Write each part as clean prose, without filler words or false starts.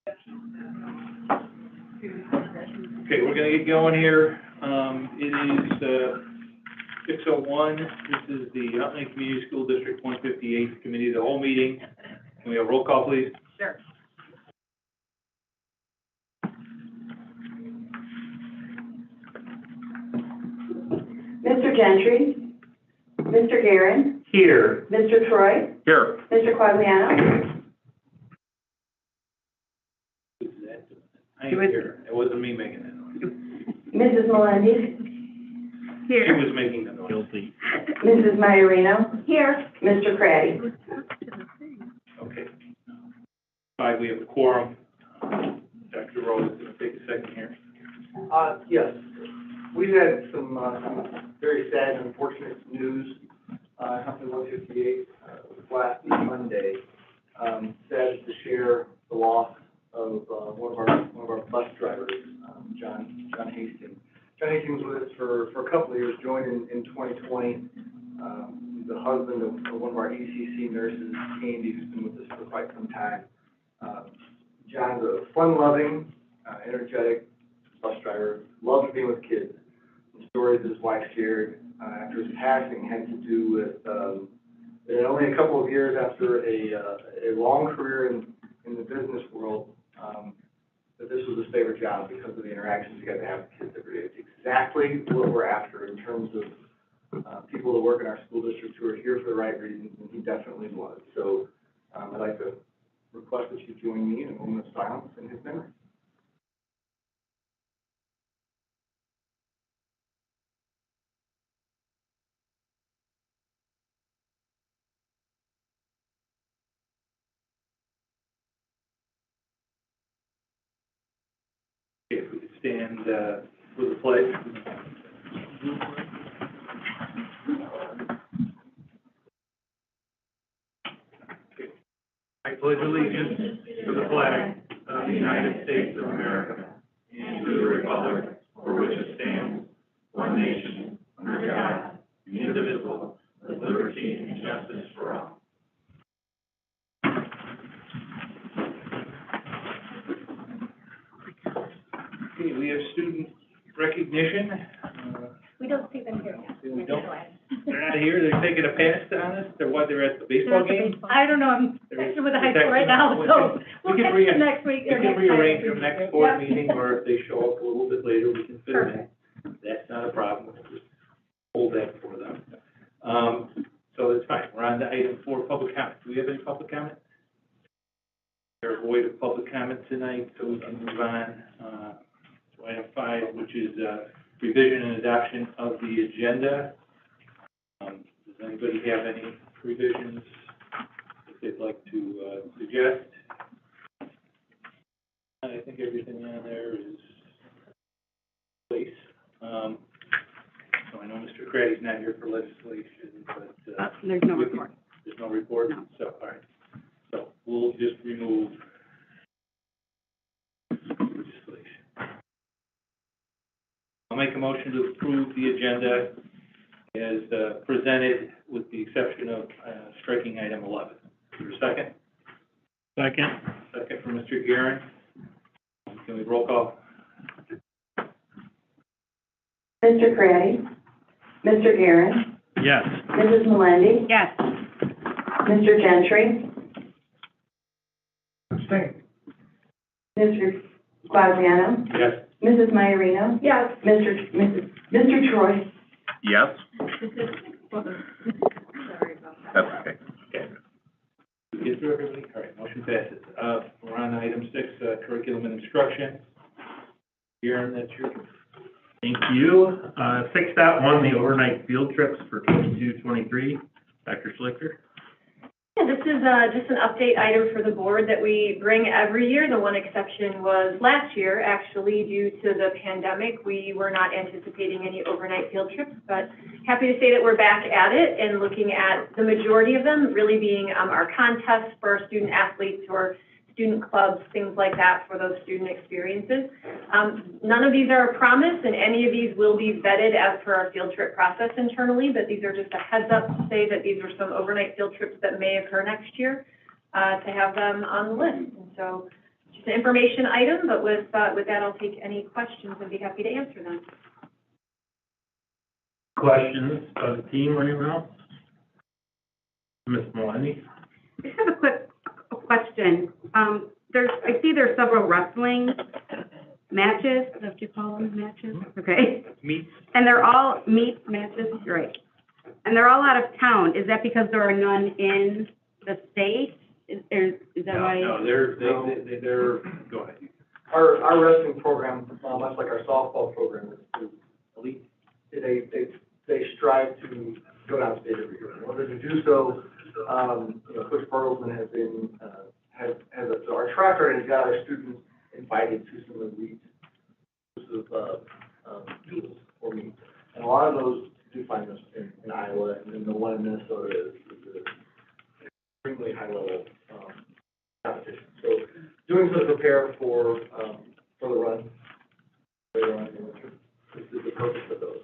Okay, we're going to get going here. It is 6:01. This is the Untitled Community School District 158 Committee of the Whole meeting. Can we have a roll call, please? Sure. Mr. Gentry, Mr. Guerin, Here. Mr. Troy, Here. Mr. Quagliano, I ain't here. It wasn't me making that noise. Mrs. Melendi, She was making the noise. Guilty. Mrs. Maiorino, here, Mr. Craddy. Okay. Five, we have a quorum. Dr. Rose is going to take a second here. Yes, we've had some very sad and unfortunate news. Company 158 last Monday. Sad to share the loss of one of our bus drivers, John Hastings. John Hastings was with us for a couple of years, joined in 2020. The husband of one of our ECC nurses, Candy, who's been with us for quite some time. John's a fun-loving, energetic bus driver, loves being with kids. The stories his wife shared after his passing had to do with only a couple of years after a long career in the business world, that this was his favorite job because of the interactions he got to have with kids every day. It's exactly what we're after in terms of people that work in our school district who are here for the right reasons, and he definitely was. So I'd like to request that you join me in a moment of silence in his memory. If we could stand for the pledge. I pledge allegiance to the flag of the United States of America and to the republic for which it stands, one nation, under God, indivisible, with liberty and justice for all. Okay, we have student recognition. We don't see them here yet. We don't. They're not here. They're taking a pass on us. They're at the baseball game. I don't know, I'm texting with the high school right now, so we'll We can catch them next week. We or can next rearrange time. them next board Yep. meeting, or if they show up a little bit later, we can fit them in. That's not a problem. We'll just hold that for them. So that's fine. We're on to item 4, public comment. Do we have any public comment? We're void of public comment tonight, so we can move on to item 5, which is revision and adoption of the agenda. Does anybody have any revisions that they'd like to suggest? I think everything on there is in place. So I know Mr. Craddy's not here for legislation, but There's no report. There's no report? No. So, all right. So we'll just remove legislation. I'll make a motion to approve the agenda as presented, with the exception of striking item 11. Is there a second? Second. Second from Mr. Guerin. Can we roll call? Mr. Craddy, Mr. Guerin, Yes. Mrs. Melendi, Yes. Mr. Gentry, Abstain. Mr. Quagliano, Yes. Mrs. Maiorino, Yes. Mr. Troy, Yes. Sorry about that. That's okay. Okay. Get through everybody? All right, motion passes. We're on item 6, curriculum and instruction. Guerin, that's your. Thank you. 6.1, the overnight field trips for 22-23. Dr. Schlichter. Yeah, this is just an update item for the board that we bring every year. The one exception was last year, actually, due to the pandemic. We were not anticipating any overnight field trips, but happy to say that we're back at it and looking at the majority of them really being our contests for our student athletes or student clubs, things like that for those student experiences. None of these are a promise, and any of these will be vetted as per our field trip process internally, but these are just a heads up to say that these are some overnight field trips that may occur next year, to have them on the list. And so just an information item, but with that, I'll take any questions and be happy to answer them. Questions by the team or anyone else? Ms. Maloney? I just have a quick question. I see there's several wrestling matches, is that what you call them, matches? Okay. Meets. And they're all meet matches, right? And they're all out of town. Is that because there are none in the state? Is that why? No, they're, go ahead. Our wrestling program, much like our softball program, is elite. They strive to go downstate every year. In order to do so, Coach Bertelsman has been, so our track record has got our students invited to some elite meets or meets. And a lot of those do find us in Iowa, and then the one in Minnesota is an extremely high level competition. So doing so to prepare for the run later on in the winter is the purpose of those.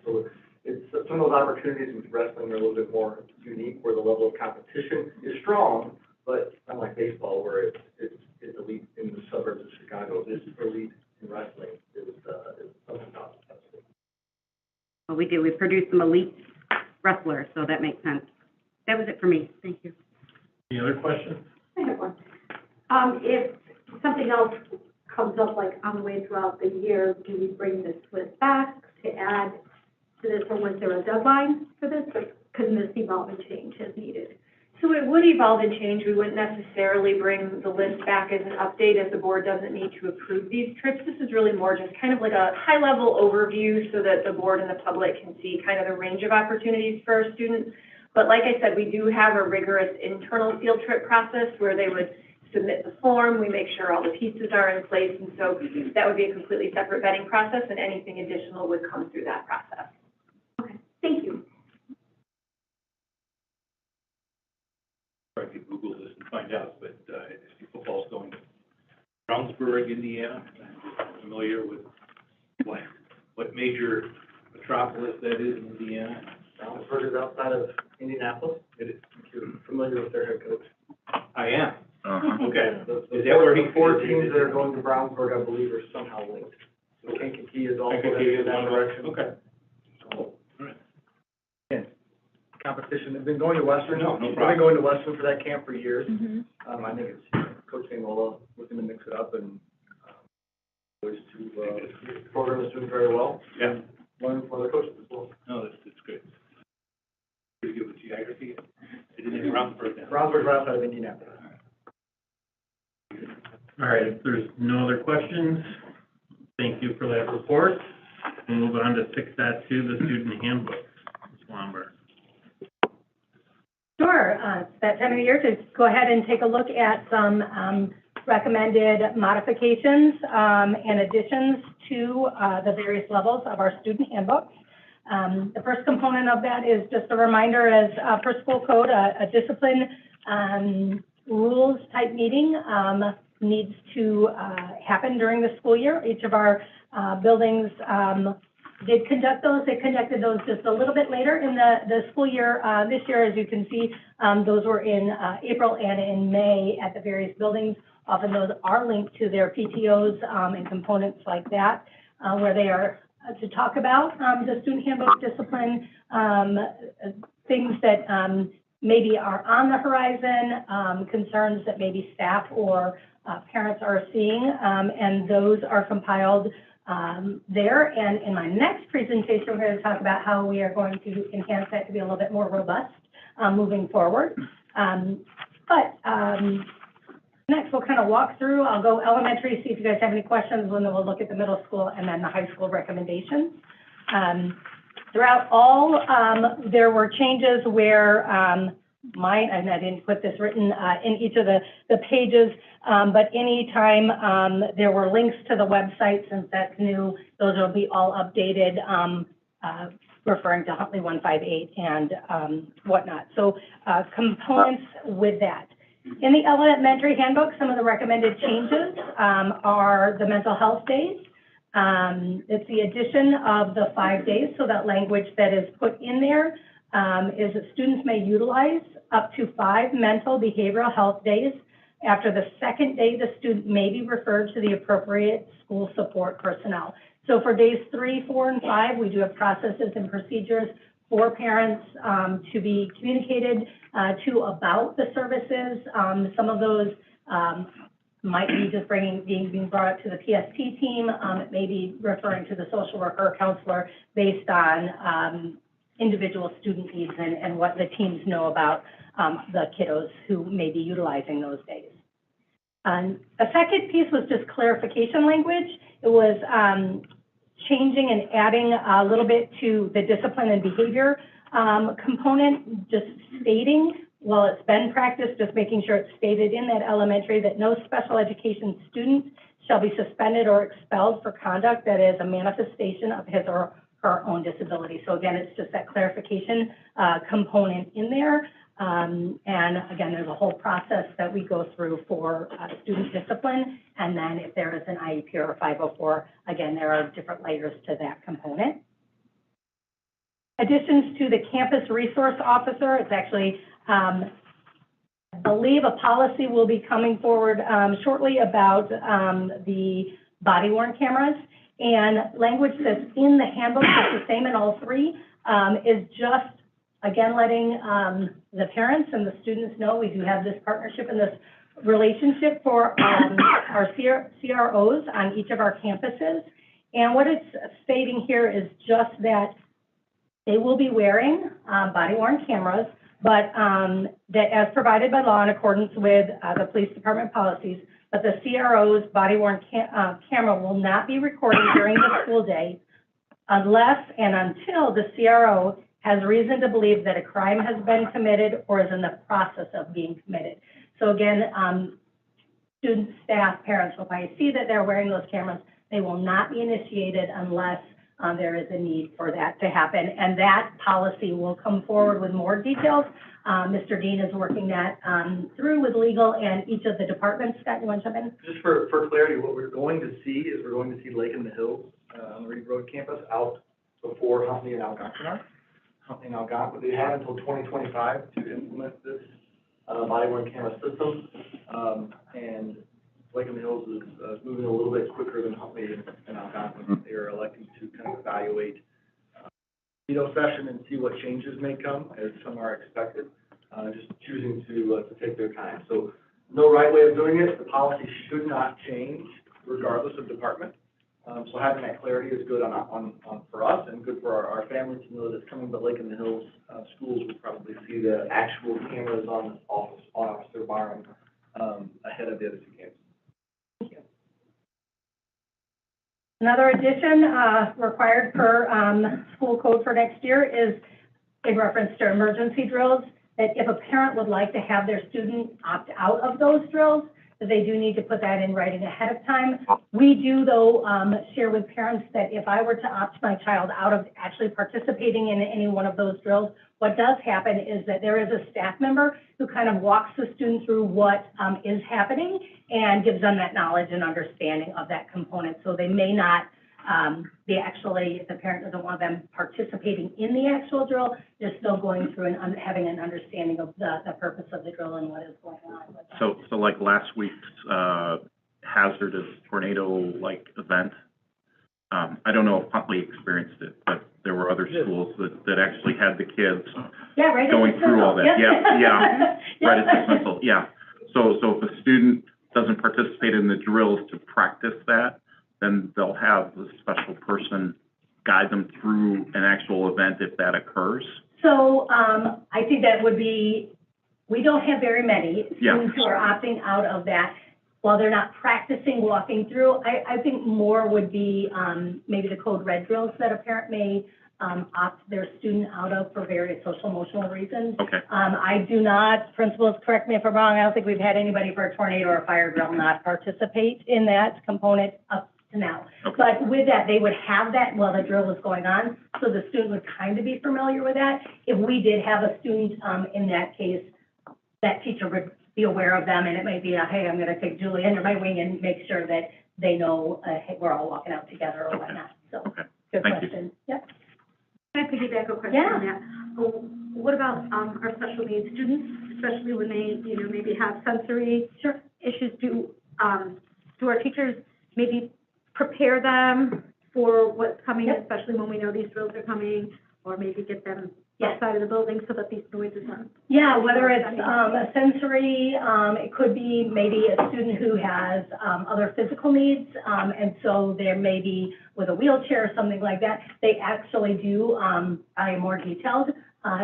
So it's some of those opportunities with wrestling are a little bit more unique, where the level of competition is strong, but unlike baseball, where it's elite in the suburbs of Chicago, it's elite in wrestling is something else. Well, we do. We produce some elite wrestlers, so that makes sense. That was it for me. Thank you. Any other questions? I have one. If something else comes up, like on the way throughout the year, do we bring this list back to add to this, or was there a deadline for this, or can this evolve and change as needed? So it would evolve and change. We wouldn't necessarily bring the list back as an update, as the board doesn't need to approve these trips. This is really more just kind of like a high-level overview so that the board and the public can see kind of the range of opportunities for our students. But like I said, we do have a rigorous internal field trip process where they would submit the form, we make sure all the pieces are in place, and so that would be a completely separate vetting process, and anything additional would come through that process. Okay, thank you. I could Google this and find out, but SC football's going to Brownsburg, Indiana. I'm familiar with what major metropolis that is in Indiana. Brownsburg is outside of Indianapolis. It is. If you're familiar with their head coach. I am. Okay. The Is that where he? four teams that are going to Brownsburg, I believe, are somehow linked. So Kankakee is also in that direction. Okay. Again, competition, they've been going to Western. No problem. They've been going to Western for that camp for years. Mm-hmm. I think it's Coach Sangola looking to mix it up and ways to program the students very well. Yeah. Learn from other coaches as well. No, that's great. Pretty good with geography. It is in Brownsburg now. Brownsburg's right outside of Indianapolis. All right, if there's no other questions, thank you for that report. We'll move on to 6.2, the student handbook. Ms. Lombard. Sure, it's that time of year to go ahead and take a look at some recommended modifications and additions to the various levels of our student handbook. The first component of that is just a reminder, as per school code, a discipline rules type meeting needs to happen during the school year. Each of our buildings did conduct those. They conducted those just a little bit later in the school year. This year, as you can see, those were in April and in May at the various buildings. Often those are linked to their PTOs and components like that, where they are to talk about the student handbook discipline, things that maybe are on the horizon, concerns that maybe staff or parents are seeing, and those are compiled there. And in my next presentation, we're going to talk about how we are going to enhance that to be a little bit more robust moving forward. Next, we'll kind of walk through. I'll go elementary, see if you guys have any questions, and then we'll look at the middle school and then the high school recommendations. Throughout all, there were changes where mine, and I didn't put this written in each of the pages, but anytime there were links to the website, since that's new, those will be all updated, referring to Huntley 158 and whatnot. So components with that. In the elementary handbook, some of the recommended changes are the mental health days. It's the addition of the 5 days, so that language that is put in there is that students may utilize up to 5 mental behavioral health days After the second day, the student may be referred to the appropriate school support personnel. So for days 3, 4, and 5, we do have processes and procedures for parents to be communicated to about the services. Some of those might be just being brought up to the PST team. It may be referring to the social worker or counselor based on individual student needs and what the teams know about the kiddos who may be utilizing those days. A second piece was just clarification language. It was changing and adding a little bit to the discipline and behavior component, just stating, well, it's been practiced, just making sure it's stated in that elementary that no special education student shall be suspended or expelled for conduct that is a manifestation of his or her own disability. So again, it's just that clarification component in there. And again, there's a whole process that we go through for student discipline. And then if there is an IEP or a 504, again, there are different layers to that component. Additions to the campus resource officer, it's actually, I believe a policy will be coming forward shortly about the body-worn cameras. And language that's in the handbook, that's the same in all three, is just, again, letting the parents and the students know we do have this partnership and this relationship for our CROs on each of our campuses. And what it's stating here is just that they will be wearing body-worn cameras, but that as provided by law in accordance with the police department policies, but the CRO's body-worn camera will not be recorded during the school day unless and until the CRO has reason to believe that a crime has been committed or is in the process of being committed. So again, students, staff, parents will probably see that they're wearing those cameras. They will not be initiated unless there is a need for that to happen. And that policy will come forward with more details. Mr. Dean is working that through with legal and each of the departments. Scott, you want to jump in? Just for clarity, what we're going to see is we're going to see Lake in the Hills on the Reed Road campus out before Huntley and Algonquin are. Huntley and Algonquin, they have until 2025 to implement this body-worn camera system. And Lake in the Hills is moving a little bit quicker than Huntley and Algonquin. They are electing to kind of evaluate session and see what changes may come, as some are expected, just choosing to take their time. So no right way of doing it. The policy should not change regardless of department. So having that clarity is good on for us and good for our families to know that it's coming, but Lake in the Hills schools will probably see the actual cameras on Officer Barham ahead of the other two campuses. Thank you. Another addition required per school code for next year is in reference to emergency drills, that if a parent would like to have their student opt out of those drills, that they do need to put that in writing ahead of time. We do, though, share with parents that if I were to opt my child out of actually participating in any one of those drills, what does happen is that there is a staff member who kind of walks the student through what is happening and gives them that knowledge and understanding of that component. So they may not be actually, if the parent doesn't want them participating in the actual drill, they're still going through and having an understanding of the purpose of the drill and what is going on with that. So like last week's hazardous tornado-like event, I don't know if Huntley experienced it, but there were other schools that actually had the kids going through all that. Right at dismissal, So if a student doesn't participate in the drills to practice that, then they'll have the special person guide them through an actual event if that occurs. So I think that would be, we don't have very many students who are opting out of that. While they're not practicing walking through, I think more would be maybe the code red drills that a parent may opt their student out of for various social emotional reasons. Okay. I do not, principals, correct me if I'm wrong, I don't think we've had anybody for a tornado or a fire drill not participate in that component up to now. Okay. But with that, they would have that while the drill was going on, so the student would kind of be familiar with that. If we did have a student in that case, that teacher would be aware of them, and it might be a, hey, I'm going to take Julie under my wing and make sure that they know, hey, we're all walking out together or whatnot. So, good question. Yep. Can I piggyback a question on that? What about our special needs students, especially when they, maybe have sensory issues, do our teachers maybe prepare them for what's coming, Yep. especially when we know these drills are coming, or maybe get them Yes. outside of the building so that these noises aren't? Yeah, whether it's a sensory, it could be maybe a student who has other physical needs, and so there may be with a wheelchair or something like that. They actually do a more detailed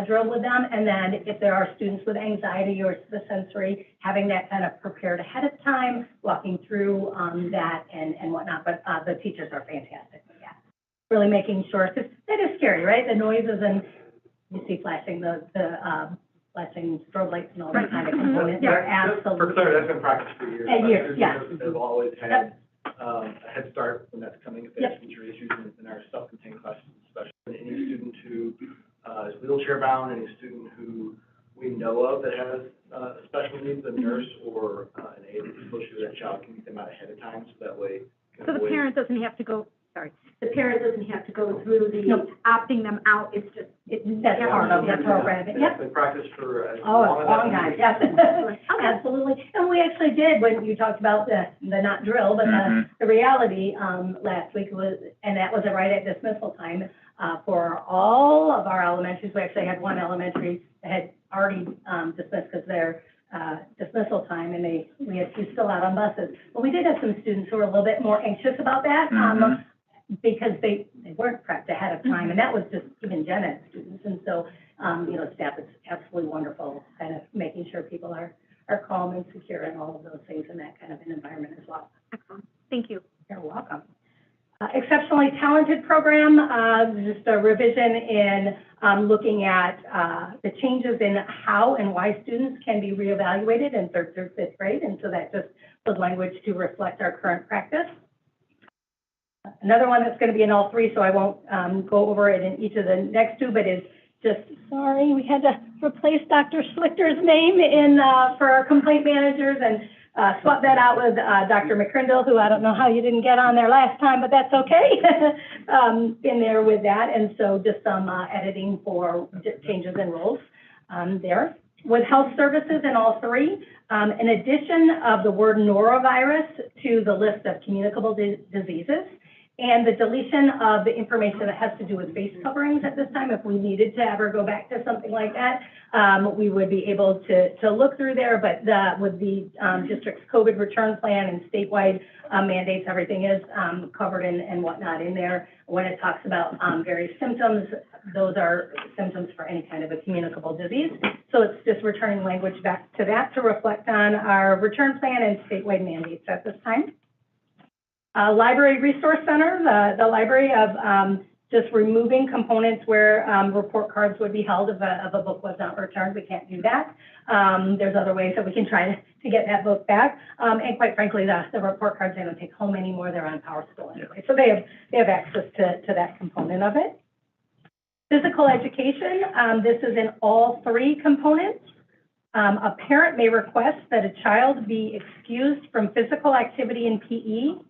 drill with them, and then if there are students with anxiety or the sensory, having that kind of prepared ahead of time, walking through that and whatnot. But the teachers are fantastic with that. Really making sure, because that is scary, right? The noises and you see flashing flashing strobe lights and all that kind of component. They're Just for absolutely. clarity, that's been practiced for years. Years, yeah. They've always had, a head start when that's coming, if they have Yep. teacher issues in our self-contained classes, especially. Any student who, is wheelchair bound, any student who we know of that has, special needs, a nurse or, an aide associated with that child can get them out ahead of time, so that way. So the parent doesn't have to go, the parent doesn't have to go through the Nope. opting them out, it's just, That's part of the program. It's Yep. been practiced for as Oh, long a as long I've time, been yes. Absolutely. And we actually did, when you talked about the not drill, but Mhm. the reality, last week was, and that was right at dismissal time, for all of our elementaries. We actually had one elementary that had already, dismissed because their, dismissal time, and we had two still out on buses. But we did have some students who were a little bit more anxious about that, Mhm. because they weren't prepped ahead of time, and that was just even gen ed students. And so, staff is absolutely wonderful, kind of making sure people are calm and secure and all of those things in that kind of an environment as well. Excellent, thank you. You're welcome. Exceptionally talented program, just a revision in looking at the changes in how and why students can be reevaluated in third through fifth grade, and so that just was language to reflect our current practice. Another one that's going to be in all three, so I won't go over it in each of the next two, but is just, sorry, we had to replace Dr. Schlichter's name in, for our complaint managers, and swap that out with Dr. McCrindle, who I don't know how you didn't get on there last time, but that's okay. In there with that, and so just some editing for changes in roles there. With health services in all three, an addition of the word norovirus to the list of communicable diseases, and the deletion of the information that has to do with face coverings at this time. If we needed to ever go back to something like that, we would be able to look through there, but with the district's COVID return plan and statewide mandates, everything is covered and whatnot in there. When it talks about various symptoms, those are symptoms for any kind of a communicable disease. So it's just returning language back to that to reflect on our return plan and statewide mandates at this time. Library Resource Center, the library of just removing components where report cards would be held if a book was not returned. We can't do that. There's other ways that we can try to get that book back. And quite frankly, the report cards, they don't take home anymore. They're on PowerSchool anyway. So they have access to that component of it. Physical education, this is in all three components. A parent may request that a child be excused from physical activity in PE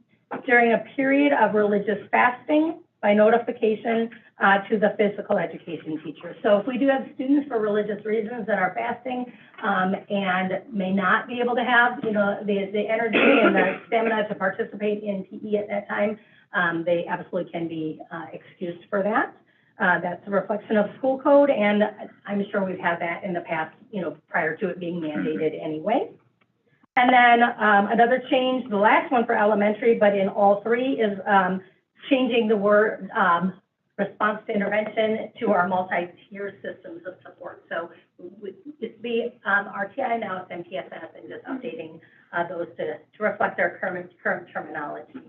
during a period of religious fasting by notification to the physical education teacher. So if we do have students for religious reasons that are fasting and may not be able to have, the energy and the stamina to participate in PE at that time, they absolutely can be excused for that. That's a reflection of school code, and I'm sure we've had that in the past, prior to it being mandated anyway. And then another change, the last one for elementary, but in all three, is changing the word response to intervention to our multi-tier systems of support. So it used to be RTI, now it's MTSS, and just updating those to reflect our current terminology.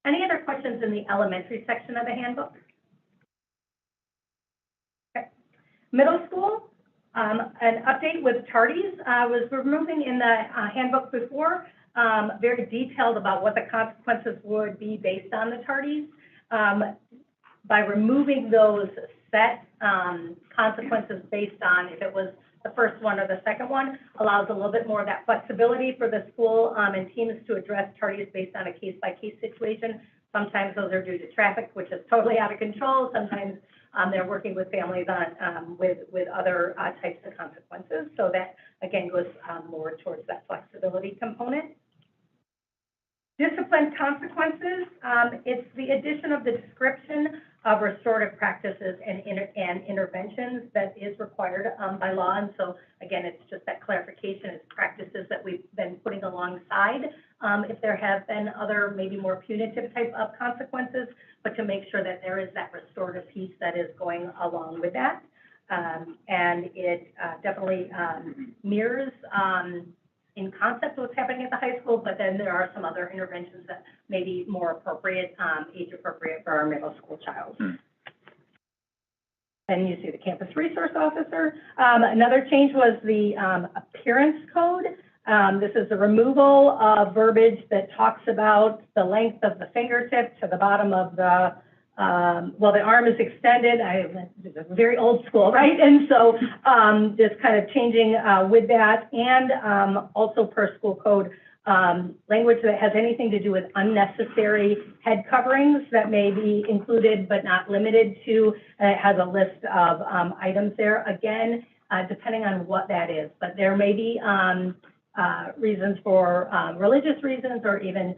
Any other questions in the elementary section of the handbook? Okay. Middle school. An update with tardies was removing in the handbook before, very detailed about what the consequences would be based on the tardies. By removing those set consequences based on if it was the first one or the second one, allows a little bit more of that flexibility for the school and teams to address tardies based on a case-by-case situation. Sometimes those are due to traffic, which is totally out of control. Sometimes they're working with families on with other types of consequences. So that again, goes more towards that flexibility component. Discipline consequences, it's the addition of the description of restorative practices and interventions that is required by law. And so, again, it's just that clarification. It's practices that we've been putting alongside if there have been other maybe more punitive type of consequences, but to make sure that there is that restorative piece that is going along with that. And it definitely mirrors in concept what's happening at the high school, but then there are some other interventions that may be more appropriate, age appropriate for our middle school child. And you see the campus resource officer. Another change was the appearance code. This is the removal of verbiage that talks about the length of the fingertip to the bottom of the well, the arm is extended. This is very old school, right? And so just kind of changing with that, and also per school code, language that has anything to do with unnecessary head coverings that may be included but not limited to. It has a list of items there. Again, depending on what that is, but there may be reasons for religious reasons, or even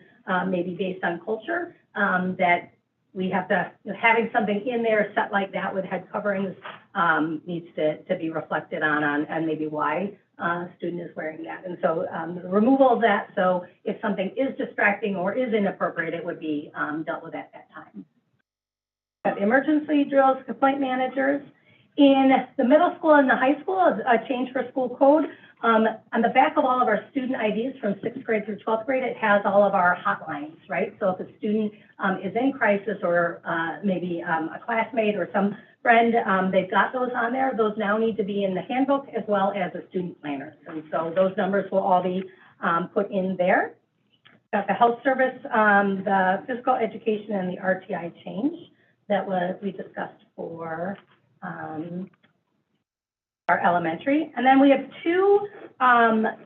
maybe based on culture, that we have to, having something in there set like that with head coverings needs to be reflected on and maybe why a student is wearing that. And so the removal of that, so if something is distracting or is inappropriate, it would be dealt with at that time. Emergency drills, complaint managers. In the middle school and the high school, a change for school code. On the back of all of our student IDs from 6th grade through 12th grade, it has all of our hotlines, right? So if a student is in crisis, or maybe a classmate or some friend, they've got those on there. Those now need to be in the handbook as well as the student planners. And so those numbers will all be put in there. Got the health service, the physical education, and the RTI change that we discussed for our elementary. And then we have two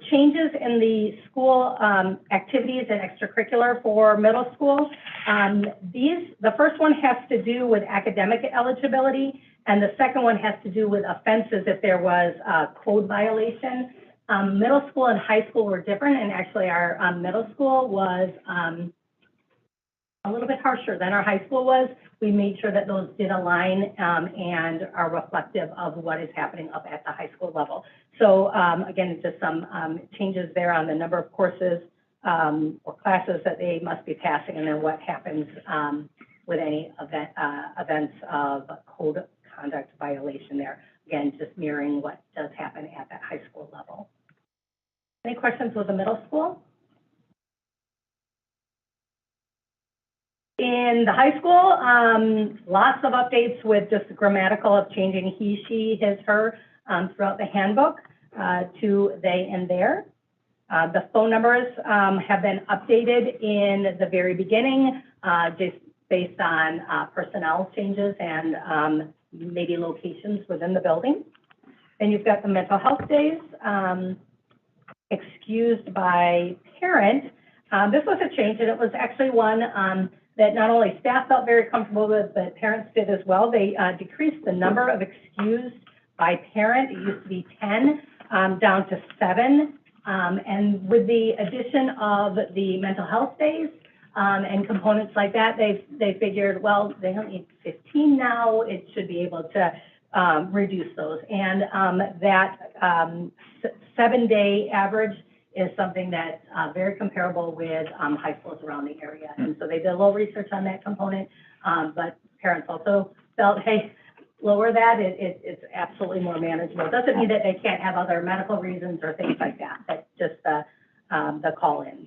changes in the school activities and extracurricular for middle school. The first one has to do with academic eligibility, and the second one has to do with offenses if there was a code violation. Middle school and high school were different, and actually our middle school was a little bit harsher than our high school was. We made sure that those did align and are reflective of what is happening up at the high school level. So again, just some changes there on the number of courses or classes that they must be passing, and then what happens with any events of code conduct violation there. Again, just mirroring what does happen at that high school level. Any questions with the middle school? In the high school, lots of updates with just the grammatical of changing he, she, his, her throughout the handbook to they and their. The phone numbers have been updated in the very beginning, just based on personnel changes and maybe locations within the building. Then you've got the mental health days, excused by parent. This was a change, and it was actually one that not only staff felt very comfortable with, but parents did as well. They decreased the number of excused by parent. It used to be 10 down to 7. And with the addition of the mental health days and components like that, they figured, well, they don't need 15 now. It should be able to reduce those. And that 7-day average is something that's very comparable with high schools around the area. And so they did a little research on that component, but parents also felt, hey, lower that, it's absolutely more manageable. It doesn't mean that they can't have other medical reasons or things like that, but just the call-in.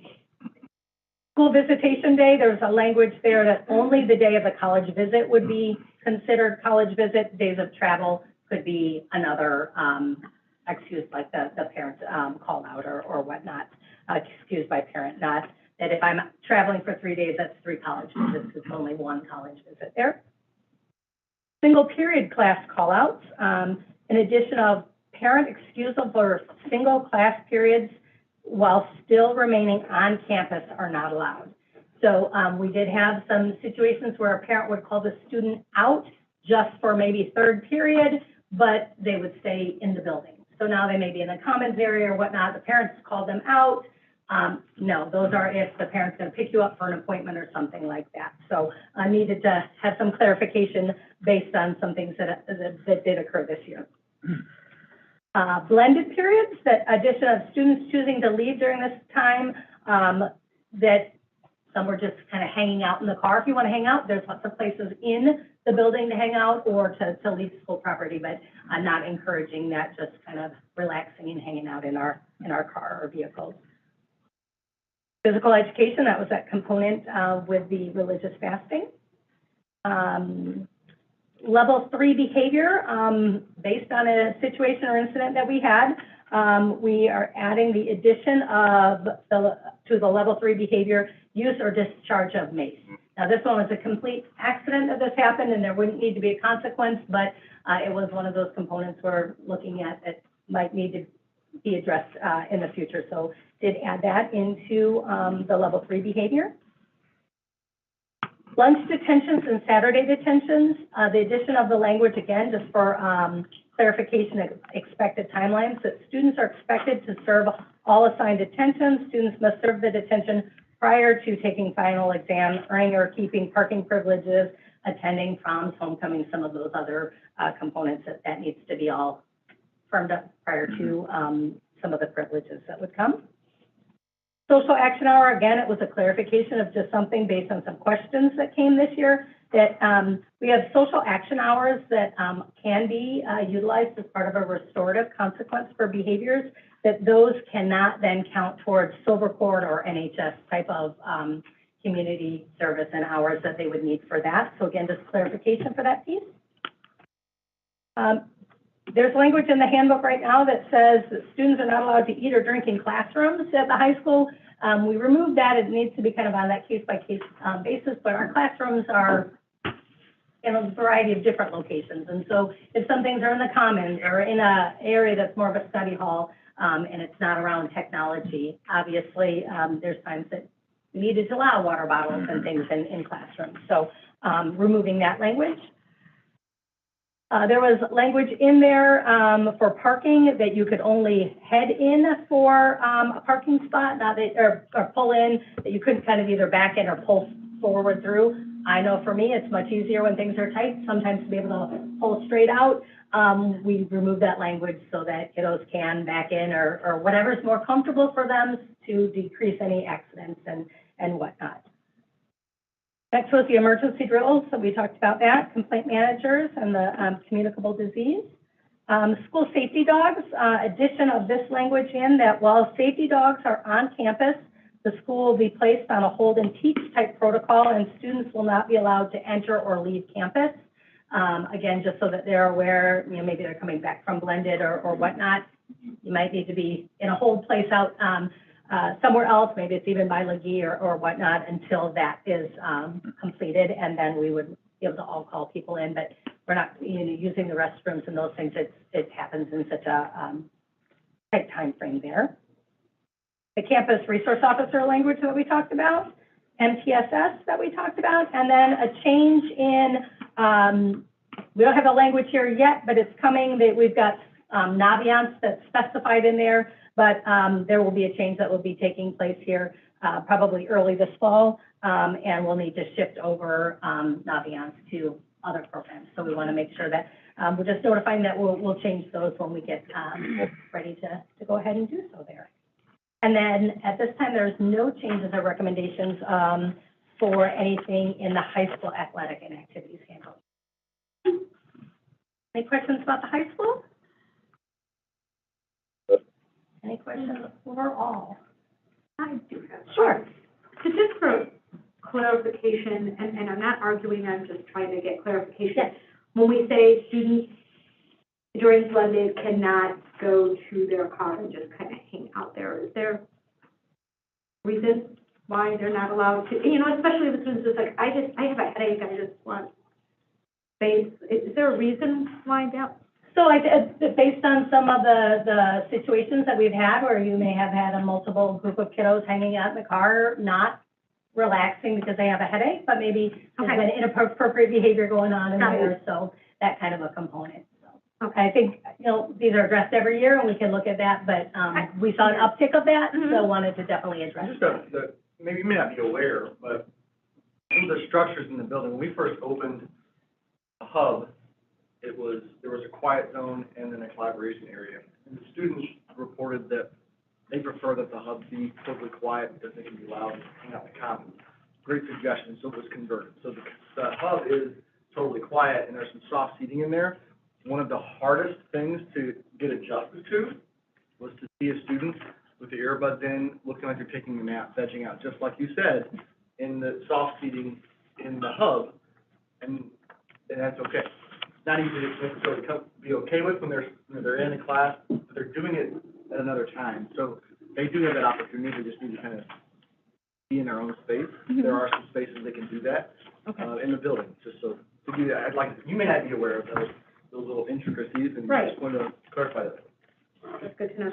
School visitation day, there's a language there that only the day of the college visit would be considered college visit. Days of travel could be another excuse, like the parents call out or whatnot, excused by parent, not that if I'm traveling for 3 days, that's 3 college visits, it's only 1 college visit there. Single period class call outs, in addition of parent excusal for single class periods while still remaining on campus are not allowed. So we did have some situations where a parent would call the student out just for maybe 3rd period, but they would stay in the building. so now they may be in the commons area or whatnot, the parents called them out. No, those are if the parent's gonna pick you up for an appointment or something like that. So I needed to have some clarification based on some things that did occur this year. Blended periods, that addition of students choosing to leave during this time, that some were just kind of hanging out in the car. If you want to hang out, there's lots of places in the building to hang out or to leave school property, but I'm not encouraging that, just kind of relaxing and hanging out in our car or vehicles. Physical education, that was that component with the religious fasting. Level 3 behavior, based on a situation or incident that we had, we are adding the addition of to the level 3 behavior, use or discharge of mace. Now, this one was a complete accident that this happened, and there wouldn't need to be a consequence, but it was one of those components we're looking at that might need to be addressed in the future. So did add that into the level 3 behavior. Lunch detentions and Saturday detentions, the addition of the language, again, just for clarification of expected timelines, that students are expected to serve all assigned detentions. Students must serve the detention prior to taking final exam, earning or keeping parking privileges, attending proms, homecoming, some of those other components that needs to be all firmed up prior to some of the privileges that would come. Social action hour, again, it was a clarification of just something based on some questions that came this year, that we have social action hours that can be utilized as part of a restorative consequence for behaviors, that those cannot then count towards Silver Cord or NHS type of community service and hours that they would need for that. So again, just clarification for that piece. There's language in the handbook right now that says that students are not allowed to eat or drink in classrooms at the high school. We removed that. It needs to be kind of on that case-by-case basis, but our classrooms are in a variety of different locations. And so if some things are in the commons or in an area that's more of a study hall, and it's not around technology, obviously, there's times that we needed to allow water bottles and things in classrooms. So removing that language. There was language in there for parking that you could only head in for a parking spot, not that, or pull in, that you couldn't kind of either back in or pull forward through. I know for me, it's much easier when things are tight, sometimes to be able to pull straight out. We removed that language so that kiddos can back in or whatever's more comfortable for them to decrease any accidents and whatnot. Next was the emergency drills, so we talked about that, complaint managers and the communicable disease. School safety dogs, addition of this language in that while safety dogs are on campus, the school will be placed on a hold and teach type protocol, and students will not be allowed to enter or leave campus. Again, just so that they're aware, you know, maybe they're coming back from blended or whatnot. You might need to be in a hold place out somewhere else, maybe it's even by Legee or whatnot, until that is completed, and then we would be able to all call people in, but we're not, you know, using the restrooms and those things. It happens in such a tight time frame there. The campus resource officer language that we talked about, MTSS that we talked about, and then a change in, we don't have a language here yet, but it's coming, that we've got Naviance that's specified in there, but there will be a change that will be taking place here probably early this fall, and we'll need to shift over Naviance to other programs. So we want to make sure that we're just notifying that we'll change those when we get ready to go ahead and do so there. And then at this time, there's no changes or recommendations for anything in the high school athletic and activities handbook. Any questions about the high school? Any questions overall? I do have. Sure. So just for clarification, and I'm not arguing, I'm just trying to get clarification. Yes. When we say students during blended cannot go to their car and just kind of hang out there, is there a reason why they're not allowed to, you know, especially the students just like, I have a headache, I just want space. Is there a reason why that? So based on some of the situations that we've had where you may have had a multiple group of kiddos hanging out in the car, not relaxing because they have a headache, but maybe there's been inappropriate behavior going on in there, so that kind of a component. So. I think, these are addressed every year, and we can look at that, but, we saw an uptick of that, so wanted to definitely address Just that. maybe you may not be aware, but some of the structures in the building, when we first opened a hub, there was a quiet zone and then a collaboration area. And the students reported that they prefer that the hub be totally quiet because they can be loud and hang out in the commons. Great suggestion, so it was converted. So the hub is totally quiet and there's some soft seating in there. One of the hardest things to get adjusted to was to see a student with the earbuds in, looking like they're taking a nap, vegging out, just like you said, in the soft seating in the hub, and that's okay. It's not easy to necessarily be okay with when they're in a class, but they're doing it at another time. So they do have that opportunity, they just need to kind of be in their own space. There are some spaces they can do that, in the building, just so to do that. You may not be aware of those little intricacies, and Right. just want to clarify that. That's good to know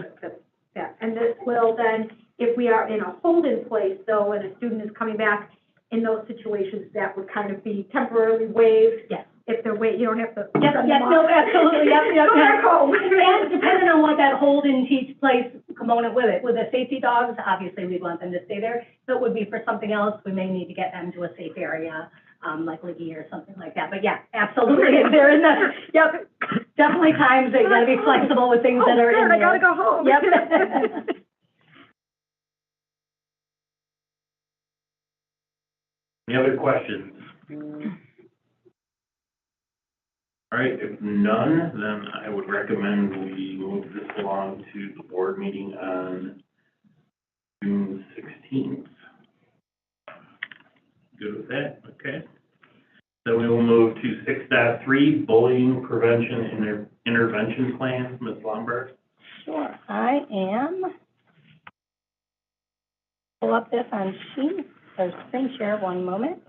that. And this will then, if we are in a hold-in place, though, and a student is coming back, in those situations, that would kind of be temporarily waived. Yes. If they're you don't have to. Yes, no, absolutely, yep. Go back home. And depending on what that hold and teach place component with it, with the safety dogs, obviously we'd want them to stay there. If it would be for something else, we may need to get them to a safe area, like Liggy or something like that. But yeah, absolutely, if there is yep, definitely times that you gotta be flexible with things that are in there. I gotta go home. Yep. Any other questions? All right, if none, then I would recommend we move this along to the board meeting on June 16th. Good with that? Okay. Then we will move to 6.3, bullying prevention intervention plan. Ms. Lombard? Sure, I am. Pull up this on sheet, or screen share, one moment.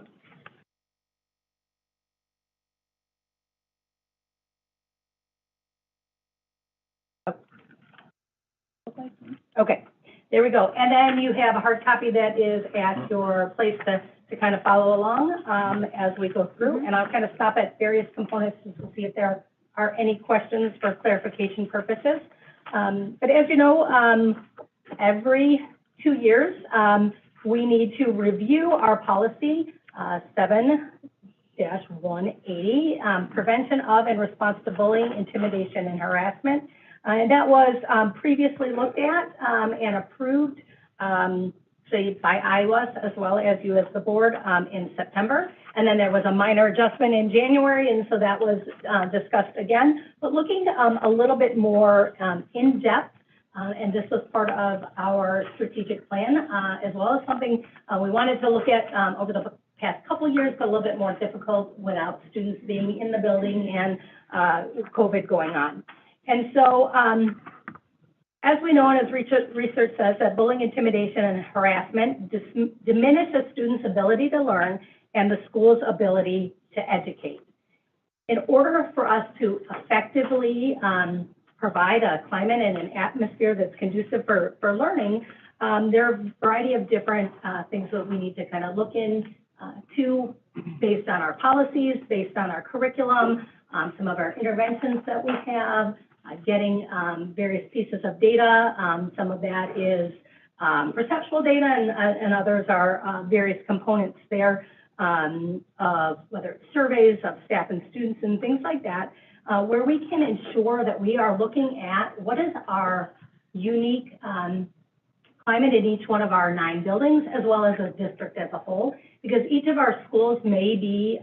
Okay, there we go. And then you have a hard copy that is at your place to kind of follow along as we go through. And I'll kind of stop at various components just to see if there are any questions for clarification purposes. But as you know, every 2 years, we need to review our policy 7-180, prevention of and response to bullying, intimidation, and harassment. And that was previously looked at and approved, say, by IWAS as well as you as the board in September. And then there was a minor adjustment in January, and so that was discussed again. But looking a little bit more in depth, and this was part of our strategic plan, as well as something we wanted to look at over the past couple years, but a little bit more difficult without students being in the building and COVID going on. And so, as we know, and as research says, that bullying, intimidation, and harassment diminish a student's ability to learn and the school's ability to educate. In order for us to effectively provide a climate and an atmosphere that's conducive for learning, there are a variety of different things that we need to kind of look into based on our policies, based on our curriculum, some of our interventions that we have, getting various pieces of data. Some of that is perceptual data, and others are various components there of whether it's surveys of staff and students and things like that, where we can ensure that we are looking at what is our unique climate in each one of our 9 buildings, as well as a district as a whole, because each of our schools may be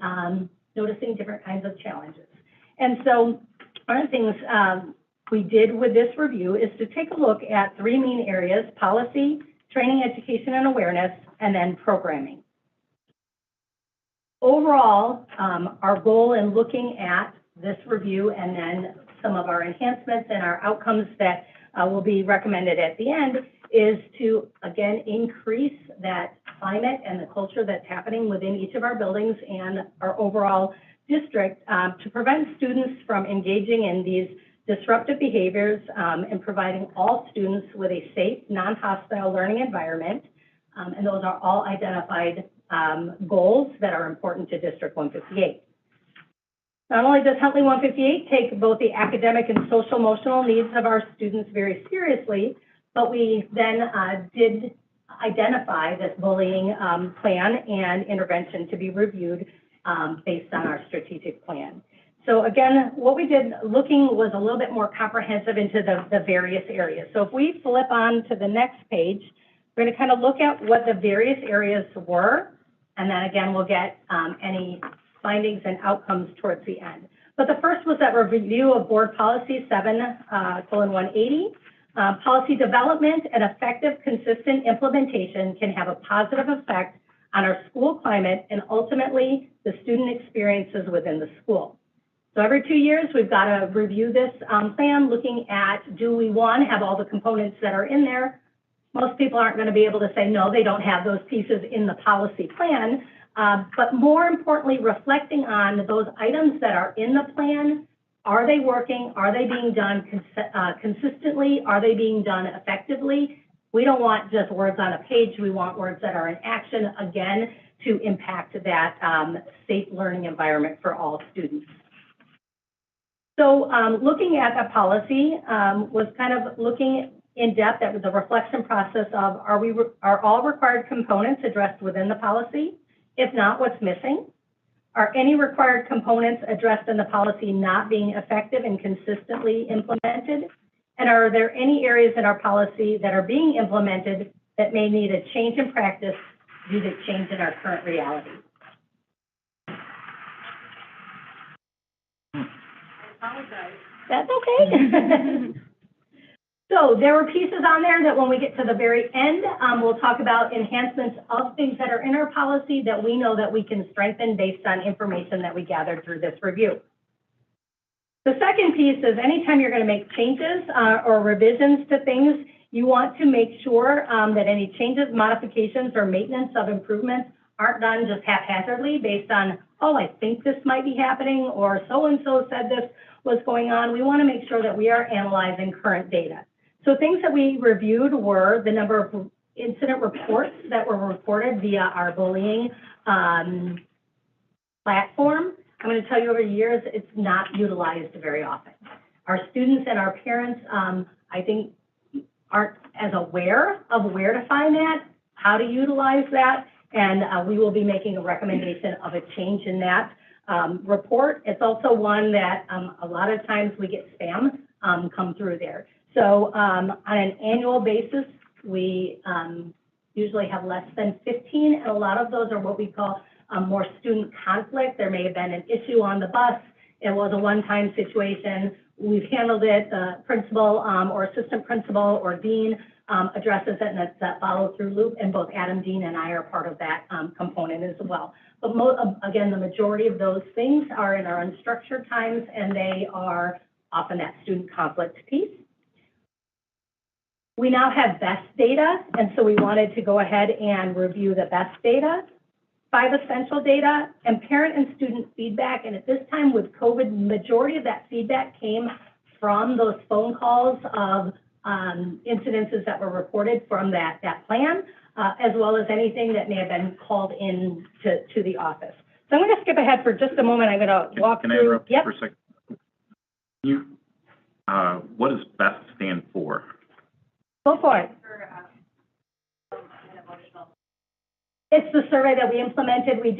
noticing different kinds of challenges. And so one of the things we did with this review is to take a look at 3 main areas: policy, training, education, and awareness, and then programming. Overall, our goal in looking at this review and then some of our enhancements and our outcomes that will be recommended at the end is to, again, increase that climate and the culture that's happening within each of our buildings and our overall district to prevent students from engaging in these disruptive behaviors and providing all students with a safe, non-hostile learning environment. And those are all identified goals that are important to District 158. Not only does Huntley 158 take both the academic and social emotional needs of our students very seriously, but we then did identify this bullying plan and intervention to be reviewed based on our strategic plan. So again, what we did looking was a little bit more comprehensive into the various areas. So if we flip on to the next page, we're going to kind of look at what the various areas were, and then again, we'll get any findings and outcomes towards the end. But the first was that review of Board Policy 7:180. Policy development and effective, consistent implementation can have a positive effect on our school climate and ultimately the student experiences within the school. So every 2 years, we've got to review this plan, looking at, do we, one, have all the components that are in there? Most people aren't going to be able to say, no, they don't have those pieces in the policy plan. But more importantly, reflecting on those items that are in the plan. Are they working? Are they being done consistently? Are they being done effectively? We don't want just words on a page. We want words that are in action, again, to impact that safe learning environment for all students. So looking at the policy was kind of looking in depth at the reflection process of, are all required components addressed within the policy? If not, what's missing? Are any required components addressed in the policy not being effective and consistently implemented? And are there any areas in our policy that are being implemented that may need a change in practice due to change in our current reality? That's okay. So there were pieces on there that when we get to the very end, we'll talk about enhancements of things that are in our policy that we know that we can strengthen based on information that we gathered through this review. The second piece is anytime you're going to make changes or revisions to things, you want to make sure that any changes, modifications, or maintenance of improvements aren't done just haphazardly based on, oh, I think this might be happening, or so-and-so said this was going on. We want to make sure that we are analyzing current data. So things that we reviewed were the number of incident reports that were reported via our bullying platform. I'm going to tell you over the years, it's not utilized very often. Our students and our parents, I think, aren't as aware of where to find that, how to utilize that, and we will be making a recommendation of a change in that report. It's also one that a lot of times we get spam come through there. So on an annual basis, we usually have less than 15, and a lot of those are what we call more student conflict. There may have been an issue on the bus. It was a one-time situation. We've handled it. The principal or assistant principal or dean addresses it, and it's that follow-through loop, and both Adam, Dean, and I are part of that component as well. But again, the majority of those things are in our unstructured times, and they are often that student conflict piece. We now have BEST data, and so we wanted to go ahead and review the BEST data, 5 essential data, and parent and student feedback. And at this time with COVID, majority of that feedback came from those phone calls of incidences that were reported from that plan, as well as anything that may have been called in to the office. So I'm going to skip ahead for just a moment. I'm going to walk through. Can I interrupt Yep. for a second? What does BEST stand for? Go for it. It's the survey that we implemented. We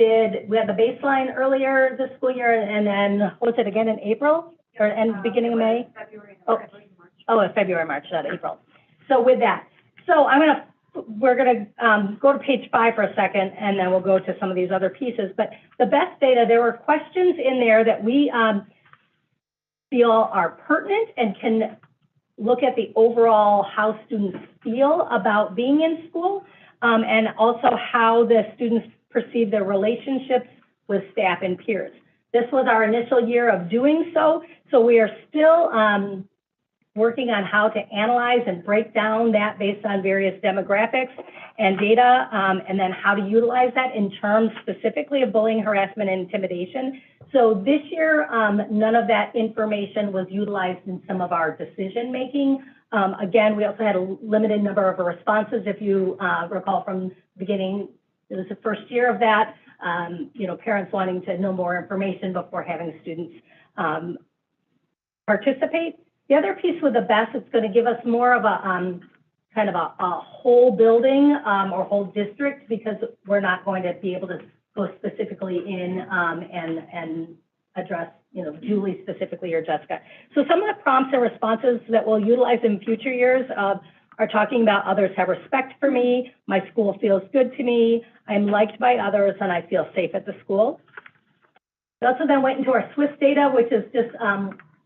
had the baseline earlier this school year, and then, what was it again, in April? Or beginning of May? February, February, March, not April. So with that, we're gonna go to page 5 for a second, and then we'll go to some of these other pieces. But the BEST data, there were questions in there that we feel are pertinent and can look at the overall how students feel about being in school, and also how the students perceive their relationships with staff and peers. This was our initial year of doing so we are still working on how to analyze and break down that based on various demographics and data, and then how to utilize that in terms specifically of bullying, harassment, and intimidation. So this year, none of that information was utilized in some of our decision-making. Again, we also had a limited number of responses. If you recall from the beginning, it was the first year of that. parents wanting to know more information before having students participate. The other piece with the BESS, it's going to give us more of a kind of a whole building or whole district, because we're not going to be able to go specifically in and address, Julie specifically or Jessica. So some of the prompts and responses that we'll utilize in future years are talking about others have respect for me, my school feels good to me, I'm liked by others, and I feel safe at the school. We also then went into our SWIS data, which is just,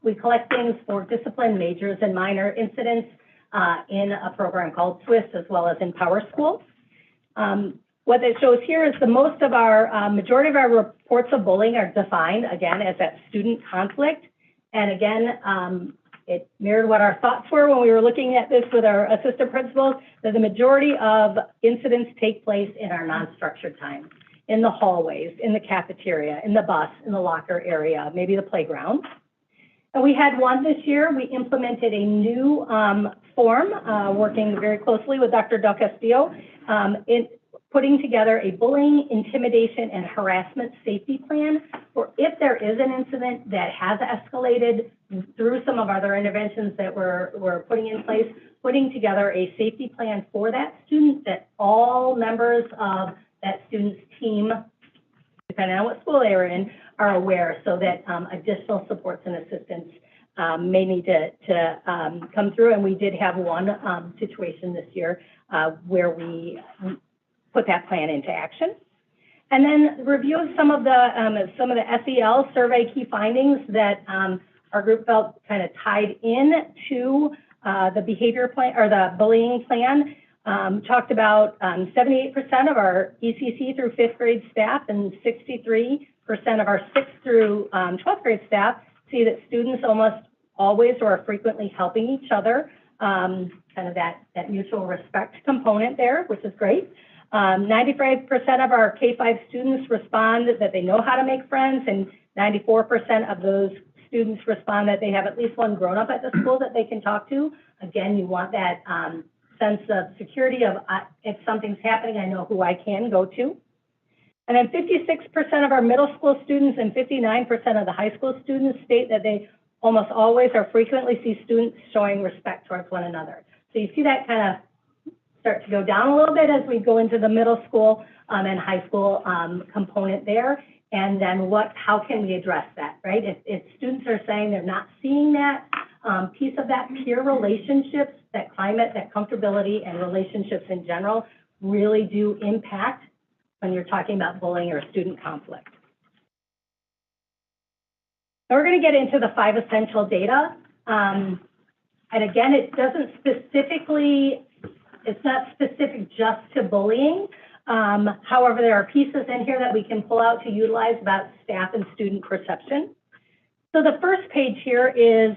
we collect things for discipline, majors, and minor incidents in a program called SWIS, as well as in Power School. What it shows here is the majority of our reports of bullying are defined, again, as that student conflict. And again, it mirrored what our thoughts were when we were looking at this with our assistant principals, that the majority of incidents take place in our non-structured time, in the hallways, in the cafeteria, in the bus, in the locker area, maybe the playground. And we had one this year. We implemented a new form, working very closely with Dr. Del Castillo, in putting together a bullying, intimidation, and harassment safety plan for if there is an incident that has escalated through some of other interventions that we're putting in place, putting together a safety plan for that student that all members of that student's team, depending on what school they were in, are aware, so that additional supports and assistance may need to come through. And we did have one situation this year where we put that plan into action. And then review of some of the SEL survey key findings that our group felt kind of tied in to the behavior plan or the bullying plan. Talked about 78% of our ECC through 5th grade staff and 63% of our 6th through 12th grade staff see that students almost always or are frequently helping each other, kind of that mutual respect component there, which is great. 95% of our K-5 students respond that they know how to make friends, and 94% of those students respond that they have at least one grown-up at the school that they can talk to. Again, you want that sense of security of if something's happening, I know who I can go to. And then 56% of our middle school students and 59% of the high school students state that they almost always or frequently see students showing respect towards one another. So you see that kind of start to go down a little bit as we go into the middle school and high school component there. And then how can we address that, right? If students are saying they're not seeing that piece of that peer relationships, that climate, that comfortability, and relationships in general really do impact when you're talking about bullying or student conflict. Now we're going to get into the 5 essential data. And again, it doesn't specifically, it's not specific just to bullying. However, there are pieces in here that we can pull out to utilize about staff and student perception. So the first page here is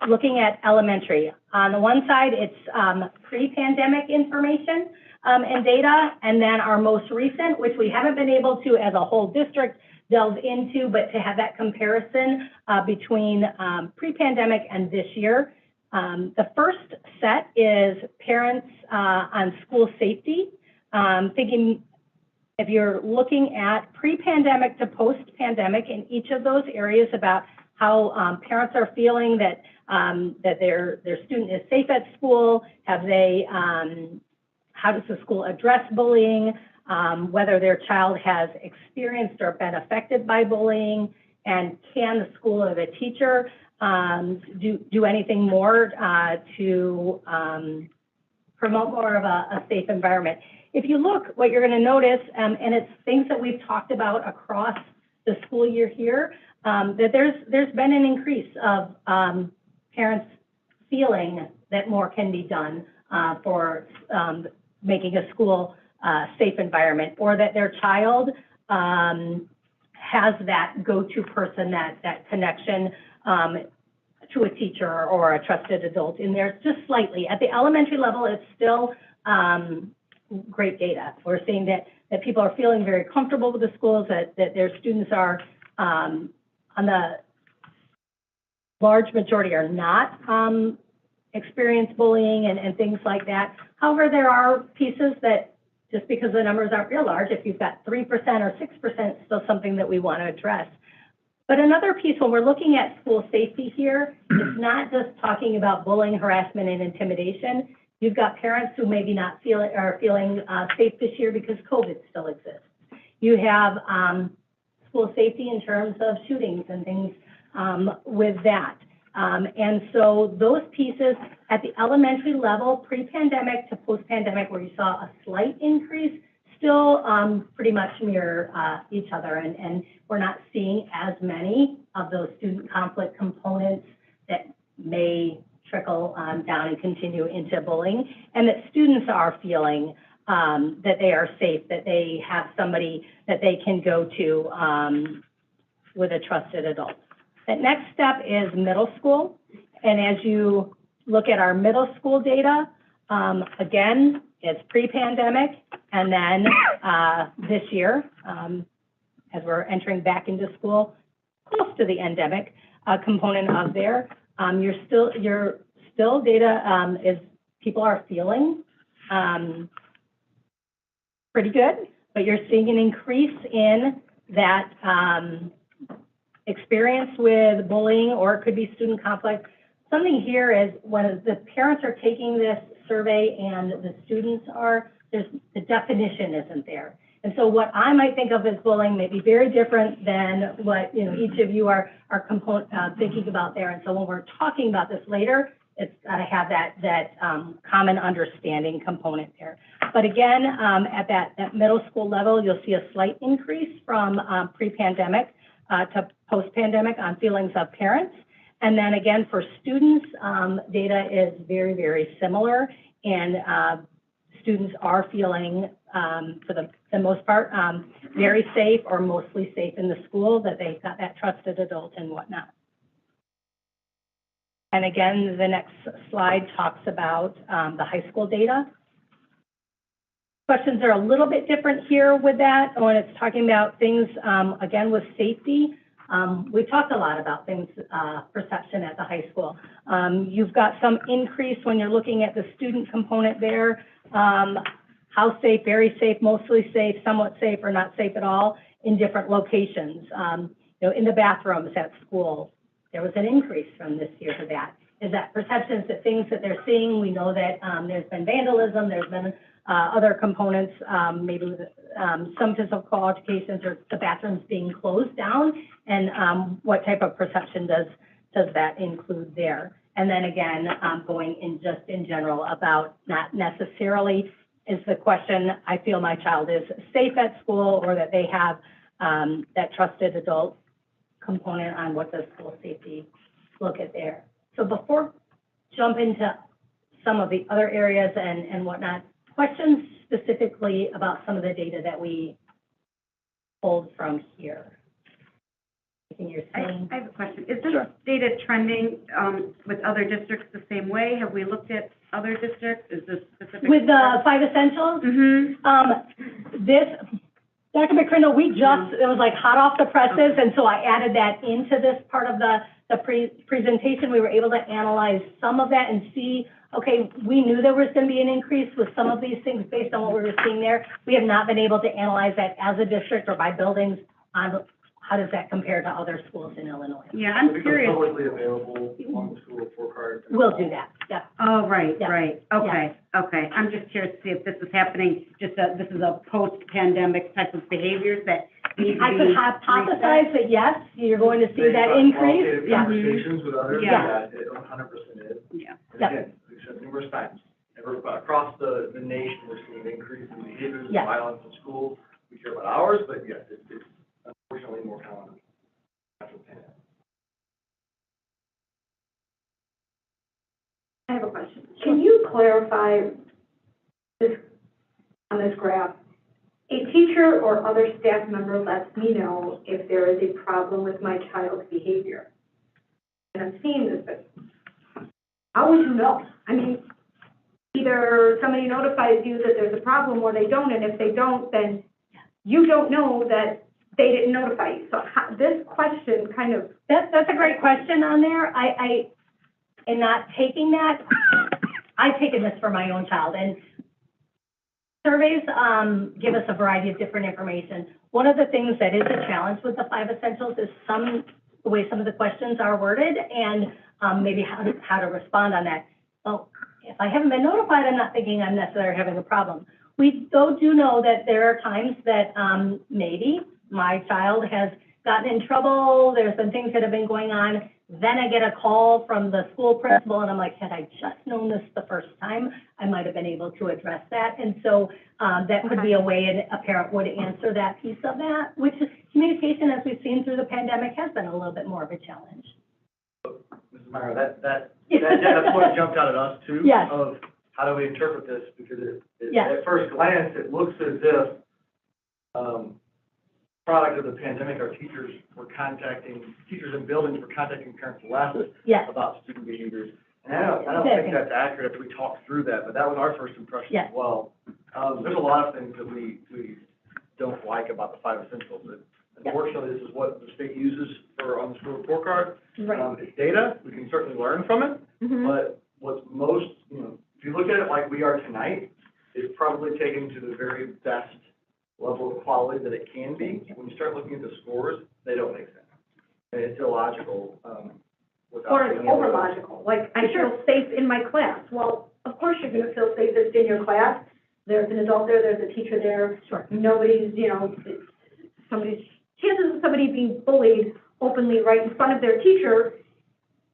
looking at elementary. On the one side, it's pre-pandemic information and data, and then our most recent, which we haven't been able to as a whole district delve into, but to have that comparison between pre-pandemic and this year. The first set is parents on school safety. Thinking if you're looking at pre-pandemic to post-pandemic in each of those areas about how parents are feeling that that their student is safe at school, have they, how does the school address bullying, whether their child has experienced or been affected by bullying, and can the school or the teacher do anything more to promote more of a safe environment. If you look, what you're going to notice, and it's things that we've talked about across the school year here, that there's been an increase of parents feeling that more can be done for making a school safe environment, or that their child has that go-to person, that connection to a teacher or a trusted adult in there, just slightly. At the elementary level, it's still great data. We're seeing that people are feeling very comfortable with the schools, that their students are, on the large majority, are not experience bullying and things like that. However, there are pieces that just because the numbers aren't real large, if you've got 3% or 6%, it's still something that we want to address. But another piece, when we're looking at school safety here, it's not just talking about bullying, harassment, and intimidation. You've got parents who maybe not feeling safe this year because COVID still exists. You have school safety in terms of shootings and things with that. And so those pieces at the elementary level, pre-pandemic to post-pandemic, where you saw a slight increase, still pretty much mirror each other. And we're not seeing as many of those student conflict components that may trickle down and continue into bullying, and that students are feeling that they are safe, that they have somebody that they can go to with a trusted adult. The next step is middle school, and as you look at our middle school data, again, it's pre-pandemic, and then this year, as we're entering back into school, close to the endemic component of there, your still data is people are feeling pretty good, but you're seeing an increase in that experience with bullying, or it could be student conflict. Something here is when the parents are taking this survey and the students are, the definition isn't there. And so what I might think of as bullying may be very different than what each of you are thinking about there. And so when we're talking about this later, it's got to have that common understanding component there. But again, at that middle school level, you'll see a slight increase from pre-pandemic to post-pandemic on feelings of parents. And then again, for students, data is very, very similar, and students are feeling, for the most part, very safe or mostly safe in the school, that they've got that trusted adult and whatnot. And again, the next slide talks about the high school data. Questions are a little bit different here with that when it's talking about things, again, with safety. We talked a lot about things, perception at the high school. You've got some increase when you're looking at the student component there. How safe, very safe, mostly safe, somewhat safe, or not safe at all in different locations. In the bathrooms at school, there was an increase from this year to that. Is that perceptions, that things that they're seeing? We know that there's been vandalism, there's been other components, maybe with some physical altercations, or the bathrooms being closed down, and what type of perception does that include there? And then again, going in just in general about not necessarily is the question, I feel my child is safe at school, or that they have that trusted adult component on what does school safety look at there. So before jump into some of the other areas and whatnot, questions specifically about some of the data that we pulled from here? You're saying? I have a question. Is this data trending with other districts the same way? Have we looked at other districts? Is this specific? With the 5 essentials? Mm-hmm. Dr. McCrindle, it was like hot off the presses, and so I added that into this part of the presentation. We were able to analyze some of that and see, okay, we knew there was going to be an increase with some of these things based on what we were seeing there. We have not been able to analyze that as a district or by buildings on how does that compare to other schools in Illinois. Yeah, I'm curious. Publicly available on the school report card. We'll do that, yeah. Oh, right, Yeah. right. Okay, okay. I'm just curious to see if this is happening, this is a post-pandemic type of behaviors that need to be. I could hypothesize that, yes, you're going to see that increase. Yeah. Conversations with others, Yeah. it 100% is. Yeah. And again, we've said numerous times, across the nation, we're seeing an increase in behaviors and Yeah. violence in schools. We care about ours, but yes, it's unfortunately more common. I have a question. Can you clarify this, on this graph? A teacher or other staff member lets me know if there is a problem with my child's behavior. And I'm seeing this, but how would you know? I mean, either somebody notifies you that there's a problem or they don't, and if they don't, then you don't know that they didn't notify you. So this question kind of... That's a great question on there. In not taking that, I've taken this for my own child, and Surveys give us a variety of different information. One of the things that is a challenge with the 5 essentials is the way some of the questions are worded and maybe how to respond on that. Well, if I haven't been notified, I'm not thinking I'm necessarily having a problem. We though do know that there are times that maybe my child has gotten in trouble, there's been things that have been going on, then I get a call from the school principal and I'm like, had I just known this the first time, I might have been able to address that. And so that could be a way a parent would answer that piece of that, which is communication, as we've seen through the pandemic, has been a little bit more of a challenge. Mrs. Meyer, that's what jumped out at us too. Yes. Of how do we interpret this? Because Yes. at first glance, it looks as if, product of the pandemic, our teachers in buildings were contacting parents less Yes. about student behaviors. And I don't think that's accurate after we talked through that, but that was our first impression Yes. as well. There's a lot of things that we don't like about the 5 essentials. But unfortunately, this is what the state uses on the school report card. Right. It's data. We can certainly learn from it. Mm-hmm. But what's most, if you look at it like we are tonight, it's probably taken to the very best level of quality that it can be. When you start looking at the scores, they don't make sense. And it's illogical, without Or it's being able to- over-logical, like, I feel safe in my class. Well, of course you're gonna feel safest in your class. There's an adult there, there's a teacher there. Sure. Nobody's, chances of somebody being bullied openly right in front of their teacher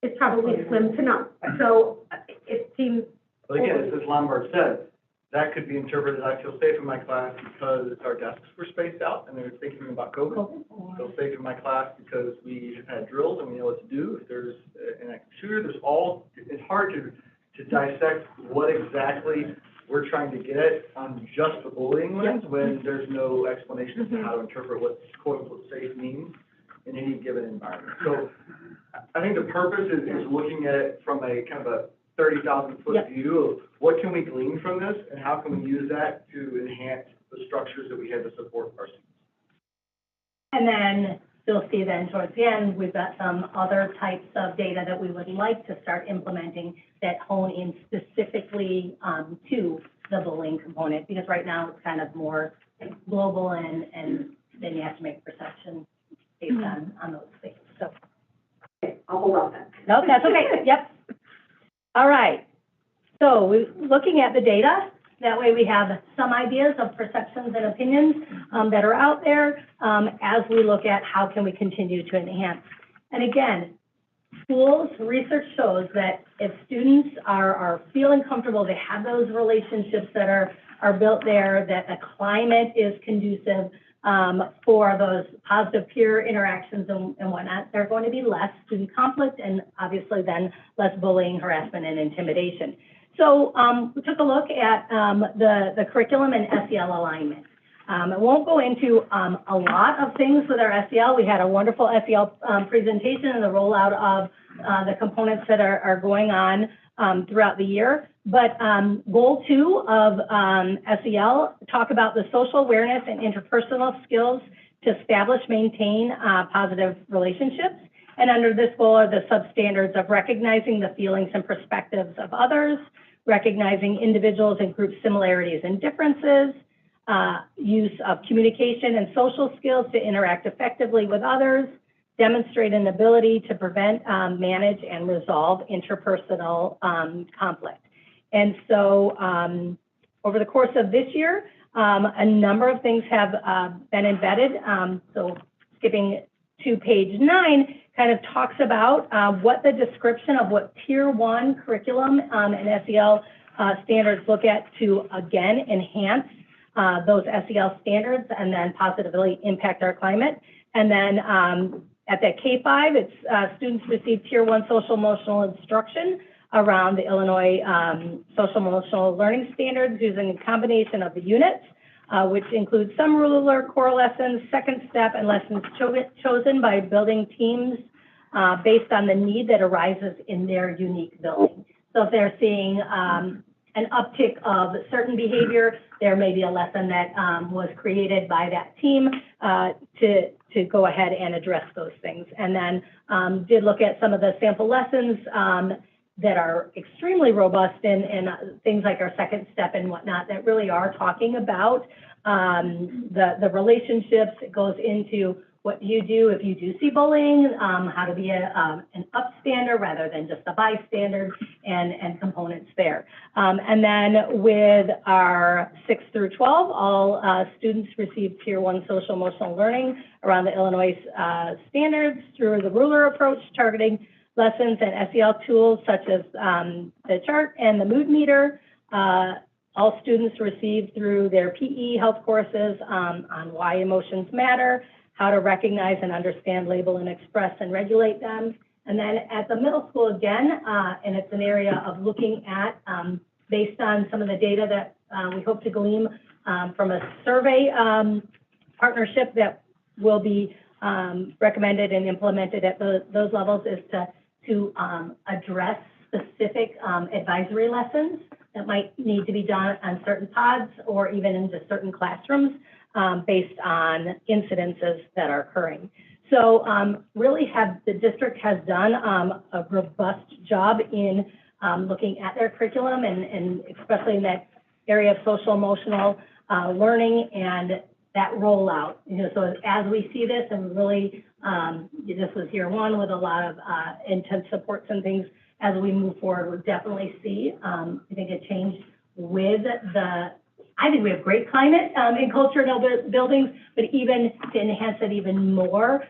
is probably slim to none. So it seems. But again, as Ms. Lombard said, that could be interpreted as I feel safe in my class because our desks were spaced out and they were thinking about COVID. I feel safe in my class because we have had drills and we know what to do. If there's an active shooter, it's hard to dissect what exactly we're trying to get at on just the bullying lens when there's no explanation as to how to interpret what quote unquote safe means in any given environment. So I think the purpose is looking at it from a kind of a 30,000 foot view of what can we glean from this and how can we use that to enhance the structures that we have to support our students. And then you'll see then towards the end, we've got some other types of data that we would like to start implementing that hone in specifically to the bullying component, because right now it's kind of more global and then you have to make perception based on those things. So, I'll hold off then. no, that's okay. Yep. All right. So looking at the data, that way we have some ideas of perceptions and opinions that are out there as we look at how can we continue to enhance. And again, schools, research shows that if students are feeling comfortable, they have those relationships that are built there, that the climate is conducive for those positive peer interactions and whatnot, there are going to be less student conflict and obviously then less bullying, harassment, and intimidation. So we took a look at the curriculum and SEL alignment. I won't go into a lot of things with our SEL. We had a wonderful SEL presentation and the rollout of the components that are going on throughout the year. But goal 2 of SEL talk about the social awareness and interpersonal skills to establish, maintain positive relationships. And under this goal are the substandards of recognizing the feelings and perspectives of others, recognizing individuals and group similarities and differences, use of communication and social skills to interact effectively with others, demonstrate an ability to prevent, manage, and resolve interpersonal conflict. And so over the course of this year, a number of things have been embedded. So skipping to page 9 kind of talks about what the description of what Tier 1 curriculum and SEL standards look at to, again, enhance those SEL standards and then positively impact our climate. And then at that K-5, it's students receive Tier 1 social emotional instruction around the Illinois social emotional learning standards using a combination of the units, which includes some ruler core lessons, second step, and lessons chosen by building teams based on the need that arises in their unique building. So if they're seeing an uptick of certain behavior, there may be a lesson that was created by that team to go ahead and address those things. And then did look at some of the sample lessons that are extremely robust in things like our second step and whatnot that really are talking about the relationships. It goes into what do you do if you do see bullying, how to be an upstander rather than just a bystander, and components there. And then with our 6 through 12, all students receive Tier 1 social emotional learning around the Illinois standards through the ruler approach, targeting lessons and SEL tools such as the chart and the mood meter. All students receive through their PE health courses on why emotions matter, how to recognize and understand, label, and express and regulate them. And then at the middle school again, and it's an area of looking at, based on some of the data that we hope to glean from a survey partnership that will be recommended and implemented at those levels, is to address specific advisory lessons that might need to be done on certain pods or even into certain classrooms based on incidences that are occurring. So really the district has done a robust job in looking at their curriculum and especially in that area of social emotional learning and that rollout. So as we see this, and really this was year one with a lot of intense supports and things, as we move forward, we'll definitely see, I think, a change with I think we have great climate and culture in our buildings, but even to enhance it even more,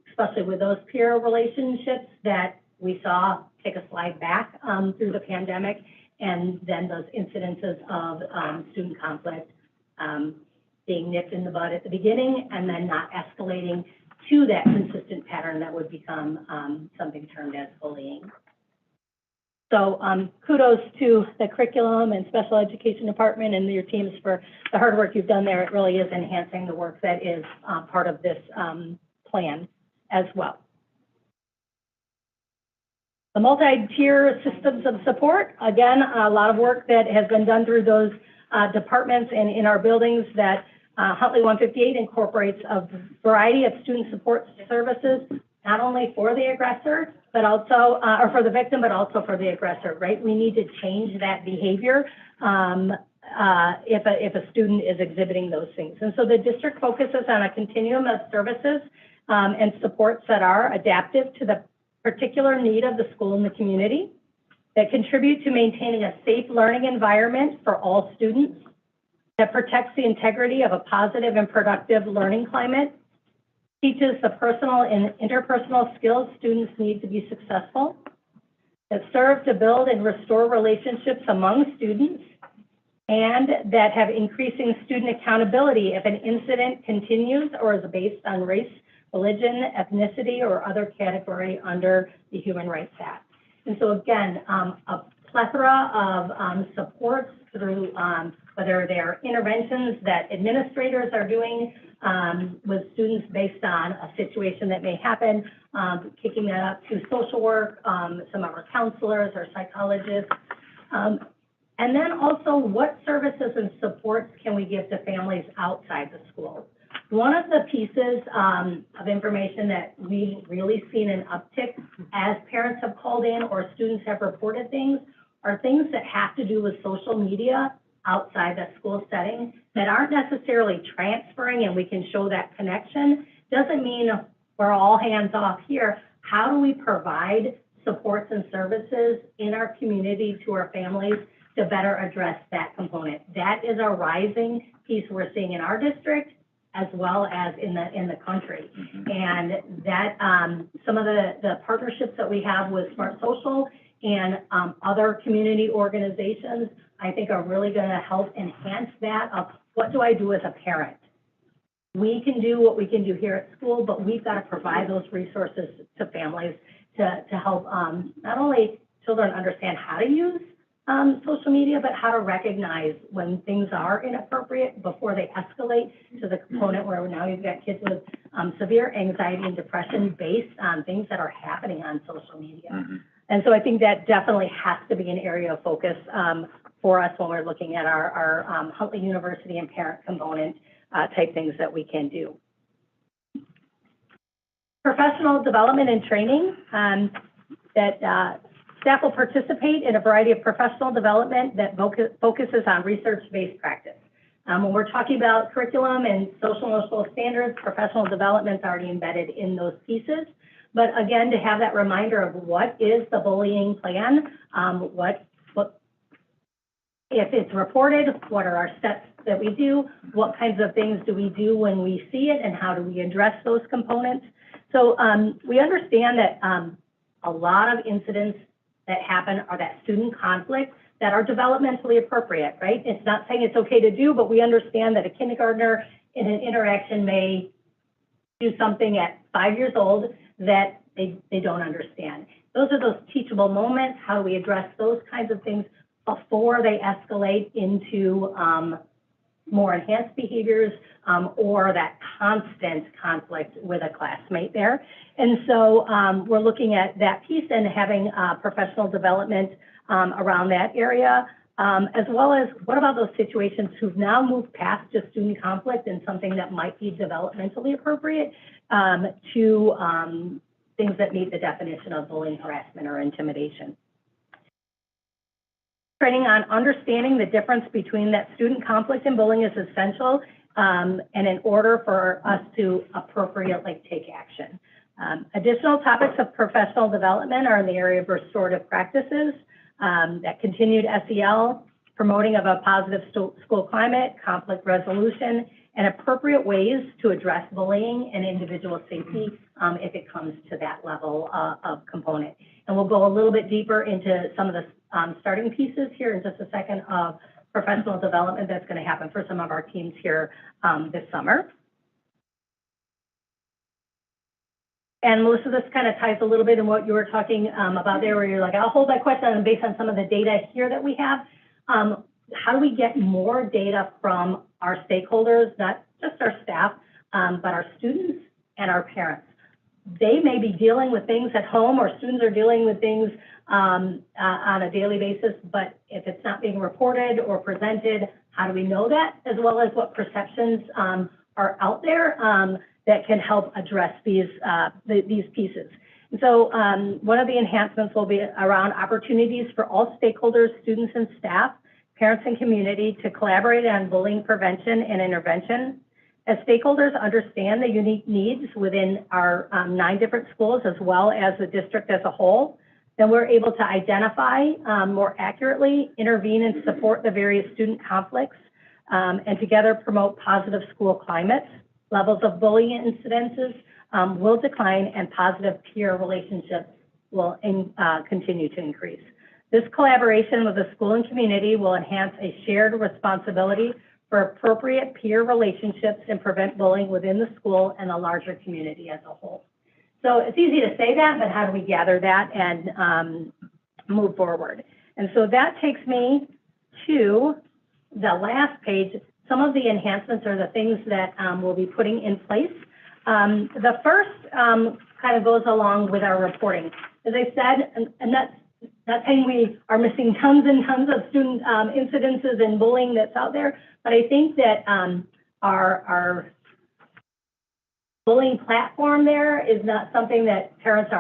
especially with those peer relationships that we saw take a slide back through the pandemic, and then those incidences of student conflict being nipped in the bud at the beginning and then not escalating to that consistent pattern that would become something termed as bullying. So kudos to the curriculum and special education department and your teams for the hard work you've done there. It really is enhancing the work that is part of this plan as well. The multi-tier systems of support, again, a lot of work that has been done through those departments and in our buildings that Huntley 158 incorporates a variety of student support services, not only for the aggressor, but also, or for the victim, but also for the aggressor, right? We need to change that behavior if a student is exhibiting those things. And so the district focuses on a continuum of services and supports that are adaptive to the particular need of the school and the community, that contribute to maintaining a safe learning environment for all students, that protects the integrity of a positive and productive learning climate, teaches the personal and interpersonal skills students need to be successful, that serve to build and restore relationships among students, and that have increasing student accountability if an incident continues or is based on race, religion, ethnicity, or other category under the Human Rights Act. And so again, a plethora of supports through whether they're interventions that administrators are doing with students based on a situation that may happen, kicking that up to social work, some of our counselors or psychologists, and then also what services and supports can we give to families outside the school. One of the pieces of information that we've really seen an uptick as parents have called in or students have reported things are things that have to do with social media outside the school setting that aren't necessarily transferring, and we can show that connection. Doesn't mean we're all hands off here. How do we provide supports and services in our community to our families to better address that component? That is a rising piece we're seeing in our district as well as in the country. And that some of the partnerships that we have with Smart Social and other community organizations, I think are really going to help enhance that of what do I do as a parent? We can do what we can do here at school, but we've got to provide those resources to families to help not only children understand how to use social media, but how to recognize when things are inappropriate before they escalate to the component where now you've got kids with severe anxiety and depression based on things that are happening on social media. And so I think that definitely has to be an area of focus for us when we're looking at our Huntley University and parent component type things that we can do. Professional development and training that Staff will participate in a variety of professional development that focuses on research-based practice. When we're talking about curriculum and social emotional standards, professional development is already embedded in those pieces. But again, to have that reminder of what is the bullying plan, what if it's reported, what are our steps that we do, what kinds of things do we do when we see it, and how do we address those components. So we understand that a lot of incidents that happen are that student conflict that are developmentally appropriate, right? It's not saying it's okay to do, but we understand that a kindergartner in an interaction may do something at 5 years old that they don't understand. Those are those teachable moments. How do we address those kinds of things before they escalate into more enhanced behaviors or that constant conflict with a classmate there. And so we're looking at that piece and having professional development around that area, as well as what about those situations who've now moved past just student conflict and something that might be developmentally appropriate to things that meet the definition of bullying, harassment, or intimidation. Training on understanding the difference between that student conflict and bullying is essential, and in order for us to appropriately take action. Additional topics of professional development are in the area of restorative practices, that continued SEL, promoting of a positive school climate, conflict resolution, and appropriate ways to address bullying and individual safety if it comes to that level of component. And we'll go a little bit deeper into some of the starting pieces here in just a second of professional development that's going to happen for some of our teams here this summer. And most of this kind of ties a little bit in what you were talking about there, where you're like, I'll hold that question, and based on some of the data here that we have, how do we get more data from our stakeholders, not just our staff, but our students and our parents? They may be dealing with things at home, or students are dealing with things on a daily basis, but if it's not being reported or presented, how do we know that? As well as what perceptions are out there that can help address these pieces. And so one of the enhancements will be around opportunities for all stakeholders, students and staff, parents and community to collaborate on bullying prevention and intervention. As stakeholders understand the unique needs within our 9 different schools, as well as the district as a whole, then we're able to identify more accurately, intervene and support the various student conflicts, and together promote positive school climates. Levels of bullying incidences will decline, and positive peer relationships will continue to increase. This collaboration with the school and community will enhance a shared responsibility for appropriate peer relationships and prevent bullying within the school and the larger community as a whole. So it's easy to say that, but how do we gather that and move forward? And so that takes me to the last page. Some of the enhancements are the things that we'll be putting in place. The first kind of goes along with our reporting. As I said, and that's not saying we are missing tons and tons of student incidences and bullying that's out there, but I think that our bullying platform there is not something that parents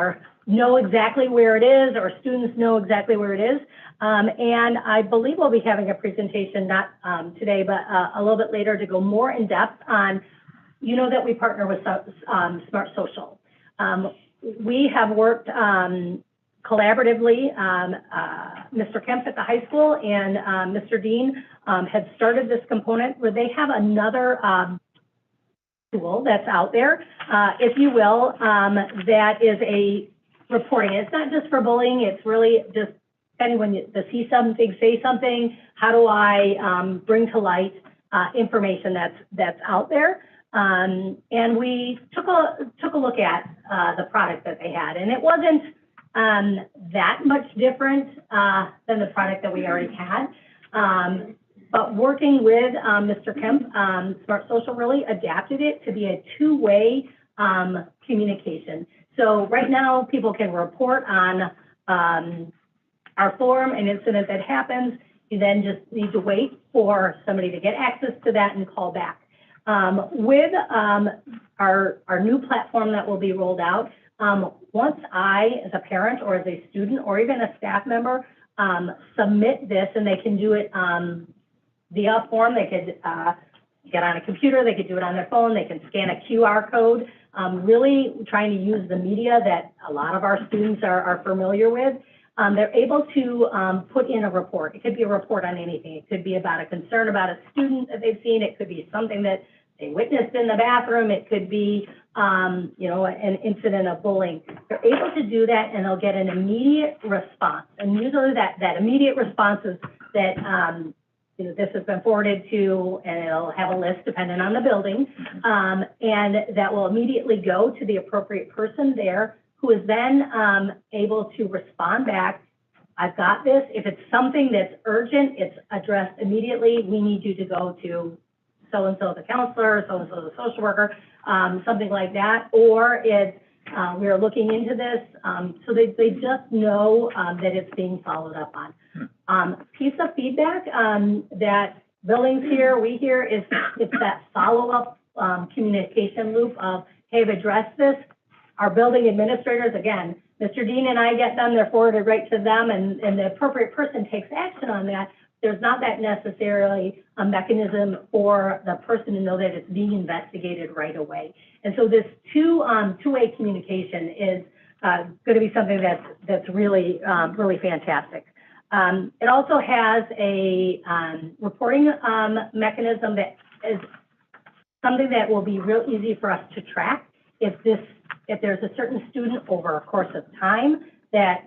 know exactly where it is, or students know exactly where it is. And I believe we'll be having a presentation, not today, but a little bit later, to go more in depth on, you know, that we partner with Smart Social. We have worked collaboratively, Mr. Kemp at the high school and Mr. Dean had started this component where they have another tool that's out there, if you will, that is a reporting. It's not just for bullying, it's really just when you see something, say something, how do I bring to light information that's out there? And we took a look at the product that they had, and it wasn't that much different than the product that we already had. But working with Mr. Kemp, Smart Social really adapted it to be a two-way communication. So right now, people can report on our forum, an incident that happens. You then just need to wait for somebody to get access to that and call back. With our new platform that will be rolled out, Once I, as a parent or as a student or even a staff member, submit this, and they can do it via form, they could get on a computer, they could do it on their phone, they can scan a QR code, really trying to use the media that a lot of our students are familiar with. They're able to put in a report. It could be a report on anything. It could be about a concern about a student that they've seen. It could be something that they witnessed in the bathroom. It could be, you know, an incident of bullying. They're able to do that, and they'll get an immediate response. And usually that immediate response is that, you know, this has been forwarded to, and it'll have a list depending on the building, and that will immediately go to the appropriate person there, who is then able to respond back. I've got this. If it's something that's urgent, it's addressed immediately. We need you to go to so-and-so the counselor, so-and-so the social worker, something like that. Or it's, we are looking into this. So they just know that it's being followed up on. Piece of feedback that buildings hear, we hear, is it's that follow-up communication loop of, hey, I've addressed this. Our building administrators, again, Mr. Dean and I get them, they're forwarded right to them, and the appropriate person takes action on that. There's not that necessarily a mechanism for the person to know that it's being investigated right away. And so this two-way communication is going to be something that's really, really fantastic. It also has a reporting mechanism that is something that will be real easy for us to track. If there's a certain student over a course of time that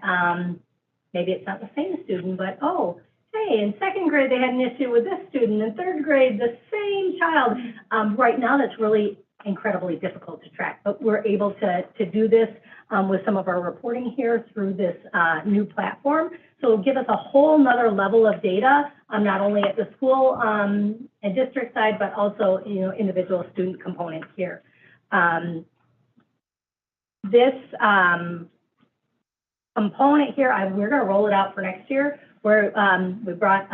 maybe it's not the same student, but oh, hey, in second grade they had an issue with this student, in third grade the same child. Right now that's really incredibly difficult to track, but we're able to do this with some of our reporting here through this new platform. So it'll give us a whole nother level of data, not only at the school and district side, but also, you know, individual student component here. This component here, we're going to roll it out for next year. We brought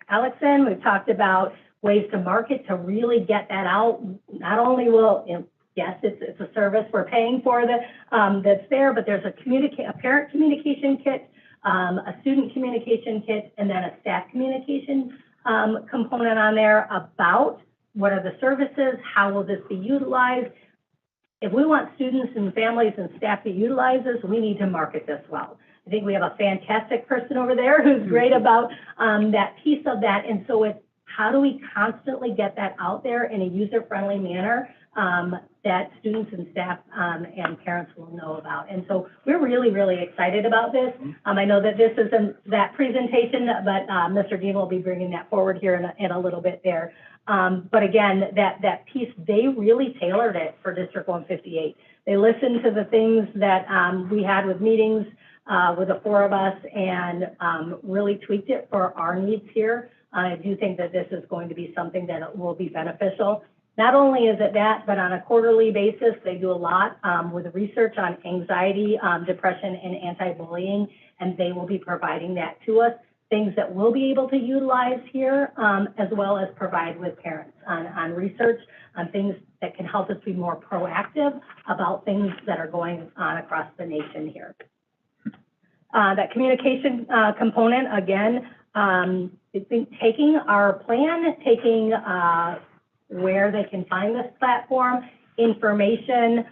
Alex in. We've talked about ways to market to really get that out. Not only will, you know, yes, it's a service we're paying for that's there, but there's a parent communication kit, a student communication kit, and then a staff communication component on there about what are the services, how will this be utilized. If we want students and families and staff to utilize this, we need to market this well. I think we have a fantastic person over there who's great about that piece of that. And so it's how do we constantly get that out there in a user-friendly manner that students and staff and parents will know about. And so we're really, really excited about this. I know that this isn't that presentation, but Mr. Dean will be bringing that forward here in a little bit there. But again, that piece, they really tailored it for District 158. They listened to the things that we had with meetings with the four of us and really tweaked it for our needs here. I do think that this is going to be something that will be beneficial. Not only is it that, but on a quarterly basis, they do a lot with research on anxiety, depression, and anti-bullying, and they will be providing that to us. Things that we'll be able to utilize here, as well as provide with parents on research, on things that can help us be more proactive about things that are going on across the nation here. That communication component, again, I think taking our plan, taking where they can find this platform, information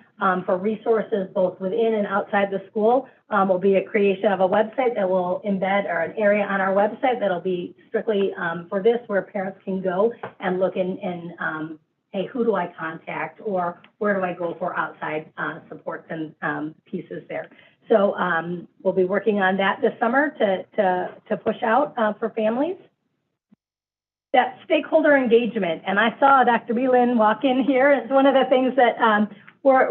for resources both within and outside the school, will be a creation of a website that will embed, or an area on our website that'll be strictly for this, where parents can go and look in and hey, who do I contact, or where do I go for outside supports and pieces there. So we'll be working on that this summer to push out for families. That stakeholder engagement, and I saw Dr. Belin walk in here. It's one of the things that we're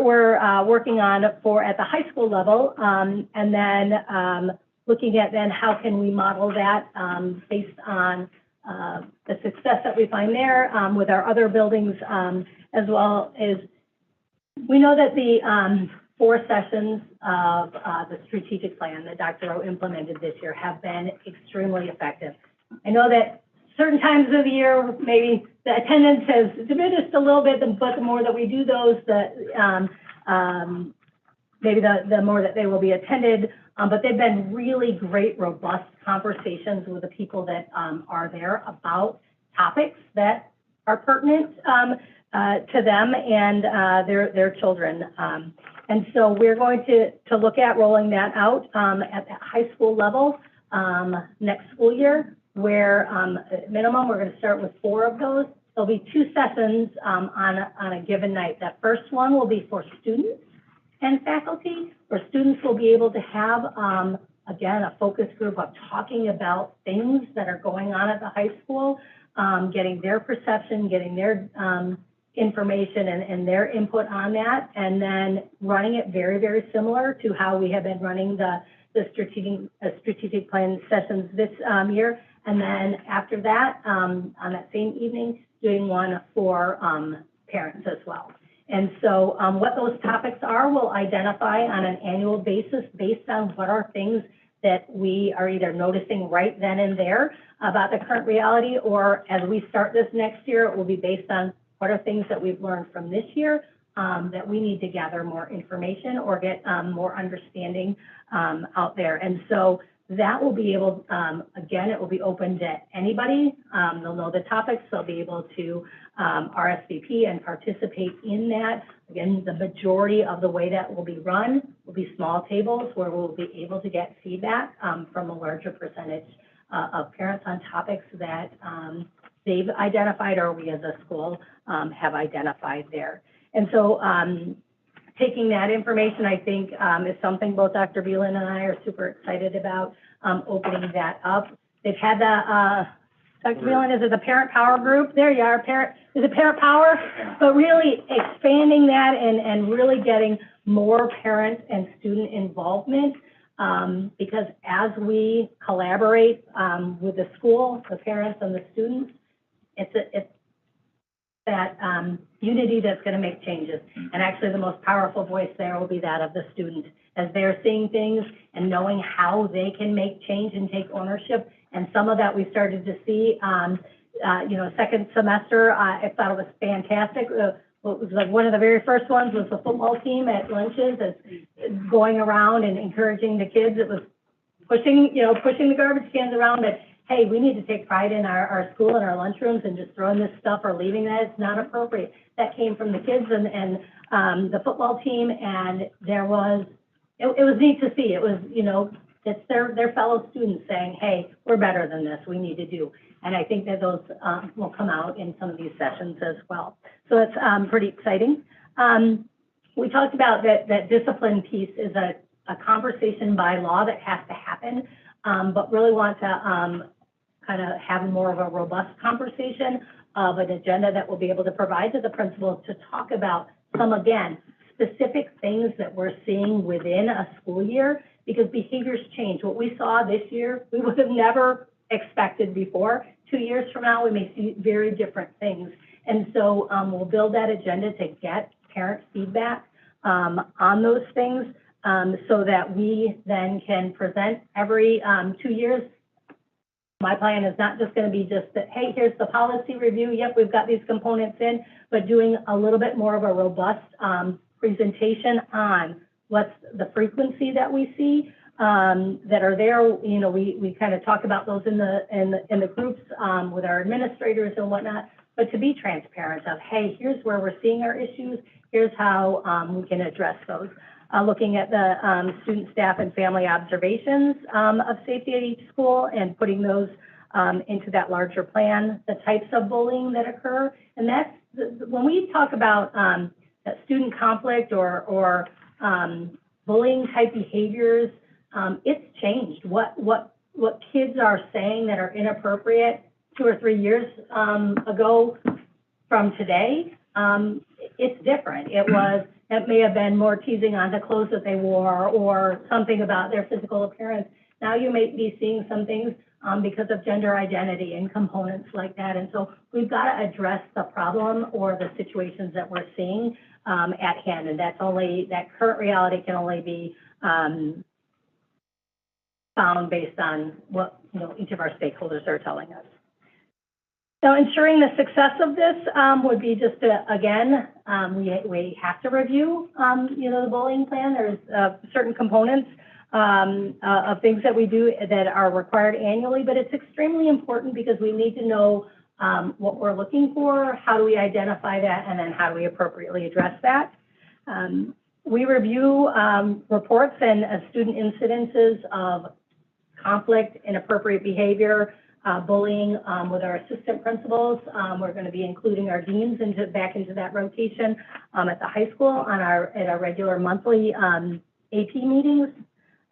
working on at the high school level, and then looking at then how can we model that based on the success that we find there with our other buildings, as well as we know that the 4 sessions of the strategic plan that Dr. O implemented this year have been extremely effective. I know that certain times of the year, maybe the attendance has diminished a little bit, but the more that we do those, maybe the more that they will be attended, but they've been really great, robust conversations with the people that are there about topics that are pertinent to them and their children. And so we're going to look at rolling that out at the high school level next school year, where at minimum, we're going to start with 4 of those. There'll be 2 sessions on a given night. That first one will be for students and faculty, where students will be able to have, again, a focus group of talking about things that are going on at the high school, getting their perception, getting their information and their input on that, and then running it very, very similar to how we have been running the strategic plan sessions this year. And then after that, on that same evening, doing one for parents as well. And so what those topics are, we'll identify on an annual basis based on what are things that we are either noticing right then and there about the current reality, or as we start this next year, it will be based on what are things that we've learned from this year that we need to gather more information or get more understanding out there. And so that will be able, again, it will be open to anybody. They'll know the topics. They'll be able to RSVP and participate in that. Again, the majority of the way that will be run will be small tables where we'll be able to get feedback from a larger percentage of parents on topics that they've identified or we as a school have identified there. And so taking that information, I think, is something both Dr. Beelan and I are super excited about opening that up. They've had the, Dr. Beelan, is it the Parent Power Group? There you are, is it Parent Power? But really expanding that and really getting more parent and student involvement, because as we collaborate with the school, the parents and the students, it's that unity that's going to make changes. And actually the most powerful voice there will be that of the student, as they're seeing things and knowing how they can make change and take ownership. And some of that we started to see, second semester. I thought it was fantastic. What was like one of the very first ones was the football team at lunches, as going around and encouraging the kids. It was pushing the garbage cans around, but hey, we need to take pride in our school and our lunchrooms, and just throwing this stuff or leaving that, it's not appropriate. That came from the kids and the football team, and it was neat to see. It was, it's their fellow students saying, hey, we're better than this, we need to do. And I think that those will come out in some of these sessions as well. So it's pretty exciting. We talked about that discipline piece is a conversation by law that has to happen, but really want to kind of have more of a robust conversation of an agenda that we'll be able to provide to the principals to talk about some, again, specific things that we're seeing within a school year, because behaviors change. What we saw this year, we would have never expected before. 2 years from now, we may see very different things. And so we'll build that agenda to get parent feedback on those things so that we then can present every 2 years. My plan is not just going to be just that, hey, here's the policy review. Yep, we've got these components in, but doing a little bit more of a robust presentation on what's the frequency that we see that are there. We kind of talk about those in the groups with our administrators and whatnot, but to be transparent of, hey, here's where we're seeing our issues. Here's how we can address those. Looking at the student, staff, and family observations of safety at each school and putting those into that larger plan, the types of bullying that occur. And that's, when we talk about that student conflict or bullying type behaviors, it's changed. What kids are saying that are inappropriate 2 or 3 years ago from today, it's different. It may have been more teasing on the clothes that they wore or something about their physical appearance. Now you may be seeing some things because of gender identity and components like that. And so we've got to address the problem or the situations that we're seeing at hand. And that current reality can only be found based on what each of our stakeholders are telling us. So ensuring the success of this would be just to, again, we have to review, the bullying plan. There's certain components of things that we do that are required annually, but it's extremely important because we need to know what we're looking for, how do we identify that, and then how do we appropriately address that. We review reports and student incidences of conflict, inappropriate behavior, bullying with our assistant principals. We're going to be including our deans back into that rotation at the high school at our regular monthly AP meetings.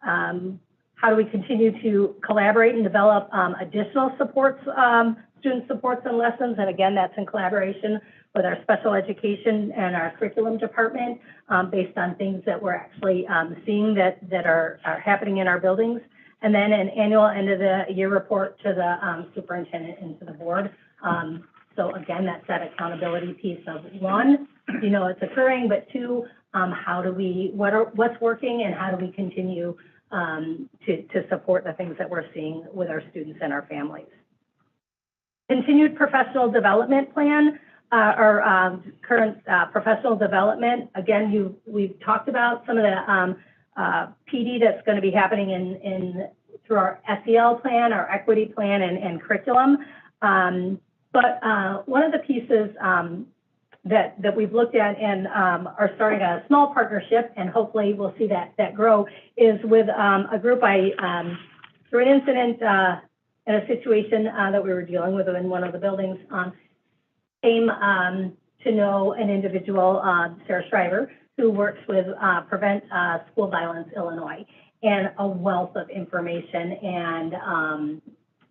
How do we continue to collaborate and develop additional supports, student supports and lessons? And again, that's in collaboration with our special education and our curriculum department based on things that we're actually seeing that are happening in our buildings. And then an annual end of the year report to the superintendent and to the board. So again, that's that accountability piece of one, it's occurring, but two, what's working and how do we continue to support the things that we're seeing with our students and our families. Continued professional development plan, our current professional development. Again, we've talked about some of the PD that's going to be happening through our SEL plan, our equity plan, and curriculum. But one of the pieces that we've looked at and are starting a small partnership, and hopefully we'll see that grow, is with a group through an incident and a situation that we were dealing with in one of the buildings, came to know an individual, Sarah Shriver, who works with Prevent School Violence Illinois, and a wealth of information and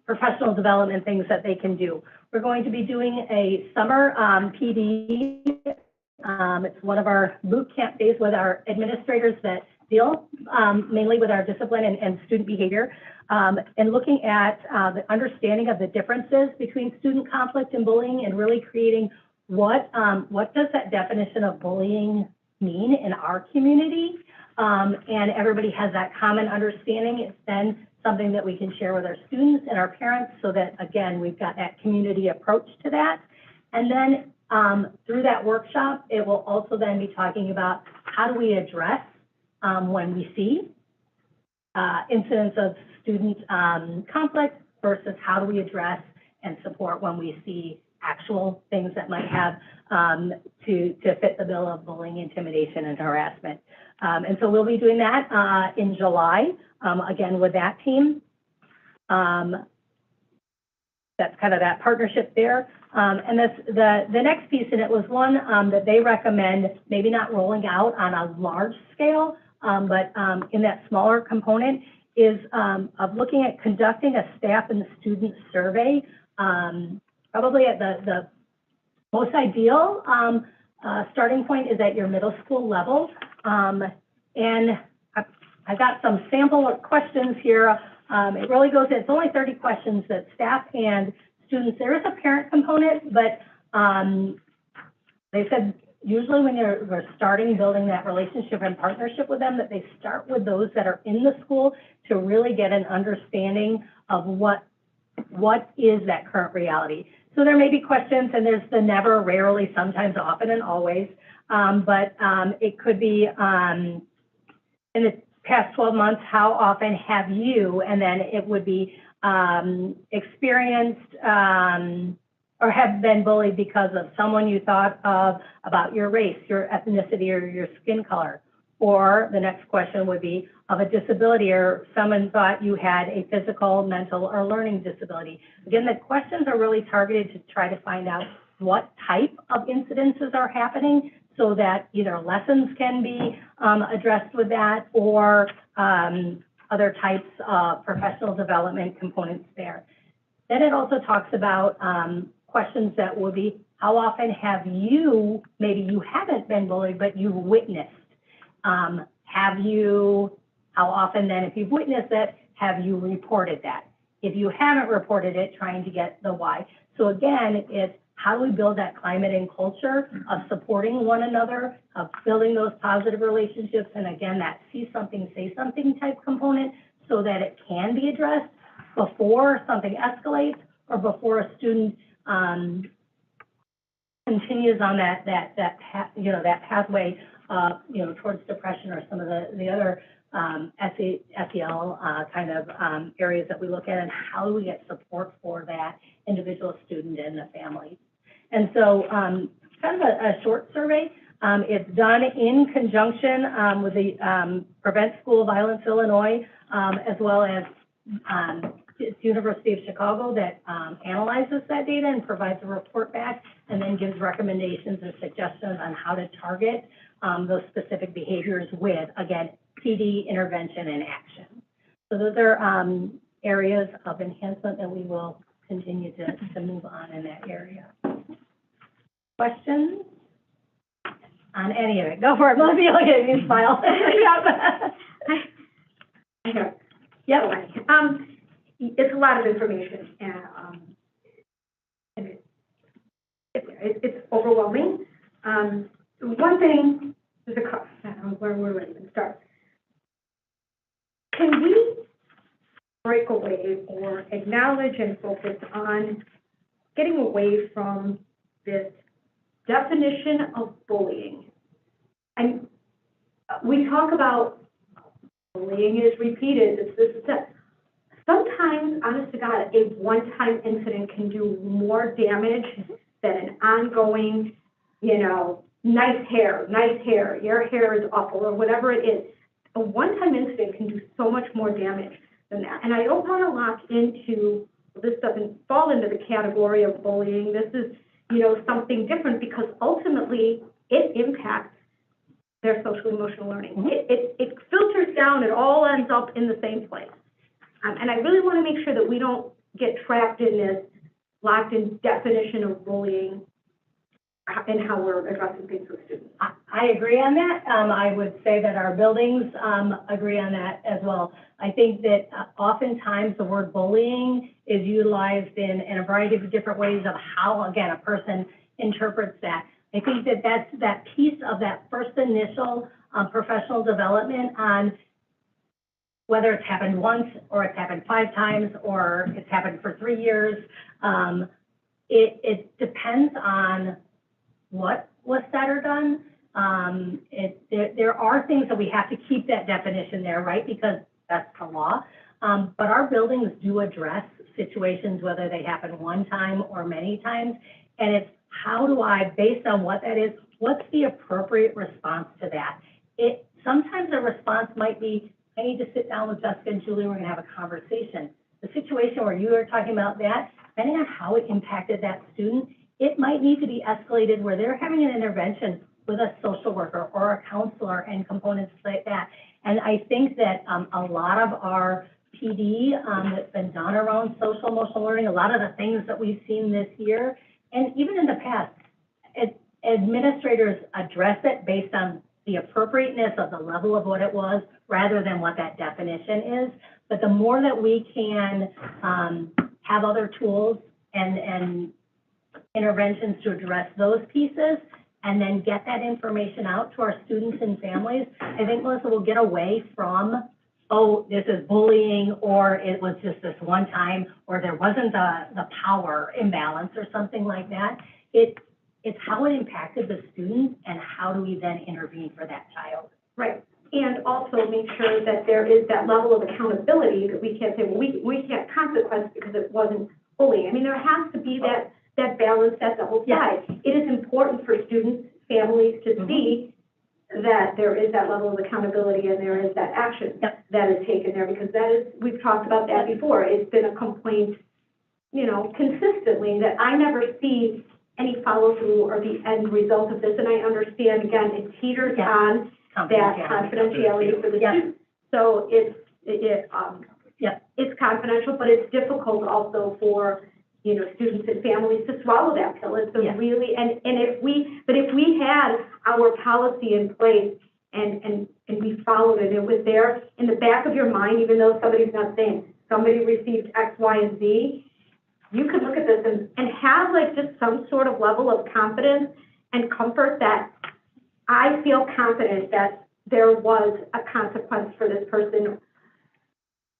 professional development things that they can do. We're going to be doing a summer PD. It's one of our boot camp days with our administrators that deal mainly with our discipline and student behavior, and looking at the understanding of the differences between student conflict and bullying, and really creating what does that definition of bullying mean in our community, and everybody has that common understanding. It's then something that we can share with our students and our parents so that, again, we've got that community approach to that. And then through that workshop, it will also then be talking about how do we address when we see incidents of student conflict versus how do we address and support when we see actual things that might have to fit the bill of bullying, intimidation, and harassment. And so we'll be doing that in July, again, with that team. That's kind of that partnership there. And the next piece, and it was one that they recommend maybe not rolling out on a large scale, but in that smaller component, is of looking at conducting a staff and student survey, probably at the most ideal starting point is at your middle school level. And I've got some sample questions here. It really goes, it's only 30 questions that staff and students, there is a parent component, but they said usually when we're starting building that relationship and partnership with them, that they start with those that are in the school to really get an understanding of what is that current reality. So there may be questions, and there's the never, rarely, sometimes, often, and always, but it could be in the past 12 months, how often have you, and then it would be experienced or have been bullied because of someone you thought of about your race, your ethnicity, or your skin color. Or the next question would be of a disability, or someone thought you had a physical, mental, or learning disability. Again, the questions are really targeted to try to find out what type of incidences are happening so that either lessons can be addressed with that, or other types of professional development components there. Then it also talks about questions that would be, how often have you, maybe you haven't been bullied, but you've witnessed. How often then, if you've witnessed it, have you reported that? If you haven't reported it, trying to get the why. So again, it's how do we build that climate and culture of supporting one another, of building those positive relationships, and again, that see something, say something type component, so that it can be addressed before something escalates or before a student continues on that pathway, towards depression or some of the other, SEL, kind of, areas that we look at, and how do we get support for that individual student and the family. And so, kind of a short survey. It's done in conjunction, with the, Prevent School Violence Illinois, as well as, it's University of Chicago that analyzes that data and provides a report back, and then gives recommendations or suggestions on how to target those specific behaviors with, again, PD, intervention, and action. So those are areas of enhancement that we will continue to move on in that area. Questions on any of it? Go for it, Melissa. Look at me, smile. Okay. Yep. It's a lot of information, and it's overwhelming. One thing, where do I even start? Can we break away or acknowledge and focus on getting away from this definition of bullying? And we talk about bullying is repeated, it's this, it's that. Sometimes, honest to God, a one-time incident can do more damage than an ongoing, nice hair, your hair is awful, or whatever it is. A one-time incident can do so much more damage than that. And I don't want to lock into, this doesn't fall into the category of bullying. This is, something different, because ultimately it impacts their social emotional learning. Mm-hmm. It filters down, it all ends up in the same place. And I really want to make sure that we don't get trapped in this locked-in definition of bullying and how we're addressing things with students. I agree on that. I would say that our buildings agree on that as well. I think that oftentimes the word bullying is utilized in a variety of different ways of how, again, a person interprets that. I think that that's that piece of that first initial professional development on whether it's happened once or it's happened 5 times or it's happened for 3 years. It depends on what was said or done. There are things that we have to keep that definition there, right? Because that's the law. But our buildings do address situations, whether they happen one time or many times. And it's how do I, based on what that is, what's the appropriate response to that? Sometimes a response might be, I need to sit down with Jessica and Julie, we're going to have a conversation. The situation where you are talking about that, depending on how it impacted that student, it might need to be escalated where they're having an intervention with a social worker or a counselor and components like that. And I think that a lot of our PD that's been done around social emotional learning, a lot of the things that we've seen this year, and even in the past, administrators address it based on the appropriateness of the level of what it was rather than what that definition is. But the more that we can have other tools and interventions to address those pieces and then get that information out to our students and families, I think, Melissa, will get away from, oh, this is bullying, or it was just this one time, or there wasn't the power imbalance or something like that. It's how it impacted the student and how do we then intervene for that child. Right. And also make sure that there is that level of accountability that we can't say, well, we can't consequence because it wasn't bullying. I mean, there has to be that balance, that double side. Yes. It is important for students, families to see that there is that level of accountability and there is that action that is taken there, because that is, we've talked about that before. It's been a complaint, consistently, that I never see any follow-through or the end result of this. And I understand, again, it teeters on that confidentiality for the student. So it's confidential, but it's difficult also for, students and families to swallow that pill. It's really, and if we had our policy in place and we followed it, it was there in the back of your mind, even though somebody's not saying somebody received X, Y, and Z, you could look at this and have just some sort of level of confidence and comfort that I feel confident that there was a consequence for this person,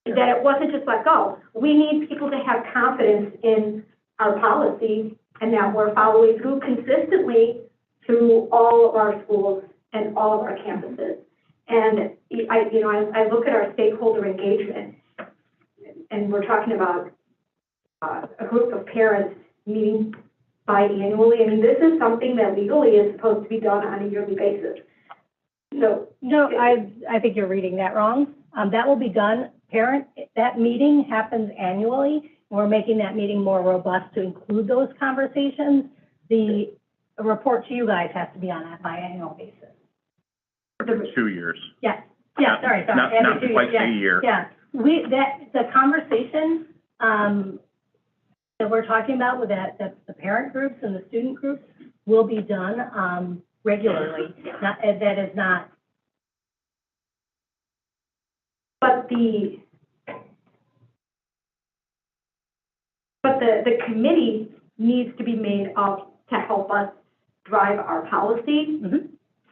that it wasn't just let go. We need people to have confidence in our policy and that we're following through consistently through all of our schools and all of our campuses. And I look at our stakeholder engagement, and we're talking about a group of parents meeting biannually. I mean, this is something that legally is supposed to be done on a yearly basis. So, No, I think you're reading that wrong. That will be done, that meeting happens annually. We're making that meeting more robust to include those conversations. The report to you guys has to be on a biannual basis. Every 2 years. Yes, sorry. Not Every 2 years, twice yeah. a year. Yeah, the conversation, that we're talking about with the parent groups and the student groups will be done, regularly. That is not. but the committee needs to be made up to help us drive our policy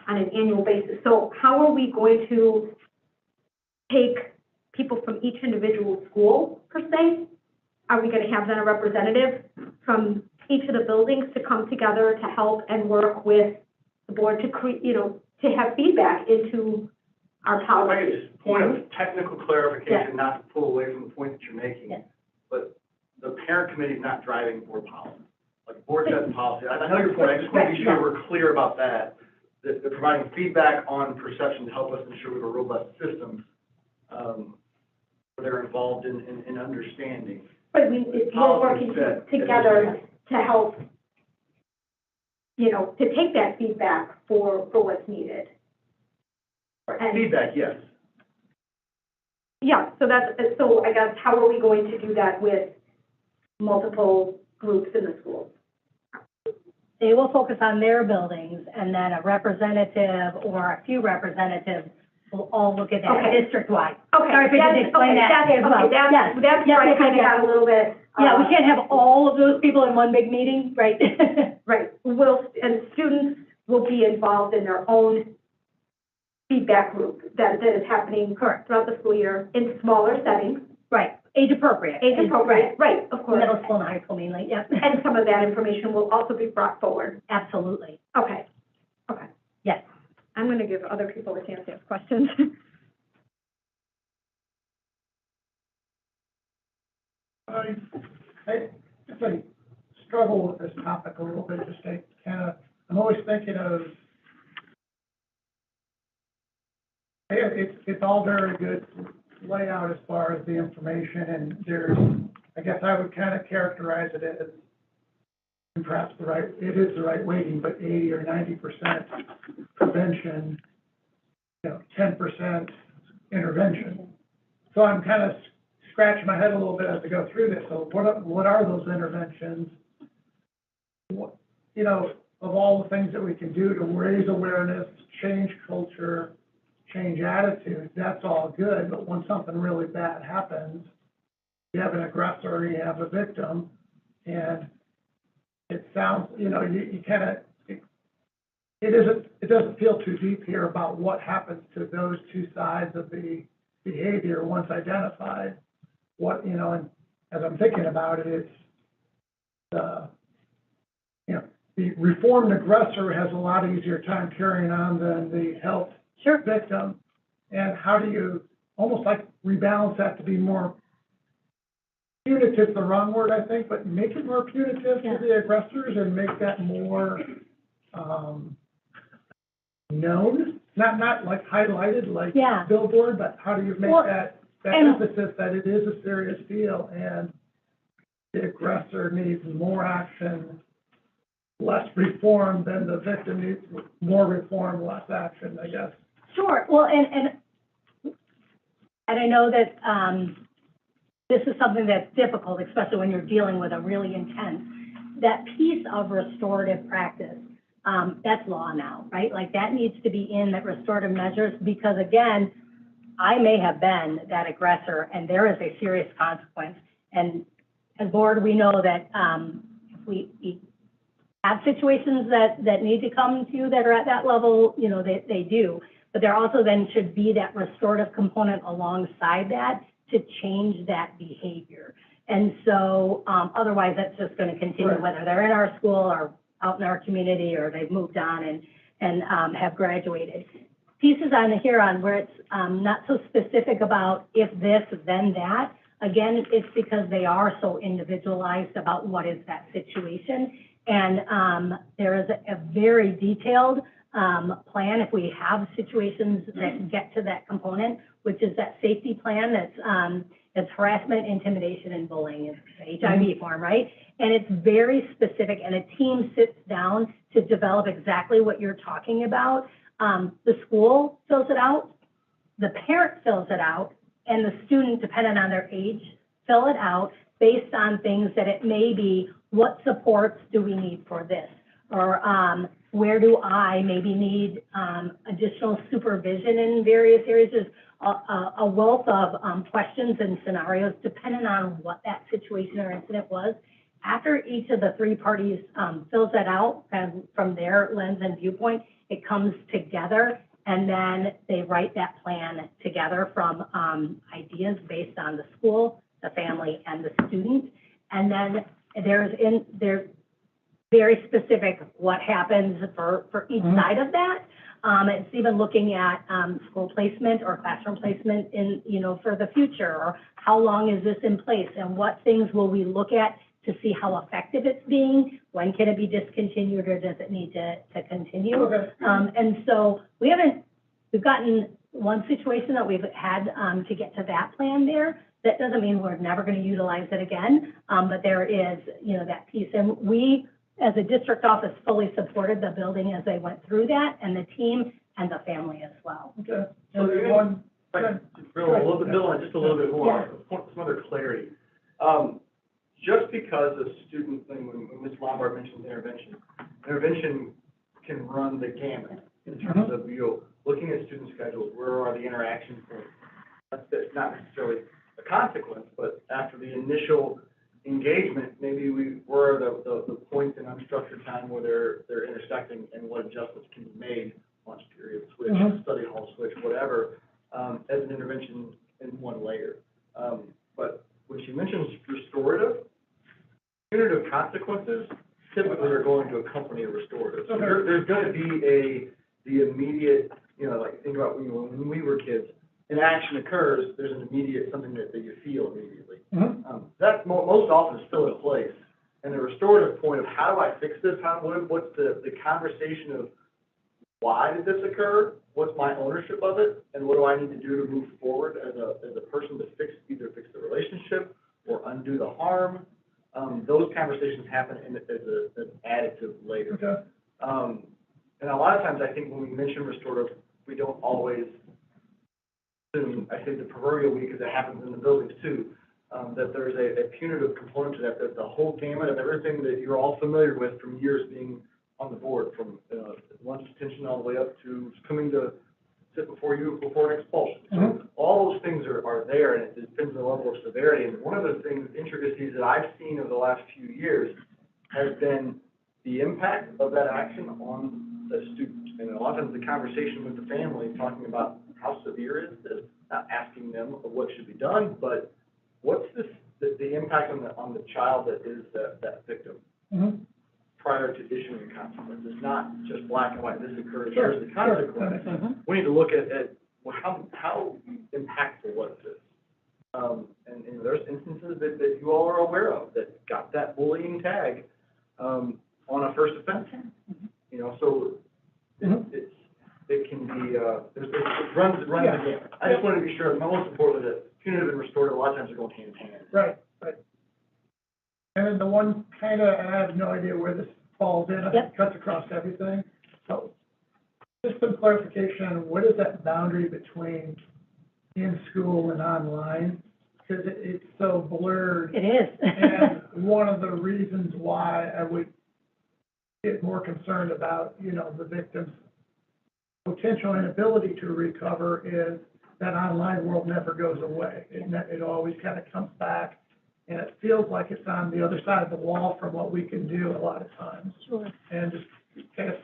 on an annual basis. So how are we going to take people from each individual school, per se? Are we going to have then a representative from each of the buildings to come together to help and work with the board to create, to have feedback into our policy? Just point of technical clarification, Yeah. not to pull away from the point that you're making, Yeah. but the parent committee is not driving board policy. Like, board sets policy. I know your point, I just want to be sure we're clear about that they're providing feedback on perception to help us ensure we have a robust system, where they're involved in understanding. But we're working together to help, to take that feedback for what's needed. And Feedback, yes. yeah, so I guess, how are we going to do that with multiple groups in the schools? They will focus on their buildings, and then a representative or a few representatives will all look at that Okay. district-wide. Okay, Sorry if I didn't explain that as well. Yes. That's Yes, where I yes, kind of yes. got a little bit. Yeah, we can't have all of those people in one big meeting, right? Right, and students will be involved in their own feedback group that is happening throughout the school year in smaller settings. Right, age appropriate. Age appropriate, right, of course. Middle school and high school mainly, yep. And some of that information will also be brought forward. Absolutely, Okay, yes. I'm going to give other people a chance to ask questions. I guess I struggle with this topic a little bit, just to kind of, I'm always thinking of, it's all very good layout as far as the information, and there's, I guess I would kind of characterize it as, and perhaps it is the right weighting, but 80 or 90% prevention, 10% intervention. So I'm kind of scratching my head a little bit as I go through this. So what are those interventions? What, of all the things that we can do to raise awareness, change culture, change attitudes, that's all good. But when something really bad happens, you have an aggressor, you have a victim, and it sounds, you kind of, it doesn't feel too deep here about what happens to those two sides of the behavior once identified. What, and as I'm thinking about it, it's the reformed aggressor has a lot easier time carrying on than the helped victim. And how do you almost like rebalance that to be more punitive, is the wrong word, I think, but make it more punitive to the aggressors and make that more known, not like highlighted like billboard, but how do you make that emphasis that it is a serious deal and the aggressor needs more action, less reform than the victim needs more reform, less action, I guess. Sure. Well, and I know that this is something that's difficult, especially when you're dealing with a really intense. That piece of restorative practice, that's law now, right? Like that needs to be in that restorative measures because again, I may have been that aggressor and there is a serious consequence. And as board, we know that if we have situations that need to come to you that are at that level, they do. But there also then should be that restorative component alongside that to change that behavior. And so, otherwise, that's just going to continue, Right. whether they're in our school or out in our community, or they've moved on and have graduated. Pieces on here on where it's not so specific about if this, then that. Again, it's because they are so individualized about what is that situation. And there is a very detailed plan if we have situations that get to that component, which is that safety plan that's it's harassment, intimidation, and bullying. It's HIV form, right? And it's very specific, and a team sits down to develop exactly what you're talking about. The school fills it out, the parent fills it out, and the student, depending on their age, fill it out based on things that it may be, what supports do we need for this? Or where do I maybe need additional supervision in various areas? There's a wealth of questions and scenarios depending on what that situation or incident was. After each of the three parties fills that out, and from their lens and viewpoint, it comes together, and then they write that plan together from ideas based on the school, the family, and the student. And then there's very specific what happens for each side of that. It's even looking at school placement or classroom placement in, for the future, or how long is this in place, and what things will we look at to see how effective it's being, when can it be discontinued, or does it need to continue? Okay. And so we've gotten one situation that we've had to get to that plan there. That doesn't mean we're never going to utilize it again, but there is, that piece. And we, as a district office, fully supported the building as they went through that, and the team and the family as well. Okay. So And then there's one, Bill, a little bit, Bill, just a little bit more, Yeah. some other clarity. Just because a student, when Ms. Lombard mentioned intervention can run the gamut in terms of, looking at student schedules, where are the interaction points? That's not necessarily a consequence, but after the initial engagement, maybe where are the points in unstructured time where they're intersecting, and what adjustments can be made, lunch period switch, study hall switch, whatever, as an intervention in one layer. But when she mentions restorative, punitive consequences typically are going to accompany a restorative. So there's going to be the immediate, like think about when we were kids, an action occurs, there's an immediate something that you feel immediately. That most often is still in place. And the restorative point of how do I fix this? What's the conversation of why did this occur? What's my ownership of it? And what do I need to do to move forward as a person to either fix the relationship or undo the harm? Those conversations happen as an additive later. okay. And a lot of times I think when we mention restorative, we don't always assume, I say the proverbial we, because it happens in the buildings too, that there's a punitive component to that, that the whole gamut of everything that you're all familiar with from years being on the board, from lunch detention all the way up to coming to sit before an expulsion. So all those things are there, and it depends on the level of severity. And one of the intricacies that I've seen over the last few years has been the impact of that action on the student. And a lot of times the conversation with the family, talking about how severe is this, not asking them what should be done, but what's the impact on the child that is that victim prior to issuing consequences. Not just black and white, this occurs, here's the consequence. We need to look at well, how impactful was this? And there's instances that you all are aware of that got that bullying tag on a first offense. So it can be, it runs the gamut. I just wanted to be sure, most importantly, that punitive and restorative, a lot of times are going hand in hand. Right. And then the one and I have no idea where this falls in, it cuts across everything. So just some clarification on what is that boundary between in school and online? Because it's so blurred. It is. And one of the reasons why I would get more concerned about, the victim's potential inability to recover is that online world never goes away. It always kind of comes back, and it feels like it's on the other side of the wall from what we can do a lot of times. Sure. And just kind of.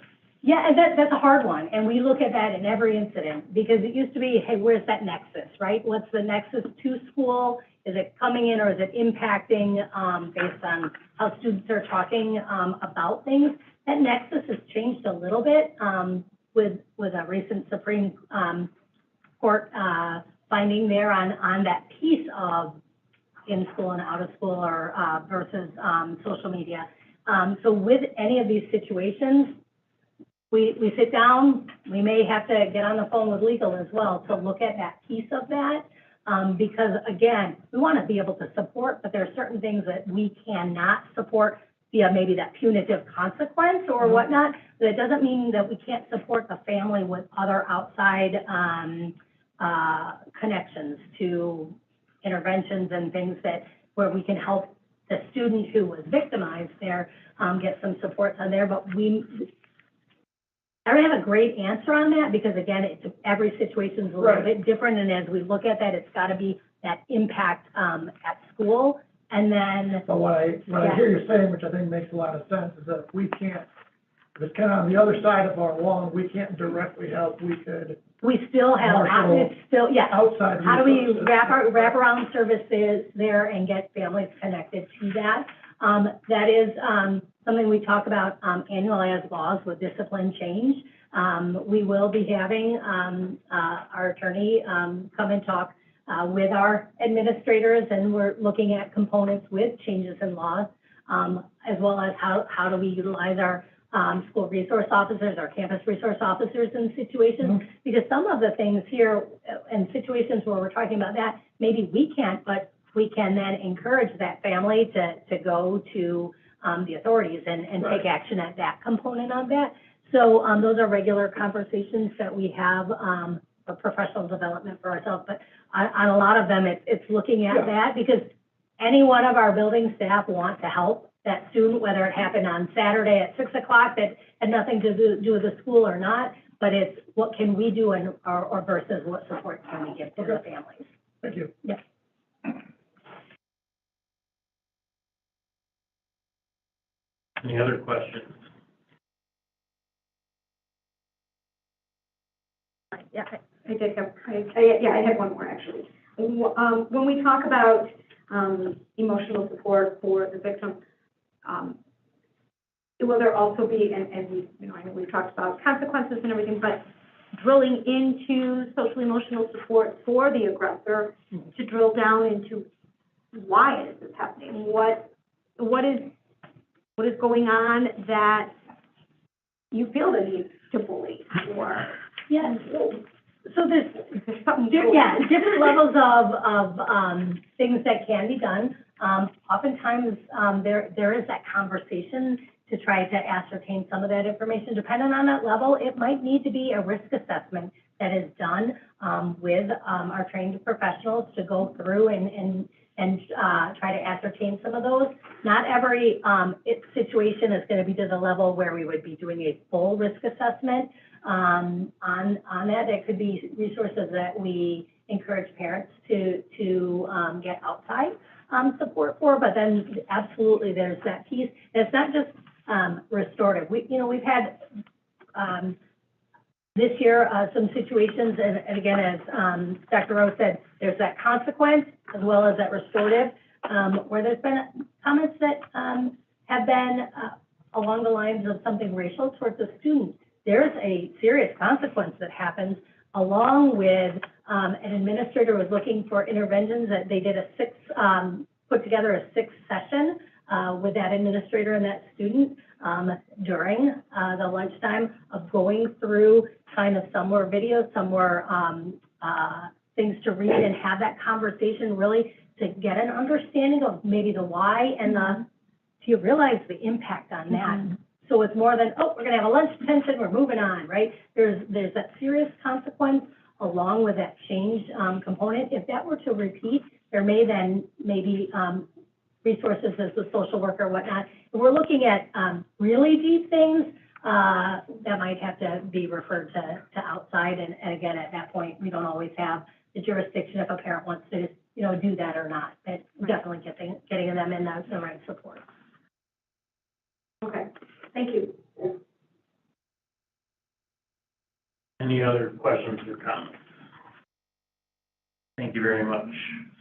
Yeah, and that's a hard one, and we look at that in every incident, because it used to be, hey, where's that nexus, right? What's the nexus to school? it coming in or is it impacting, based on how students are talking, about things? That nexus has changed a little bit, with a recent Supreme, Court, finding there on that piece of in school and out of school or, versus, social media. So with any of these situations, we sit down, we may have to get on the phone with legal as well to look at that piece of that. Because again, we want to be able to support, but there are certain things that we cannot support via maybe that punitive consequence or whatnot. But it doesn't mean that we can't support the family with other outside, connections to interventions and things where we can help the student who was victimized there, get some supports on there. But I don't have a great answer on that because again, every situation is a little bit different. And as we look at that, it's got to be that impact, at school. And then. But what I hear you saying, which I think makes a lot of sense, is that we can't, if it's kind of on the other side of our lawn, we can't directly help, we could. We still have, it's still, yeah. Outside. How do we resources. wrap around services there and get families connected to that? That is, something we talk about, annually as laws with discipline change. We will be having, our attorney, come and talk, with our administrators, and we're looking at components with changes in laws, as well as how do we utilize our, school resource officers, our campus resource officers in situations, because some of the things here and situations where we're talking about that, maybe we can't, but we can then encourage that family to go to, the authorities and take action at that component of that. So, those are regular conversations that we have, for professional development for ourselves, but on a lot of them, it's looking at that, because any one of our building staff want to help that student, whether it happened on Saturday at 6 o'clock that had nothing to do with the school or not, but it's what can we do or versus what support can we give to the families. Thank you. Yep. Any other questions? Yeah, I did have, I had one more actually. When we talk about, emotional support for the victim, will there also be, and we, I know we've talked about consequences and everything, but drilling into social emotional support for the aggressor to drill down into why is this happening? What is going on that you feel the need to bully or? Yes. So there's something. different levels of things that can be done. Oftentimes, there is that conversation to try to ascertain some of that information. Depending on that level, it might need to be a risk assessment that is done with our trained professionals to go through and try to ascertain some of those. Not every situation is going to be to the level where we would be doing a full risk assessment on that. There could be resources that we encourage parents to get outside support for, but then absolutely there's that piece. It's not just restorative. We've had this year some situations, and again, as Dr. Rose said, there's that consequence as well as that restorative, where there's been comments that have been along the lines of something racial towards a student. There's a serious consequence that happens, along with an administrator was looking for interventions that they did put together a 6-session with that administrator and that student during the lunchtime of going through kind of some were videos, some were things to read and have that conversation really to get an understanding of maybe the why and do you realize the impact on that? So it's more than, we're going to have a lunch detention, we're moving on, right? There's that serious consequence along with that change component. If that were to repeat, there may then maybe resources as the social worker or whatnot. If we're looking at really deep things, that might have to be referred to outside. And again, at that point, we don't always have the jurisdiction if a parent wants to, do that or not. But definitely getting them in the right support. Okay, thank you. Any other questions or comments? Thank you very much.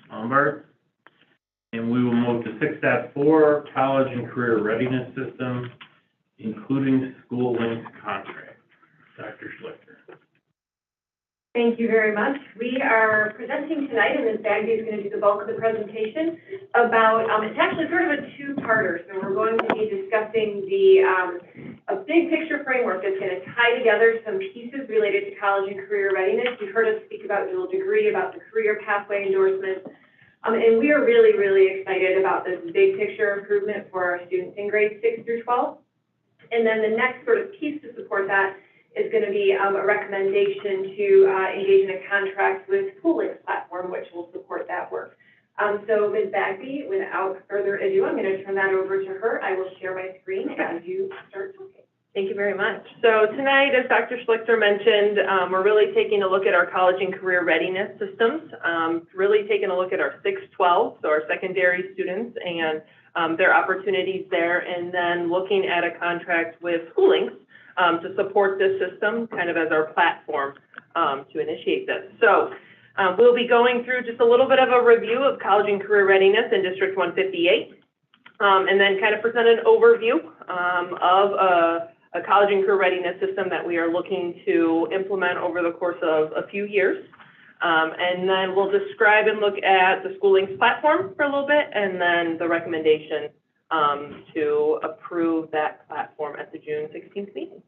Lombard? And we will move to 6.4, College and Career Readiness System, including school linked contract. Dr. Schlichter. Thank you very much. We are presenting tonight, and Ms. Bagby is going to do the bulk of the presentation, about, it's actually sort of a two-parter. So we're going to be discussing a big picture framework that's going to tie together some pieces related to college and career readiness. You've heard us speak about dual degree, about the career pathway endorsement, and we are really, really excited about this big picture improvement for our students in grades 6 through 12. And then the next sort of piece to support that is going to be a recommendation to engage in a contract with Schooling's platform, which will support that work. So Ms. Bagby, without further ado, I'm going to turn that over to her. I will share my screen as you start talking. Thank you very much. So tonight, as Dr. Schlichter mentioned, we're really taking a look at our college and career readiness systems, really taking a look at our 6-12, so our secondary students and their opportunities there, and then looking at a contract with Schooling's to support this system kind of as our platform to initiate this. So we'll be going through just a little bit of a review of college and career readiness in District 158, and then kind of present an overview of a college and career readiness system that we are looking to implement over the course of a few years. And then we'll describe and look at the Schooling's platform for a little bit, and then the recommendation to approve that platform at the June 16th meeting.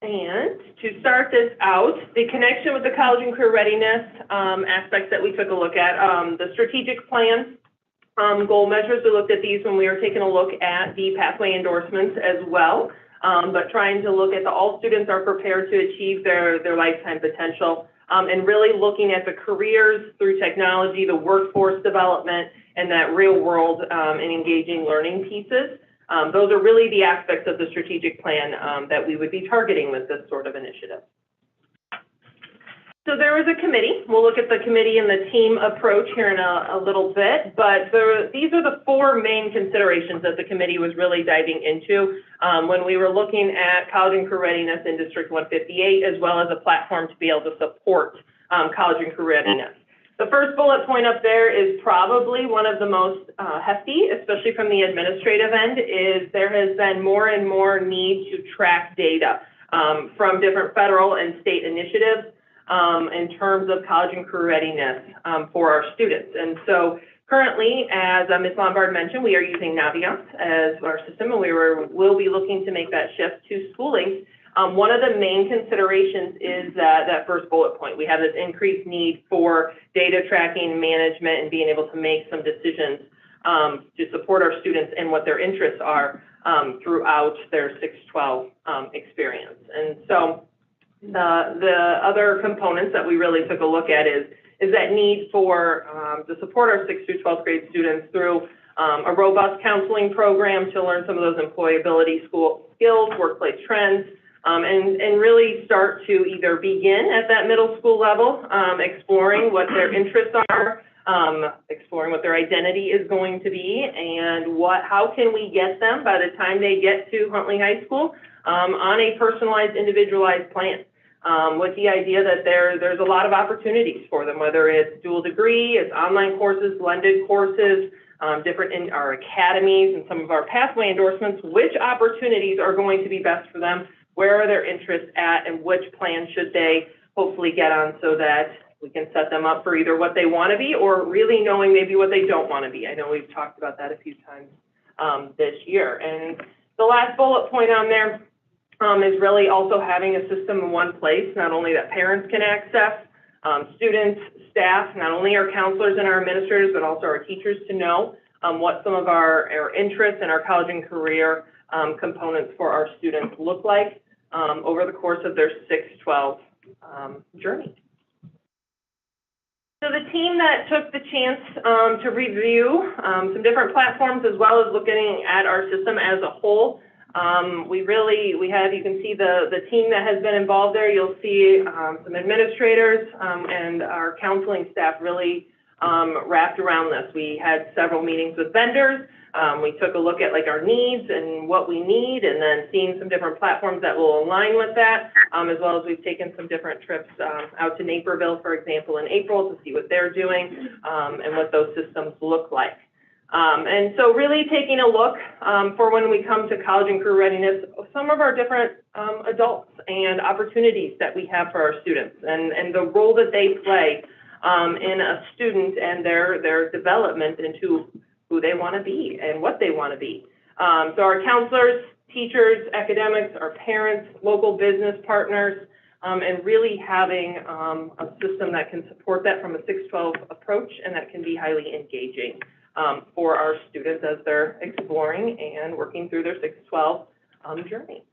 And to start this out, the connection with the college and career readiness aspects that we took a look at, the strategic plan, goal measures, we looked at these when we were taking a look at the pathway endorsements as well, but trying to look at all students are prepared to achieve their lifetime potential, and really looking at the careers through technology, the workforce development, and that real world and engaging learning pieces. Those are really the aspects of the strategic plan that we would be targeting with this sort of initiative. So there was a committee. We'll look at the committee and the team approach here in a little bit, but these are the four main considerations that the committee was really diving into when we were looking at college and career readiness in District 158, as well as a platform to be able to support college and career readiness. The first bullet point up there is probably one of the most hefty, especially from the administrative end, is there has been more and more need to track data from different federal and state initiatives in terms of college and career readiness for our students. And so currently, as Ms. Lombard mentioned, we are using Naviance as our system, and we'll be looking to make that shift to Schooling. One of the main considerations is that first bullet point. We have this increased need for data tracking, management, and being able to make some decisions to support our students and what their interests are throughout their 6-12 experience. And so the other components that we really took a look at is that need for to support our 6th through 12th grade students through a robust counseling program to learn some of those employability skills, workplace trends, and really start to either begin at that middle school level, exploring what their interests are, exploring what their identity is going to be, and how can we get them by the time they get to Huntley High School on a personalized, individualized plan, with the idea that there's a lot of opportunities for them, whether it's dual degree, it's online courses, blended courses, different in our academies and some of our pathway endorsements, which opportunities are going to be best for them, where are their interests at, and which plan should they hopefully get on so that we can set them up for either what they want to be or really knowing maybe what they don't want to be. I know we've talked about that a few times this year. And the last bullet point on there is really also having a system in one place, not only that parents can access, students, staff, not only our counselors and our administrators, but also our teachers to know what some of our interests and our college and career components for our students look like over the course of their 6-12 journey. So the team that took the chance to review some different platforms as well as looking at our system as a whole, you can see the team that has been involved there. You'll see some administrators and our counseling staff really wrapped around this. We had several meetings with vendors. We took a look at like our needs and what we need, and then seeing some different platforms that will align with that, as well as we've taken some different trips out to Naperville, for example, in April to see what they're doing and what those systems look like. And so really taking a look for when we come to college and career readiness, some of our different adults and opportunities that we have for our students and the role that they play in a student and their development into who they want to be and what they want to be. So our counselors, teachers, academics, our parents, local business partners, and really having a system that can support that from a 612 approach and that can be highly engaging for our students as they're exploring and working through their 612 journey.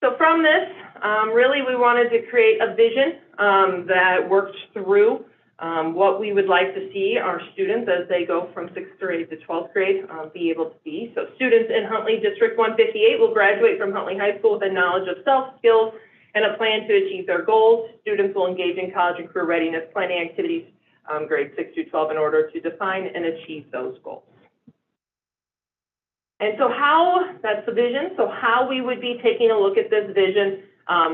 So from this, really we wanted to create a vision that works through what we would like to see our students as they go from 6th grade to 12th grade be able to be. So students in Huntley District 158 will graduate from Huntley High School with a knowledge of self, skills, and a plan to achieve their goals. Students will engage in college and career readiness planning activities grades 6 through 12 in order to define and achieve those goals. And so that's the vision, so how we would be taking a look at this vision.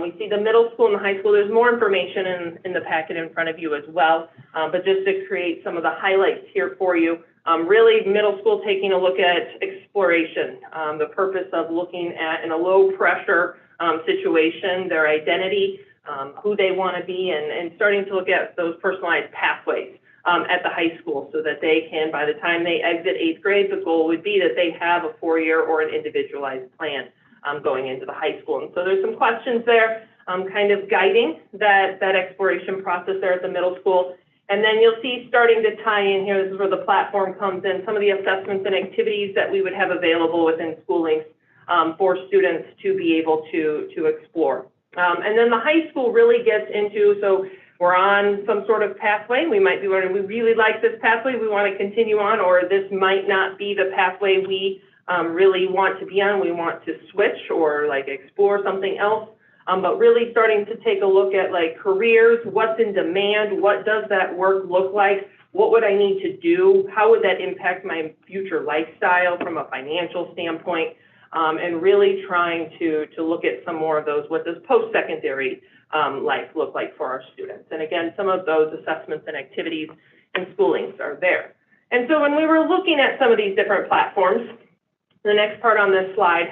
We see the middle school and the high school. There's more information in the packet in front of you as well, but just to create some of the highlights here for you. Really, middle school taking a look at exploration, the purpose of looking at, in a low-pressure situation, their identity, who they want to be, and starting to look at those personalized pathways at the high school so that they can, by the time they exit 8th grade, the goal would be that they have a 4-year or an individualized plan going into the high school. And so there's some questions there kind of guiding that exploration process there at the middle school. And then you'll see starting to tie in here, this is where the platform comes in, some of the assessments and activities that we would have available within schooling for students to be able to explore. And then the high school really gets into, so we're on some sort of pathway. We might be wondering, we really like this pathway, we want to continue on, or this might not be the pathway we really want to be on. We want to switch or like explore something else. But really starting to take a look at like careers, what's in demand, what does that work look like, what would I need to do, how would that impact my future lifestyle from a financial standpoint, and really trying to look at some more of those, what does post-secondary life look like for our students. And again, some of those assessments and activities and schoolings are there. And so when we were looking at some of these different platforms, the next part on this slide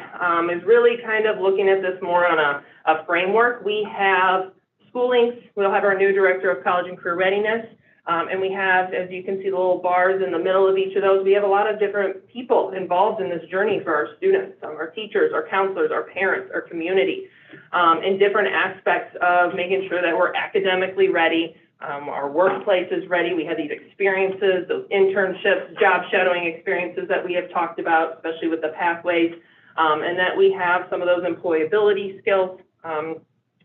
is really kind of looking at this more on a framework. We have schoolings. We'll have our new Director of College and Career Readiness. And we have, as you can see, the little bars in the middle of each of those, we have a lot of different people involved in this journey for our students, our teachers, our counselors, our parents, our community, in different aspects of making sure that we're academically ready, our workplace is ready. We have these experiences, those internships, job shadowing experiences that we have talked about, especially with the pathways, and that we have some of those employability skills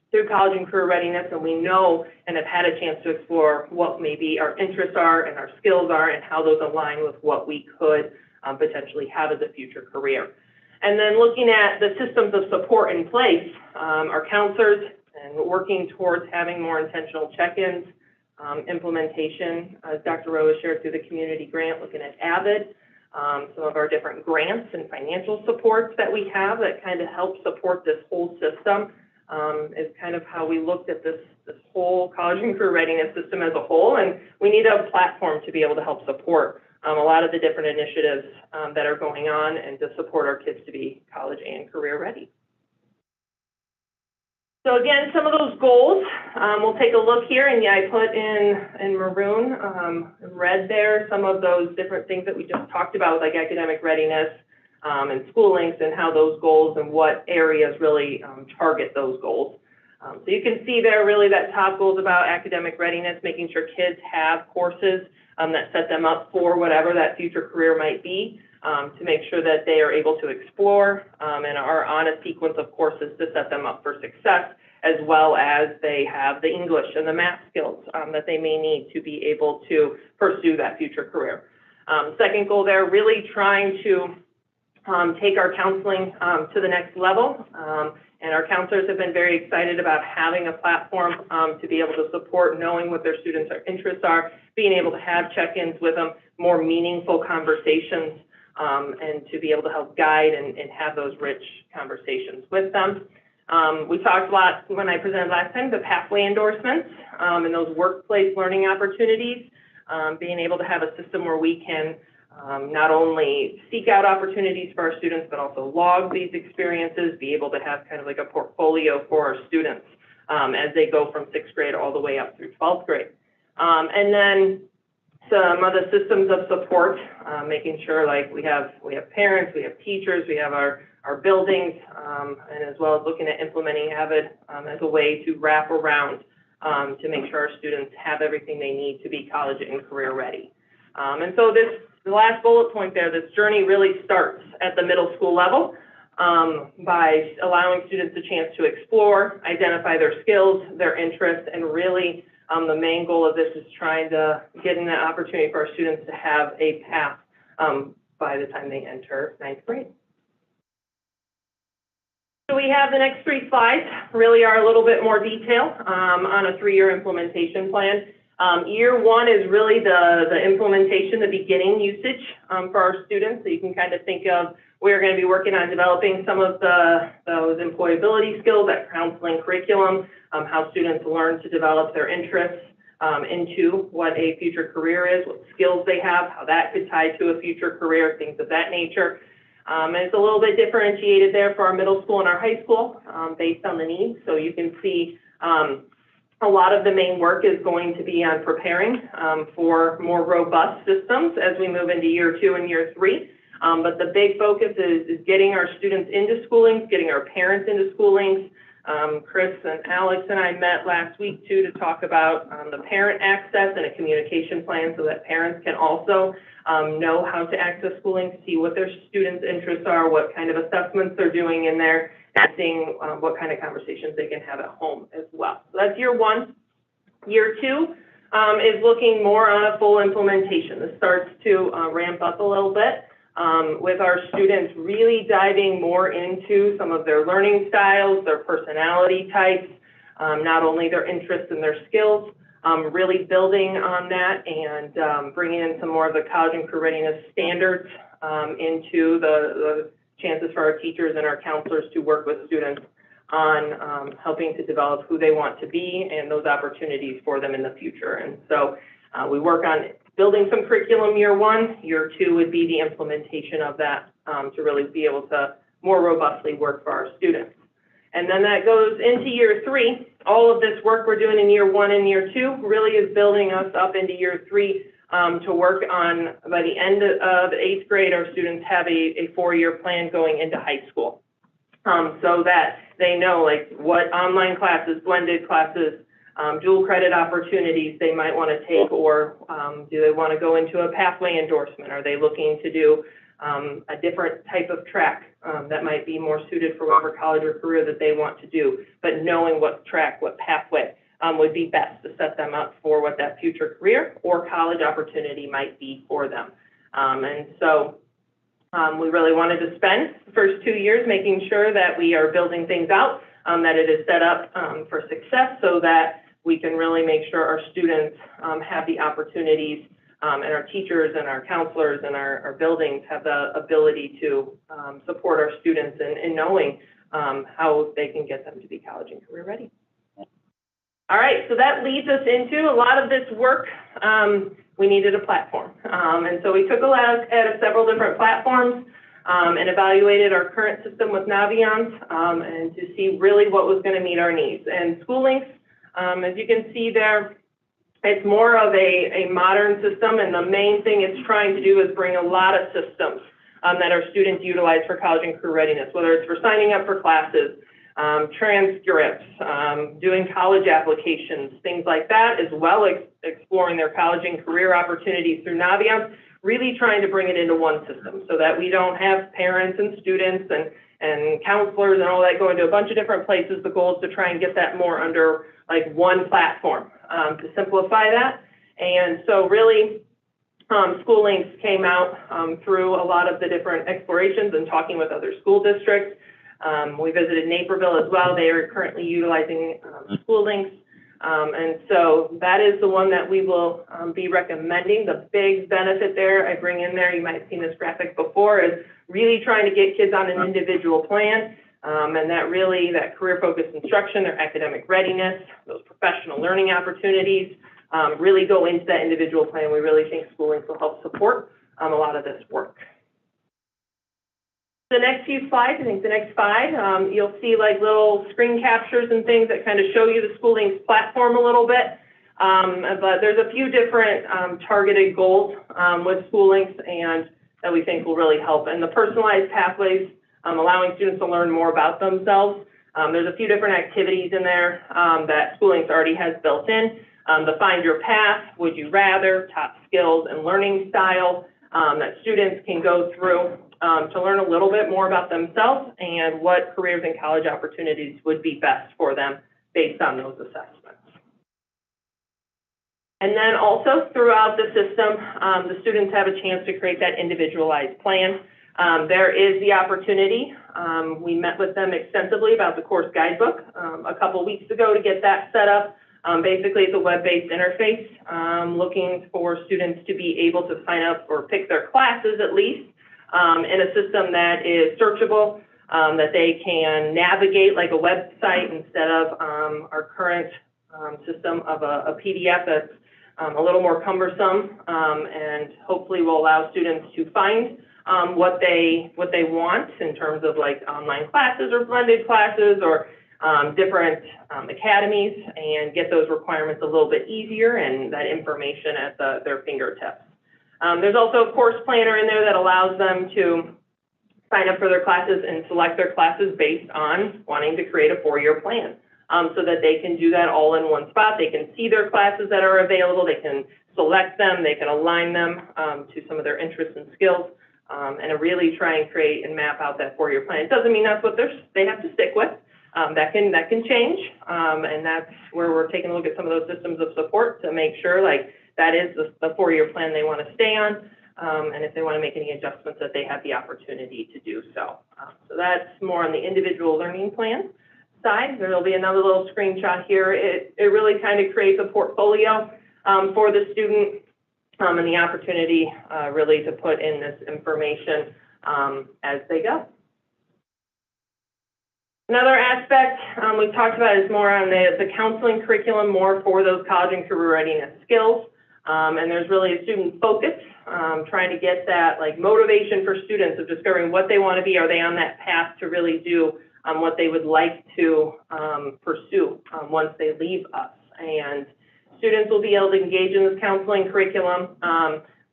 through college and career readiness, and we know and have had a chance to explore what maybe our interests are and our skills are and how those align with what we could potentially have as a future career. And then looking at the systems of support in place, our counselors, and working towards having more intentional check-ins, implementation, as Dr. Rowe has shared through the community grant, looking at AVID, some of our different grants and financial supports that we have that kind of help support this whole system, is kind of how we looked at this whole college and career readiness system as a whole. And we need a platform to be able to help support a lot of the different initiatives that are going on and to support our kids to be college and career ready. So again, some of those goals, we'll take a look here, and yeah, I put in maroon, in red there, some of those different things that we just talked about, like academic readiness and school links and how those goals and what areas really target those goals. So you can see there really that top goal is about academic readiness, making sure kids have courses that set them up for whatever that future career might be, to make sure that they are able to explore and are on a sequence of courses to set them up for success, as well as they have the English and the math skills that they may need to be able to pursue that future career. Second goal there, really trying to take our counseling to the next level And our counselors have been very excited about having a platform to be able to support, knowing what their students' interests are, being able to have check-ins with them, more meaningful conversations, and to be able to help guide and have those rich conversations with them. We talked a lot when I presented last time, the pathway endorsements and those workplace learning opportunities, being able to have a system where we can not only seek out opportunities for our students, but also log these experiences, be able to have kind of like a portfolio for our students as they go from 6th grade all the way up through 12th grade. And then some other systems of support, making sure like we have parents, we have teachers, we have our buildings, and as well as looking at implementing Avid as a way to wrap around to make sure our students have everything they need to be college and career ready. And so the last bullet point there, this journey really starts at the middle school level by allowing students a chance to explore, identify their skills, their interests, and really the main goal of this is trying to get an opportunity for our students to have a path by the time they enter 9th grade. So we have the next 3 slides, really are a little bit more detail on a 3-year implementation plan. Year 1 is really the implementation, the beginning usage for our students. So you can kind of think of, we're going to be working on developing some of those employability skills, that counseling curriculum, how students learn to develop their interests into what a future career is, what skills they have, how that could tie to a future career, things of that nature. And it's a little bit differentiated there for our middle school and our high school based on the needs. So you can see a lot of the main work is going to be on preparing for more robust systems as we move into year 2 and year 3. But the big focus is getting our students into schoolings, getting our parents into schoolings. Chris and Alex and I met last week too to talk about the parent access and a communication plan so that parents can also know how to access schooling, see what their students' interests are, what kind of assessments they're doing in there, and seeing what kind of conversations they can have at home as well. So that's year 1. Year 2 is looking more on a full implementation. This starts to ramp up a little bit with our students really diving more into some of their learning styles, their personality types, not only their interests and their skills, really building on that and bringing in some more of the college and career readiness standards into the chances for our teachers and our counselors to work with students on helping to develop who they want to be and those opportunities for them in the future. And so we work on building some curriculum year 1. Year 2 would be the implementation of that to really be able to more robustly work for our students. And then that goes into year 3. All of this work we're doing in year 1 and year 2 really is building us up into year 3 to work on, by the end of 8th grade, our students have a 4-year plan going into high school. So that they know like what online classes, blended classes, dual credit opportunities they might want to take, or do they want to go into a pathway endorsement? Are they looking to do a different type of track that might be more suited for whatever college or career that they want to do, but knowing what track, what pathway would be best to set them up for what that future career or college opportunity might be for them. And so we really wanted to spend the first 2 years making sure that we are building things out, that it is set up for success so that we can really make sure our students have the opportunities and our teachers and our counselors and our buildings have the ability to support our students in knowing how they can get them to be college and career ready. All right, so that leads us into a lot of this work. We needed a platform. And so we took a look at several different platforms and evaluated our current system with Naviance and to see really what was going to meet our needs. And SchoolLinks, as you can see there, it's more of a modern system, and the main thing it's trying to do is bring a lot of systems that our students utilize for college and career readiness, whether it's for signing up for classes, transcripts, doing college applications, things like that, as well as exploring their college and career opportunities through Naviance, really trying to bring it into one system so that we don't have parents and students and counselors and all that going to a bunch of different places. The goal is to try and get that more under like one platform to simplify that. And so really, SchoolLinks came out through a lot of the different explorations and talking with other school districts We visited Naperville as well. They are currently utilizing School Links. And so that is the one that we will be recommending. The big benefit there, I bring in there, you might have seen this graphic before, is really trying to get kids on an individual plan. And that career-focused instruction, their academic readiness, those professional learning opportunities, really go into that individual plan. We really think School Links will help support a lot of this work. The next few slides, I think the next 5, you'll see like little screen captures and things that kind of show you the School Links platform a little bit. But there's a few different targeted goals with School Links and that we think will really help. And the personalized pathways, allowing students to learn more about themselves. There's a few different activities in there that School Links already has built in. The Find Your Path, Would You Rather, Top Skills and Learning Style that students can go through to learn a little bit more about themselves and what careers and college opportunities would be best for them based on those assessments. And then also throughout the system, the students have a chance to create that individualized plan. There is the opportunity. We met with them extensively about the course guidebook a couple weeks ago to get that set up. Basically, it's a web-based interface looking for students to be able to sign up or pick their classes at least in a system that is searchable, that they can navigate like a website instead of our current system of a PDF that's a little more cumbersome and hopefully will allow students to find what they want in terms of like online classes or blended classes or different academies and get those requirements a little bit easier and that information at their fingertips. There's also a course planner in there that allows them to sign up for their classes and select their classes based on wanting to create a 4-year plan so that they can do that all in one spot. They can see their classes that are available. They can select them. They can align them to some of their interests and skills and really try and create and map out that 4-year plan. It doesn't mean that's what they have to stick with. That can change, and that's where we're taking a look at some of those systems of support to make sure like that is the 4-year plan they want to stay on, and if they want to make any adjustments that they have the opportunity to do so. So that's more on the individual learning plan side. There'll be another little screenshot here. It really kind of creates a portfolio for the student and the opportunity really to put in this information as they go. Another aspect we've talked about is more on the counseling curriculum, more for those college and career readiness skills. And there's really a student focus, trying to get that like motivation for students of discovering what they want to be. Are they on that path to really do what they would like to pursue once they leave us? And students will be able to engage in this counseling curriculum.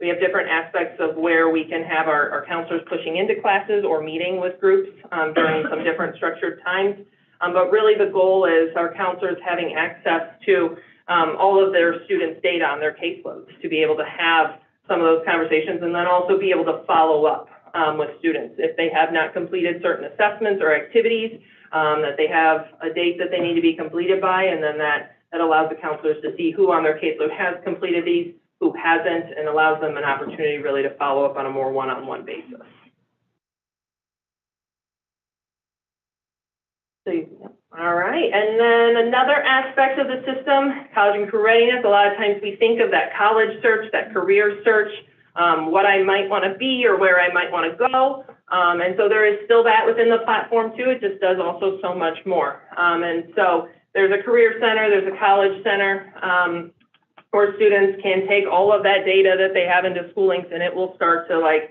We have different aspects of where we can have our counselors pushing into classes or meeting with groups during some different structured times. But really the goal is our counselors having access to all of their students' data on their caseloads to be able to have some of those conversations and then also be able to follow up with students. If they have not completed certain assessments or activities, that they have a date that they need to be completed by, and then that allows the counselors to see who on their caseload has completed these, who hasn't, and allows them an opportunity really to follow up on a more one-on-one basis. So, all right, and then another aspect of the system, college and career readiness, a lot of times we think of that college search, that career search, what I might want to be or where I might want to go. And so there is still that within the platform too. It just does also so much more. And so there's a career center, there's a college center, where students can take all of that data that they have into School Links and it will start to like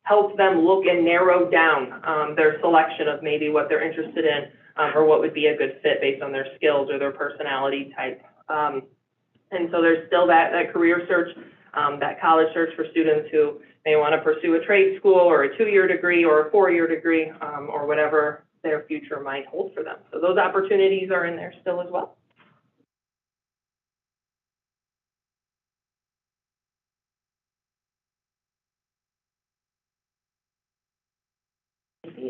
help them look and narrow down their selection of maybe what they're interested in or what would be a good fit based on their skills or their personality type. And so there's still that career search, that college search for students who may want to pursue a trade school or a 2-year degree or a 4-year degree or whatever their future might hold for them. So those opportunities are in there still as well.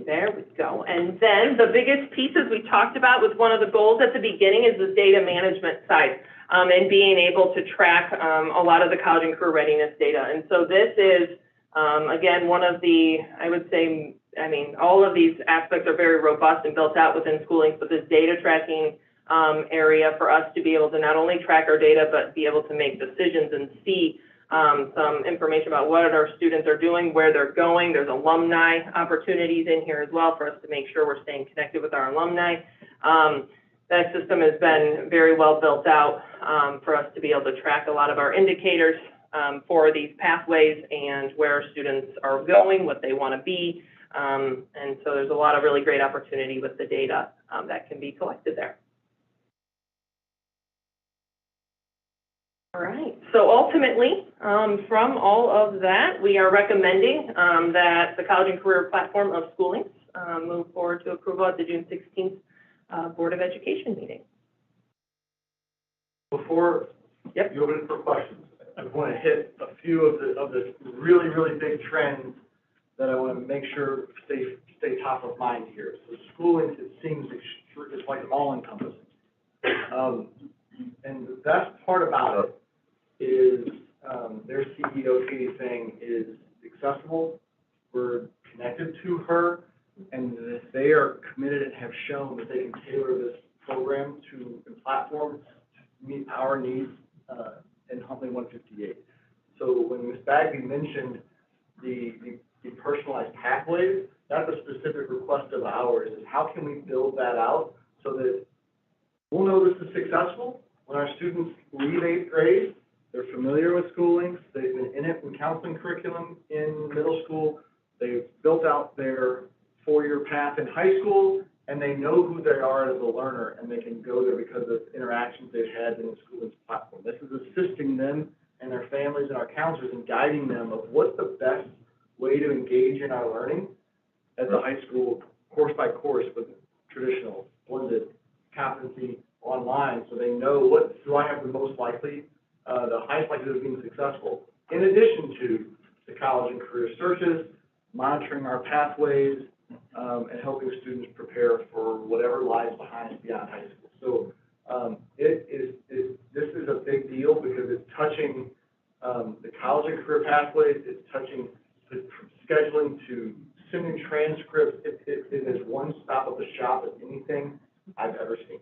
There we go. And then the biggest pieces we talked about with one of the goals at the beginning is the data management side and being able to track a lot of the college and career readiness data. And so this is, again, one of the, I would say, I mean, all of these aspects are very robust and built out within schooling, so this data tracking area for us to be able to not only track our data, but be able to make decisions and see some information about what our students are doing, where they're going. There's alumni opportunities in here as well for us to make sure we're staying connected with our alumni. That system has been very well built out for us to be able to track a lot of our indicators for these pathways and where students are going, what they want to be. And so there's a lot of really great opportunity with the data that can be collected there. All right, so ultimately, from all of that, we are recommending that the College and Career Platform of Schooling move forward to approval at the June 16th Board of Education meeting. Before you open it for questions, I want to hit a few of the really, really big trends that I want to make sure stay top of mind here. So schooling, it seems it's like all-encompassing. And the best part about it is their CEO, Katie, saying is accessible. We're connected to her, and that they are committed and have shown that they can tailor this program to the platform to meet our needs in Huntley 158. So when Ms. Bagby mentioned the personalized pathways, that's a specific request of ours, is how can we build that out so that we'll know this is successful when our students leave 8th grade. They're familiar with schooling, they've been in it in counseling curriculum in middle school, they've built out their 4-year path in high school, and they know who they are as a learner, and they can go there because of interactions they've had in the school's platform. This is assisting them and their families and our counselors in guiding them of what's the best way to engage in our learning at the high school, course by course, with traditional, blended, competency, online, so they know what do I have the most likely, the highest likelihood of being successful, in addition to the college and career searches, monitoring our pathways, and helping students prepare for whatever lies behind beyond high school. So this is a big deal because it's touching the college and career pathways, it's touching from scheduling to sending transcripts. It is one stop of the shop of anything I've ever seen.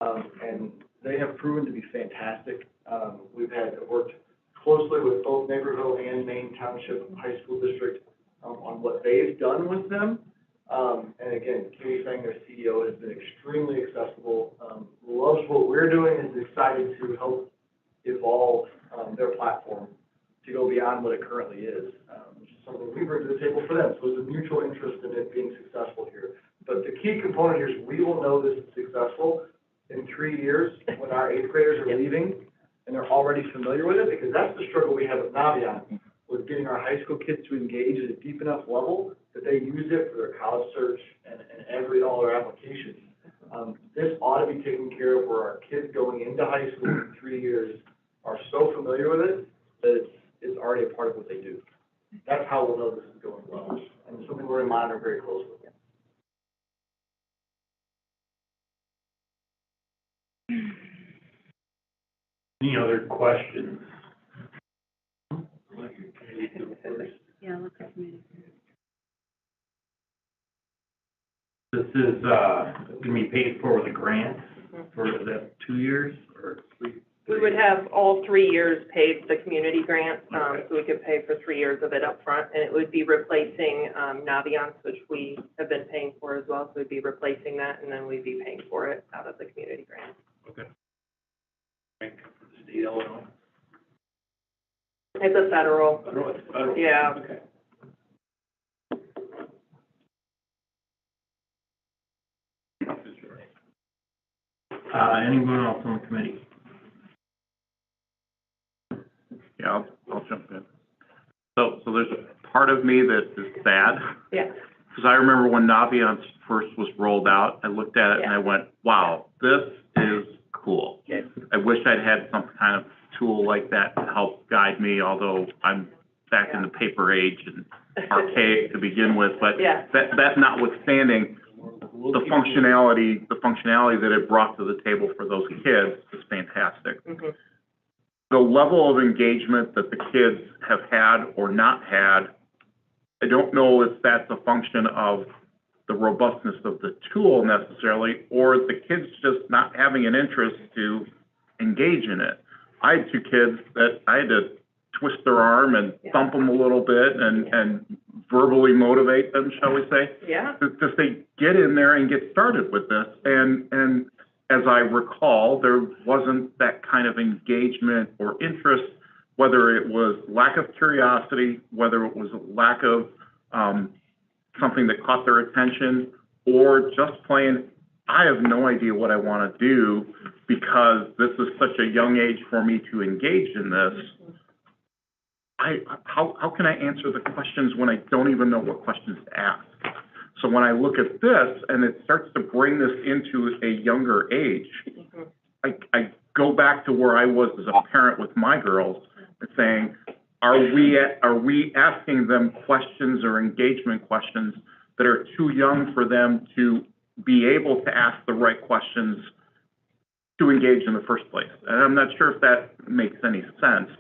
And they have proven to be fantastic. We've worked closely with both Naperville and Maine Township High School District on what they've done with them. And again, Katie saying their CEO has been extremely accessible, loves what we're doing, and is excited to help evolve their platform to go beyond what it currently is, which is something we bring to the table for them. So there's a mutual interest in it being successful here. But the key component here is we will know this is successful in 3 years when our 8th graders are leaving and they're already familiar with it, because that's the struggle we have with Naviance, with getting our high school kids to engage at a deep enough level that they use it for their college search and all their applications. This ought to be taken care of where our kids going into high school in 3 years are so familiar with it that it's already a part of what they do. That's how we'll know this is going well, and it's something we're going to monitor very closely. Any other questions? Yeah, look at me. This is, going to be paid for with a grant for that 2 years or 3? We would have all 3 years paid the community grant, so we could pay for 3 years of it up front, and it would be replacing Naviance, which we have been paying for as well, so we'd be replacing that, and then we'd be paying for it out of the community grant. Okay. Rank for the state of Illinois. It's a federal. I don't know, it's federal. Yeah. Okay. Anyone else on the committee? Yeah, I'll jump in. So there's a part of me that is sad. Yeah. Because I remember when Naviance first was rolled out, I looked at it and I went, wow, this is cool. Yeah. I wish I'd had some kind of tool like that to help guide me, although I'm back in the paper age and archaic to begin with, but that notwithstanding, the functionality that it brought to the table for those kids is fantastic. Mm-hmm. The level of engagement that the kids have had or not had I don't know if that's a function of the robustness of the tool necessarily, or the kids just not having an interest to engage in it. I had 2 kids that I had to twist their arm and thump them a little bit and verbally motivate them, shall we say? Yeah. To say, get in there and get started with this. And as I recall, there wasn't that kind of engagement or interest, whether it was lack of curiosity, whether it was a lack of something that caught their attention, or just plain, I have no idea what I want to do because this is such a young age for me to engage in this. How can I answer the questions when I don't even know what questions to ask? So when I look at this and it starts to bring this into a younger age, I go back to where I was as a parent with my girls and saying, are we asking them questions or engagement questions that are too young for them to be able to ask the right questions to engage in the first place? And I'm not sure if that makes any sense.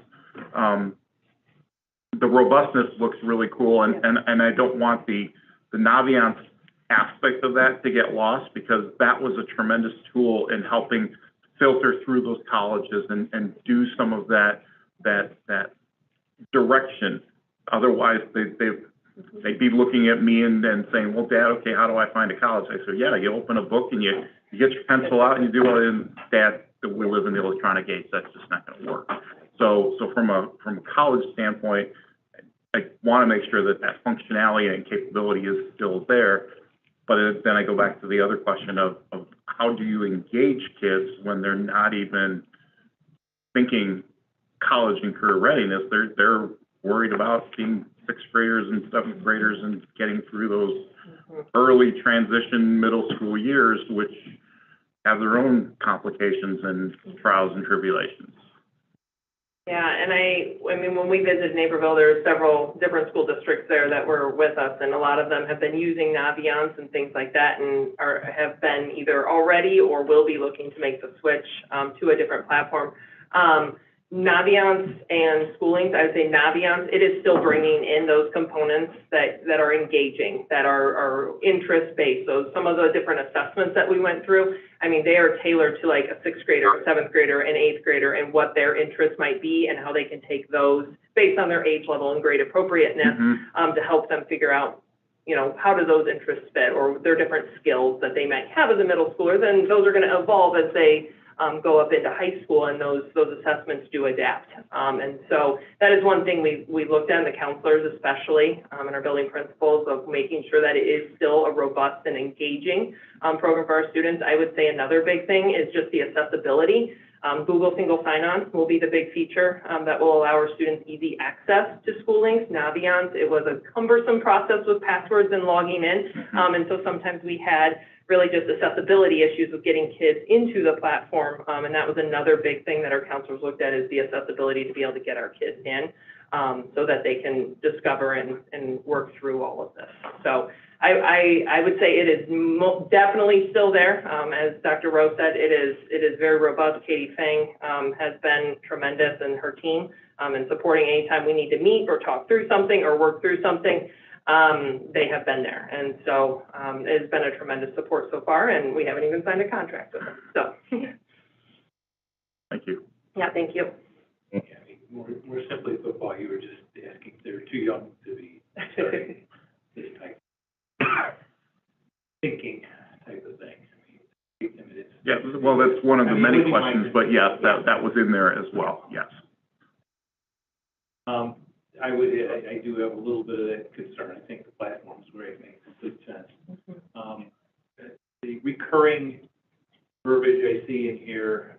The robustness looks really cool, and I don't want the Naviance aspect of that to get lost, because that was a tremendous tool in helping filter through those colleges and do some of that direction. Otherwise, they'd be looking at me and saying, well, Dad, okay, how do I find a college? I said, yeah, you open a book and you get your pencil out and you do all it. Dad, we live in the electronic age. That's just not going to work. So from a college standpoint, I want to make sure that functionality and capability is still there. But then I go back to the other question of how do you engage kids when they're not even thinking college and career readiness? They're worried about being 6th graders and 7th graders and getting through those early transition middle school years, which have their own complications and trials and tribulations. Yeah, and I mean, when we visited Naperville, there were several different school districts there that were with us, and a lot of them have been using Naviance and things like that, and have been either already or will be looking to make the switch to a different platform. Naviance and Schoolings, I would say Naviance, it is still bringing in those components that are engaging, that are interest-based. So some of the different assessments that we went through, I mean, they are tailored to like a 6th grader, a 7th grader, an 8th grader, and what their interests might be and how they can take those based on their age level and grade appropriateness to help them figure out, you know, how do those interests fit, or their different skills that they might have as a middle schooler. Then those are going to evolve as they go up into high school, and those assessments do adapt. And so that is one thing we looked at, the counselors especially, and our building principals, of making sure that it is still a robust and engaging program for our students. I would say another big thing is just the accessibility. Google single sign-on will be the big feature that will allow our students easy access to Schoolings. Naviance, it was a cumbersome process with passwords and logging in, and so sometimes we had really just accessibility issues with getting kids into the platform, and that was another big thing that our counselors looked at, is the accessibility to be able to get our kids in so that they can discover and work through all of this. So I would say it is definitely still there. As Dr. Rowe said, it is very robust. Katie Fang has been tremendous, and her team in supporting anytime we need to meet or talk through something or work through something. They have been there, and so it has been a tremendous support so far, and we haven't even signed a contract with them. So, Thank you. yeah, thank you. Yeah, I mean, more simply football, you were just asking if they're too young to be starting this type of thinking type of thing. I mean, Yeah, well, that's one of the many wouldn't questions, mind- but yes, that was in there as well, yes. I do have a little bit of that concern. I think the platform's great, makes good sense. The recurring verbiage I see in here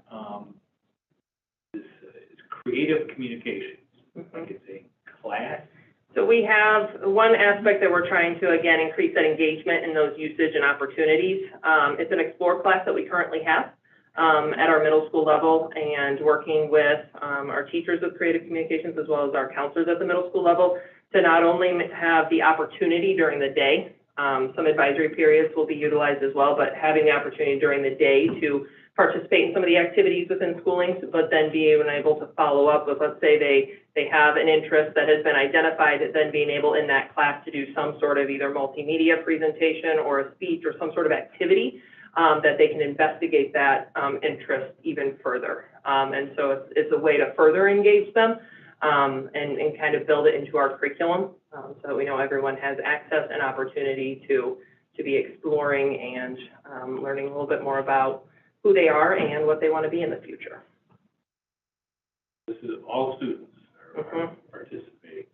is creative communications. Like it's a class. So we have one aspect that we're trying to, again, increase that engagement in those usage and opportunities. It's an Explore class that we currently have at our middle school level, and working with our teachers with creative communications as well as our counselors at the middle school level to not only have the opportunity during the day, some advisory periods will be utilized as well, but having the opportunity during the day to participate in some of the activities within schooling, but then being able to follow up with, let's say they have an interest that has been identified, then being able in that class to do some sort of either multimedia presentation or a speech or some sort of activity that they can investigate that interest even further. And so it's a way to further engage them and kind of build it into our curriculum so that we know everyone has access and opportunity to be exploring and learning a little bit more about who they are and what they want to be in the future. This is all students are participating.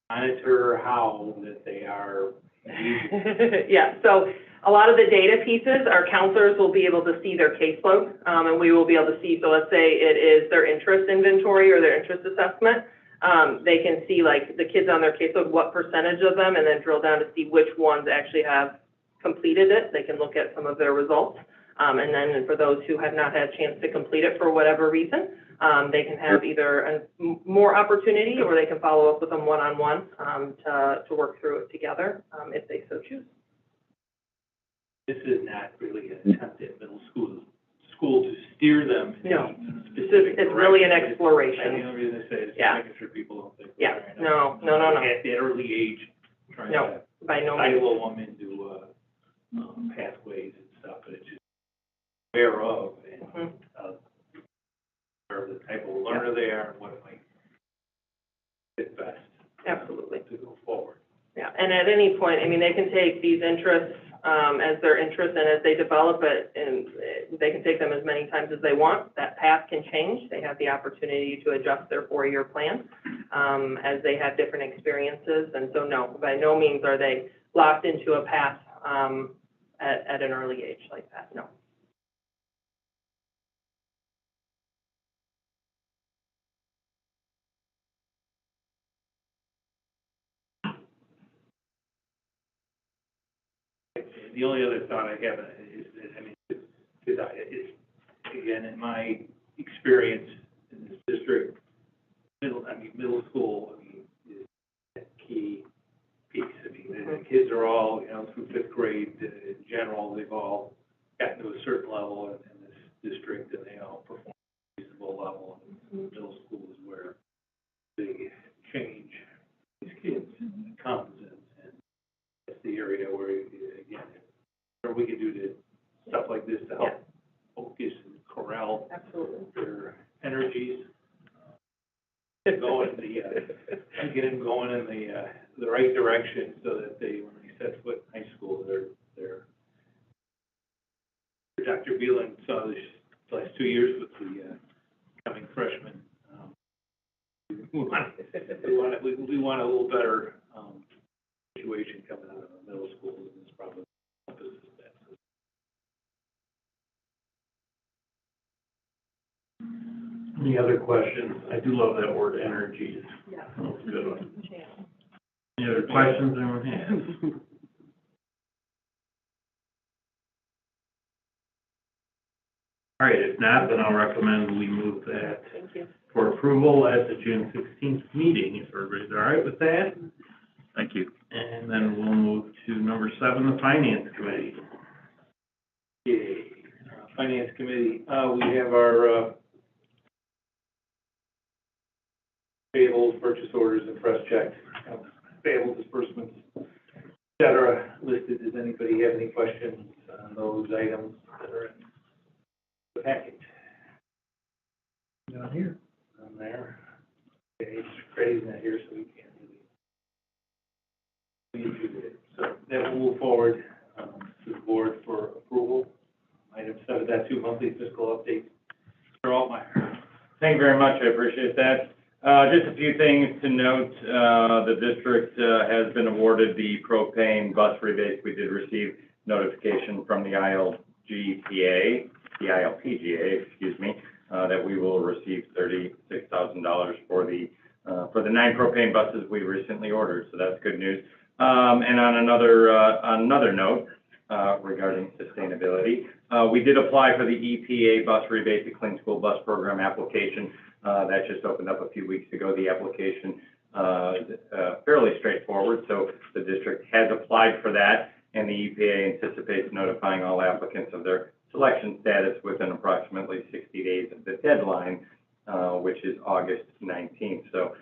Monitor how that they are engaging. Yeah, so a lot of the data pieces, our counselors will be able to see their caseload, and we will be able to see, so let's say it is their interest inventory or their interest assessment. They can see like the kids on their caseload, what percentage of them, and then drill down to see which ones actually have completed it. They can look at some of their results. And then for those who have not had a chance to complete it for whatever reason, they can have either more opportunity or they can follow up with them one-on-one to work through it together if they so choose. This is not really an attempt at middle school to steer them in No. a specific It's really an direction. exploration. The only reason I say it is Yeah. making sure people don't think. Yeah, right, no. At that early age, trying No, to by no means. silo them into pathways and stuff, but it's just aware of and aware of the type of learner they are and what might fit best. Absolutely. To go forward. Yeah, and at any point, I mean, they can take these interests as their interest and as they develop it, and they can take them as many times as they want. That path can change. They have the opportunity to adjust their 4-year plan as they have different experiences. And so, no, by no means are they locked into a path at an early age like that, no. The only other thought I have is that, I mean, it's, again, in my experience in this district, middle school, is a key piece. I mean, the kids are all, through 5th grade, in general, they've all gotten to a certain level in this district, and they all perform at a reasonable level. And middle school is where the change these kids comes, and that's the area where, again, what we can do to stuff like this to help focus and corral their energies, get them going in the right direction, so that when they set foot in high school, they're Dr. Beelan saw this last 2 years with the coming freshmen. We want a little better situation coming out of the middle school, and this probably encompasses that. Any other questions? I do love that word, energies. Yeah. That's a good one. Any other questions anyone has? All right, if not, then I'll recommend we move that Thank you. for approval at the June 16th meeting, if everybody's all right with that. Thank you. And then we'll move to number 7, the Finance Committee. Okay, Finance Committee, we have our payables, purchase orders, and press checks, payable disbursements, et cetera, listed. Does anybody have any questions on those items that are in the packet? Down here. On there. Okay, Freddie's not here, so we can't really do it. So then we'll move forward to the board for approval. Item 7, that's 2 monthly fiscal updates. Mr. Altmeyer. Thank you very much, I appreciate that. Just a few things to note. The district has been awarded the propane bus rebates. We did receive notification from the ILPGA, that we will receive $36,000 for the 9 propane buses we recently ordered, so that's good news. And on another note, regarding sustainability, we did apply for the EPA bus rebate, the Clean School Bus Program application. That just opened up a few weeks ago. The application is fairly straightforward, so the district has applied for that. and the EPA anticipates notifying all applicants of their selection status within approximately 60 days of the deadline, which is August 19th. So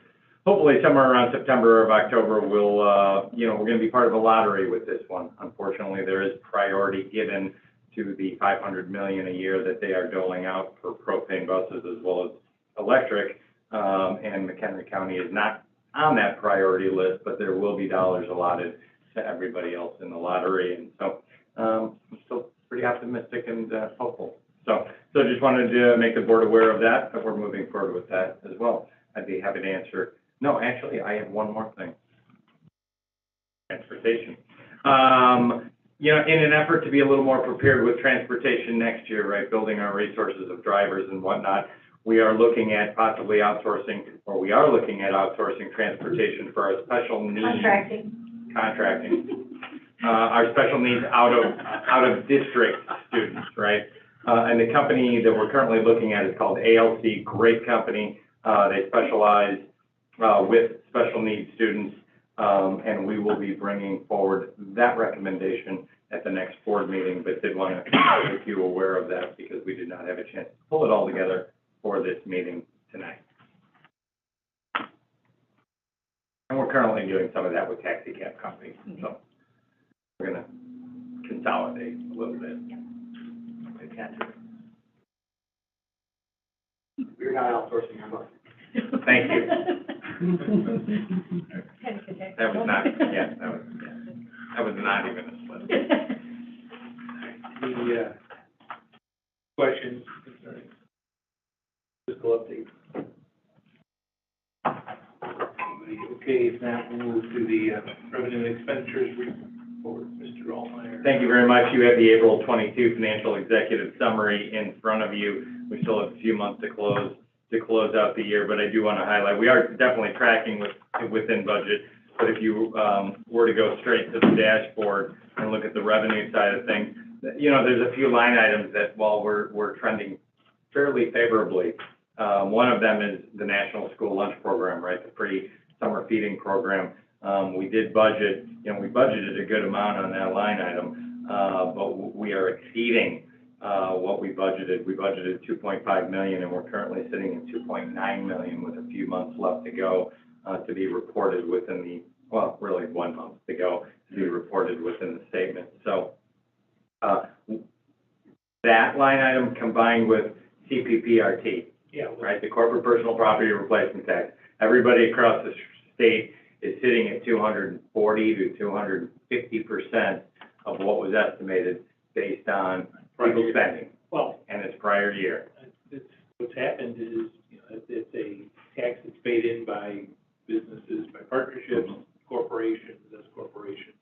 hopefully somewhere around September or October, we'll, we're going to be part of a lottery with this one. Unfortunately, there is priority given to the $500 million a year that they are doling out for propane buses as well as electric, and McHenry County is not on that priority list, but there will be dollars allotted to everybody else in the lottery, and so I'm still pretty optimistic and hopeful. So just wanted to make the board aware of that we're moving forward with that as well. I'd be happy to answer. No, actually, I have one more thing. Transportation. In an effort to be a little more prepared with transportation next year, right, building our resources of drivers and whatnot, we are looking at possibly outsourcing, or we are looking at outsourcing transportation for our special needs. Contracting. Our special needs out of district students, right? And the company that we're currently looking at is called ALC, great company. They specialize with special needs students, and we will be bringing forward that recommendation at the next board meeting, but did want to make you aware of that because we did not have a chance to pull it all together for this meeting tonight. And we're currently doing some of that with taxi cab companies, so we're going to consolidate a little bit. We're not outsourcing your money. Thank you. That was not, that was not even a split. Any questions concerning fiscal update? Okay, if not, we'll move to the revenue and expenditures report. Mr. Allmeyer. Thank you very much. You have the April 22 financial executive summary in front of you. We still have a few months to close out the year, but I do want to highlight, we are definitely tracking within budget, but if you were to go straight to the dashboard and look at the revenue side of things, there's a few line items that while we're trending fairly favorably, one of them is the National School Lunch Program, right, the free summer feeding program. We did budget, we budgeted a good amount on that line item, but we are exceeding what we budgeted. We budgeted $2.5 million, and we're currently sitting at $2.9 million with a few months left to go to be reported within really 1 month to go to be reported within the statement. So that line item combined with CPPRT, right, the corporate personal property replacement tax, everybody across the state is sitting at 240 to 250% of what was estimated based on people spending. Well, and its prior year. What's happened is, it's a tax that's paid in by businesses, by partnerships, corporations, as corporations.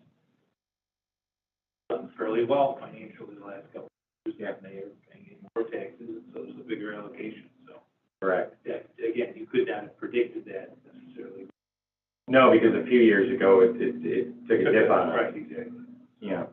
Done fairly well financially the last couple of years, and they are paying more taxes, and so there's a bigger allocation, so. Correct. Yeah, again, you could not have predicted that necessarily. No, because a few years ago, it took a dip on us. Right, exactly. Yeah,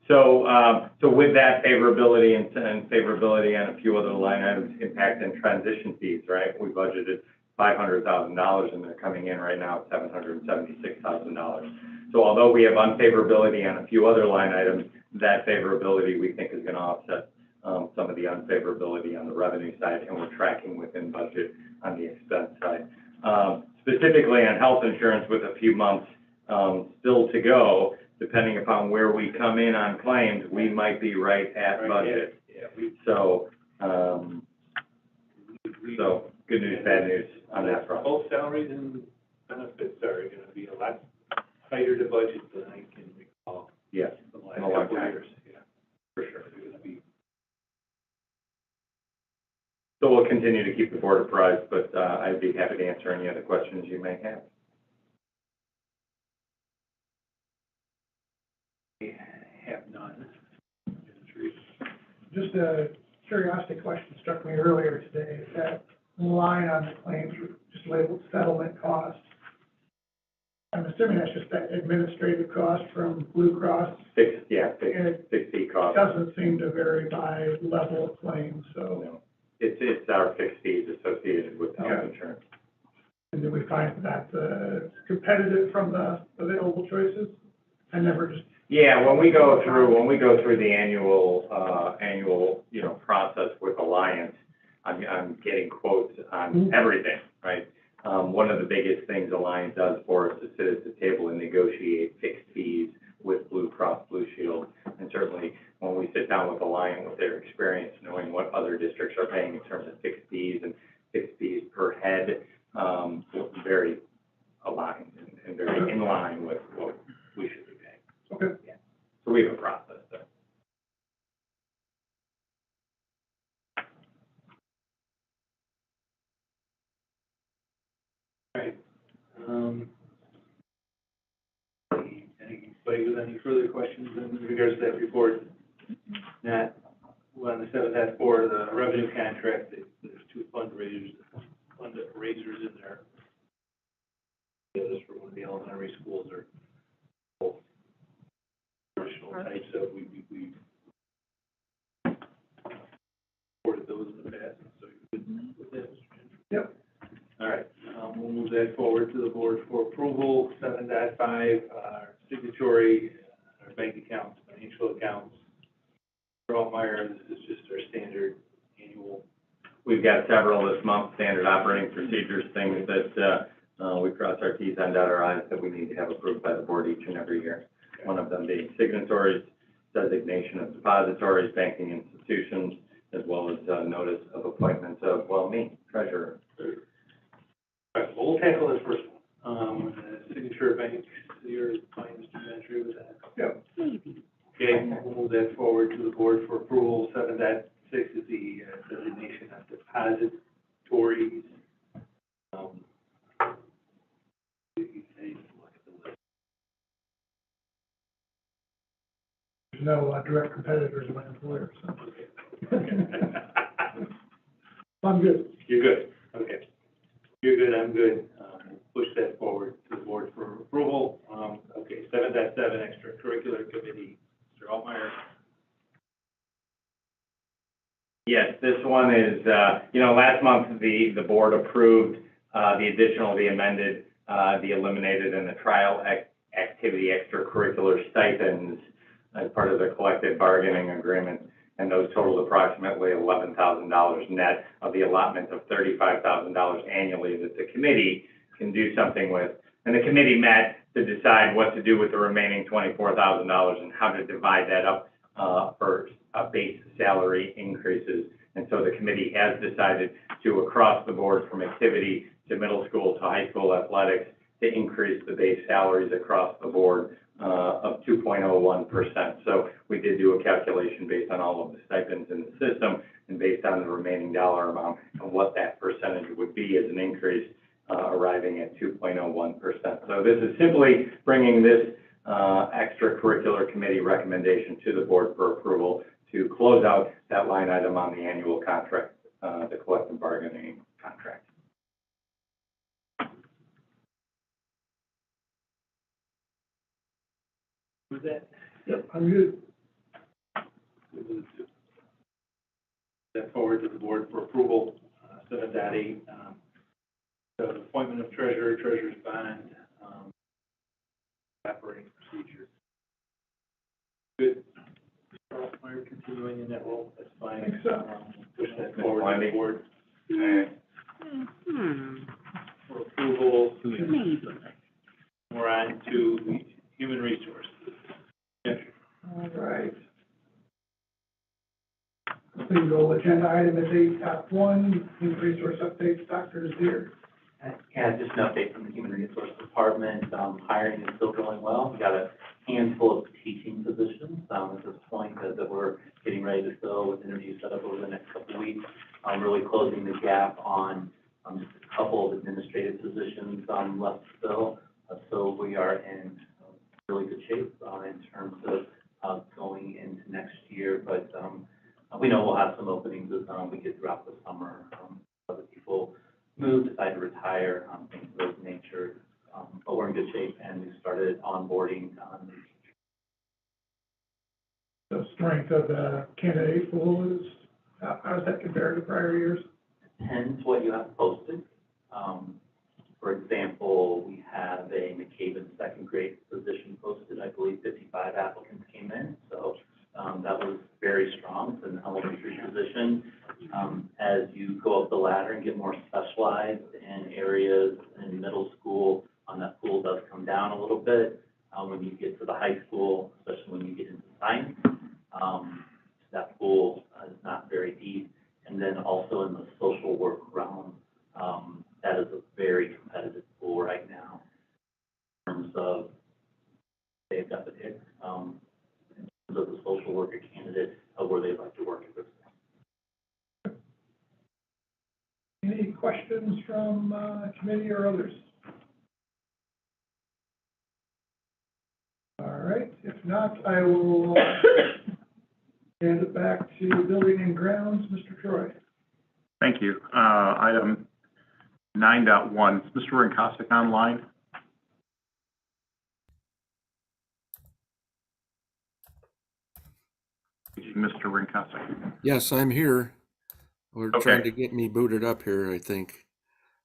so with that favorability and favorability on a few other line items, impact and transition fees, right? We budgeted $500,000 and they're coming in right now at $776,000. So although we have unfavorability on a few other line items, that favorability we think is going to offset some of the unfavorability on the revenue side, and we're tracking within budget on the expense side. Specifically on health insurance with a few months still to go, depending upon where we come in on claims, we might be right at budget. So good news, bad news on that front. Both salaries and benefits are going to be a lot tighter to budget than I can recall. Yes, The in last a long couple of time. years, for sure. They're going to be. So we'll continue to keep the board apprised, but I'd be happy to answer any other questions you may have. Have none. Just a curiosity question struck me earlier today, is that line on the claims just labeled settlement cost. I'm assuming that's just that administrative cost from Blue Cross. Fixed fee cost. Doesn't seem to vary by level of claim, so. No. It's our fixed fees associated with health Okay. insurance. And do we find that competitive from the available choices? I never just Yeah, when we go through the annual, you know, process with Alliance, I'm getting quotes on everything, right? One of the biggest things Alliance does for us is sit at the table and negotiate fixed fees with Blue Cross Blue Shield. And certainly, when we sit down with Alliance with their experience, knowing what other districts are paying in terms of fixed fees and fixed fees per head, very aligned and very in line with what we should be paying. Okay. Yeah. So we have a process there. All right. Anybody with any further questions in regards to that report? Not, well, on the 7.4, the revenue contract, there's two fundraisers in there. The others for one of the elementary schools are both traditional types, so we supported those in the past, so you're good with that, Mr. Chairman? Yep. All right, we'll move that forward to the board for approval. 7.5, signatory, our bank accounts, financial accounts. For Altmeyer, this is just our standard annual. We've got several this month, standard operating procedures, things that we cross our T's and dot our I's that we need to have approved by the board each and every year. Okay. One of them being signatories, designation of depositories, banking institutions, as well as notice of appointments of, well, me, treasurer. All right, well, we'll tackle this first one. Signature of banks, you're fine, Mr. Gentry, with that? Yep. Okay, we'll move that forward to the board for approval. 7.6 is the designation of depositories. You can look at the list. There's no direct competitors of my employer, so I'm good. You're good, okay. You're good, I'm good. We'll push that forward to the board for approval. Okay, 7.7, extracurricular committee, Mr. Altmeyer. Yes, this one is, you know, last month, the board approved the amended, the eliminated, and the trial activity extracurricular stipends as part of the collective bargaining agreement, and those totaled approximately $11,000 net of the allotment of $35,000 annually that the committee can do something with. And the committee met to decide what to do with the remaining $24,000 and how to divide that up for base salary increases. And so the committee has decided to, across the board, from activity to middle school to high school athletics, to increase the base salaries across the board of 2.01%. So we did do a calculation based on all of the stipends in the system and based on the remaining dollar amount and what that percentage would be as an increase, arriving at 2.01%. So this is simply bringing this extracurricular committee recommendation to the board for approval to close out that line item on the annual contract, the collective bargaining contract. Who's that? Yep, I'm good. That forward to the board for approval. 7.8, the appointment of treasurer, treasurer's bond, operating procedure. Good. Mr. Altmeyer continuing in that role, that's fine. I think so. Push that forward to the board. Hmm. For approval. Maybe. We're on to the human resources. All right. Single agenda item is 8.1, human resource updates, Dr. Zier. Yeah, just an update from the Human Resource Department. Hiring is still going well. We've got a handful of teaching positions at this point that we're getting ready to fill with interviews set up over the next couple of weeks. Really closing the gap on just a couple of administrative positions left to fill. So we are in really good shape in terms of going into next year. But we know we'll have some openings as we get throughout the summer. Other people move, decide to retire, things of those nature. But we're in good shape, and we started onboarding. The strength of the candidate pool is, how does that compare to prior years? Depends what you have posted. For example, we have a McCaven second grade position posted, I believe 55 of applicants came in, so, that was very strong for an elementary position. As you go up the ladder and get more specialized in areas in middle school, that pool does come down a little bit. When you get to the high school, especially when you get into science, that pool is not very deep. And then also in the social work realm, that is a very competitive pool right now in terms of they've got the pick, in terms of the social worker candidate of where they'd like to work at this point. Any questions from, committee or others? All right, if not, I will, hand it back to Building and Grounds, Mr. Troy. Thank you. Item 9.1, is Mr. Rinkosik online? Mr. Rinkosik. Yes, I'm here. We're Okay. trying to get me booted up here, I think.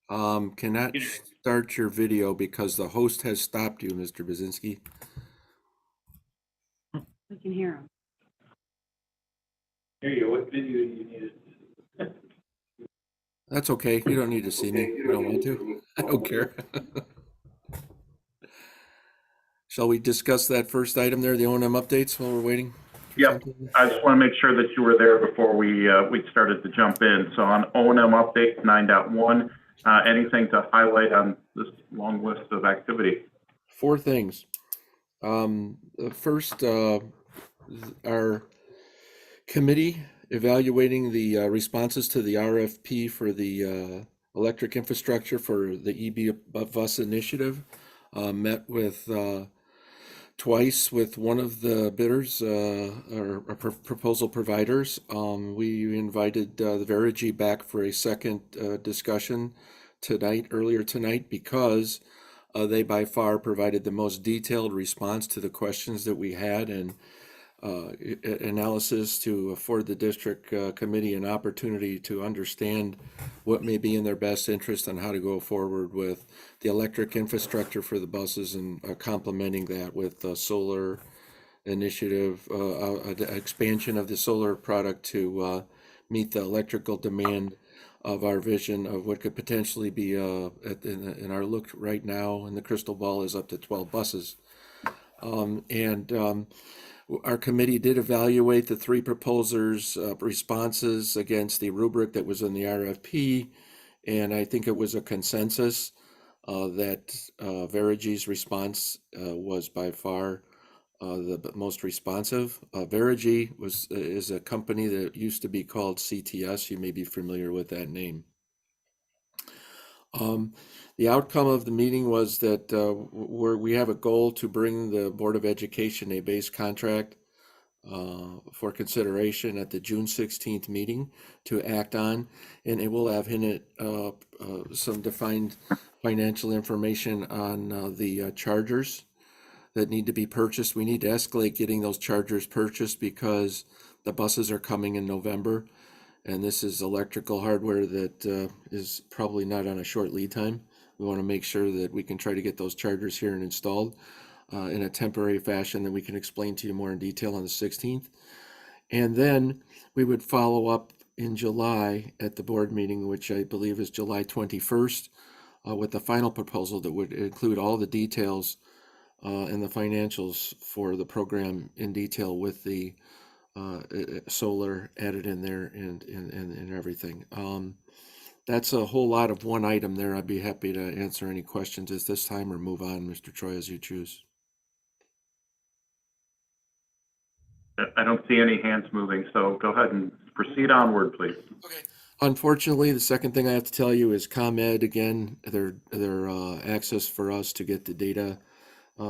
Cannot start your video because the host has stopped you, Mr. Bazinski. We can hear him. Here you go, what video do you need? That's okay. You don't need to see me. You don't want to. I don't care. Shall we discuss that first item there, the O&M updates, while we're waiting? Yep. I just want to make sure that you were there before we started to jump in. So on O&M updates 9.1, anything to highlight on this long list of activity? 4 things. First, our committee evaluating the responses to the RFP for the electric infrastructure for the EB bus initiative met with twice with one of the bidders or proposal providers. We invited the Verigy back for a second discussion earlier tonight, because they by far provided the most detailed response to the questions that we had, and analysis to afford the district committee an opportunity to understand what may be in their best interest on how to go forward with the electric infrastructure for the buses, and complementing that with solar initiative, expansion of the solar product to meet the electrical demand of our vision of what could potentially be in our look right now, and the crystal ball is up to 12 buses. Our committee did evaluate the 3 proposers' responses against the rubric that was in the RFP, and I think it was a consensus that Verigy's response was by far the most responsive. Verigy is a company that used to be called CTS. You may be familiar with that name. The outcome of the meeting was that we have a goal to bring the Board of Education a base contract for consideration at the June 16th meeting to act on, and it will have in it some defined financial information on the chargers that need to be purchased. We need to escalate getting those chargers purchased because the buses are coming in November, and this is electrical hardware that is probably not on a short lead time. We want to make sure that we can try to get those chargers here and installed in a temporary fashion that we can explain to you more in detail on the 16th. And then we would follow up in July at the board meeting, which I believe is July 21st, with the final proposal that would include all the details and the financials for the program in detail, with the solar added in there and everything. That's a whole lot of one item there. I'd be happy to answer any questions at this time or move on, Mr. Troy, as you choose. I don't see any hands moving, so go ahead and proceed onward, please. Okay. Unfortunately, the second thing I have to tell you is ComEd, again, their access for us to get the data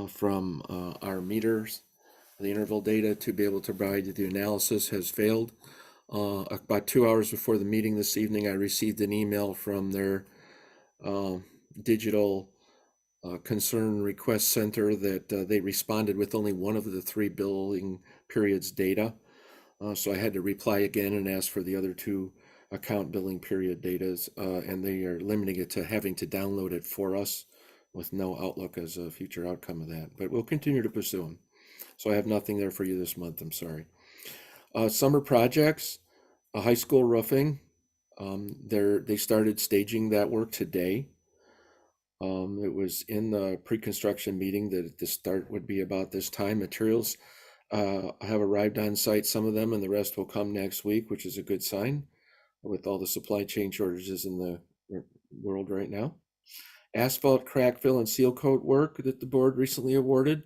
from our meters, the interval data, to be able to provide the analysis has failed. About 2 hours before the meeting this evening, I received an email from their digital concern request center that they responded with only one of the 3 billing periods data. So I had to reply again and ask for the other 2 account billing period datas, and they are limiting it to having to download it for us with no outlook as a future outcome of that. But we'll continue to pursue them. So I have nothing there for you this month, I'm sorry. Summer projects, high school roofing, they started staging that work today. It was in the pre-construction meeting that the start would be about this time. Materials have arrived on site, some of them, and the rest will come next week, which is a good sign with all the supply chain shortages in the world right now. Asphalt crack fill and seal coat work that the board recently awarded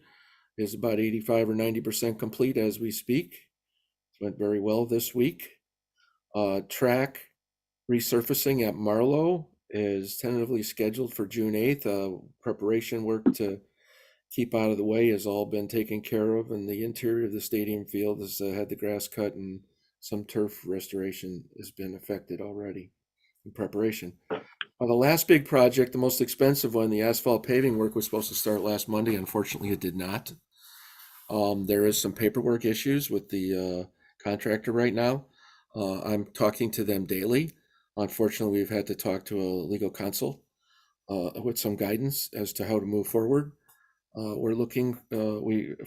is about 85 or 90% complete as we speak. It went very well this week. Track resurfacing at Marlowe is tentatively scheduled for June 8th. Preparation work to keep out of the way has all been taken care of, and the interior of the stadium field has had the grass cut, and some turf restoration has been affected already in preparation. The last big project, the most expensive one, the asphalt paving work, was supposed to start last Monday. Unfortunately, it did not. There is some paperwork issues with the contractor right now. I'm talking to them daily. Unfortunately, we've had to talk to a legal counsel with some guidance as to how to move forward. We're looking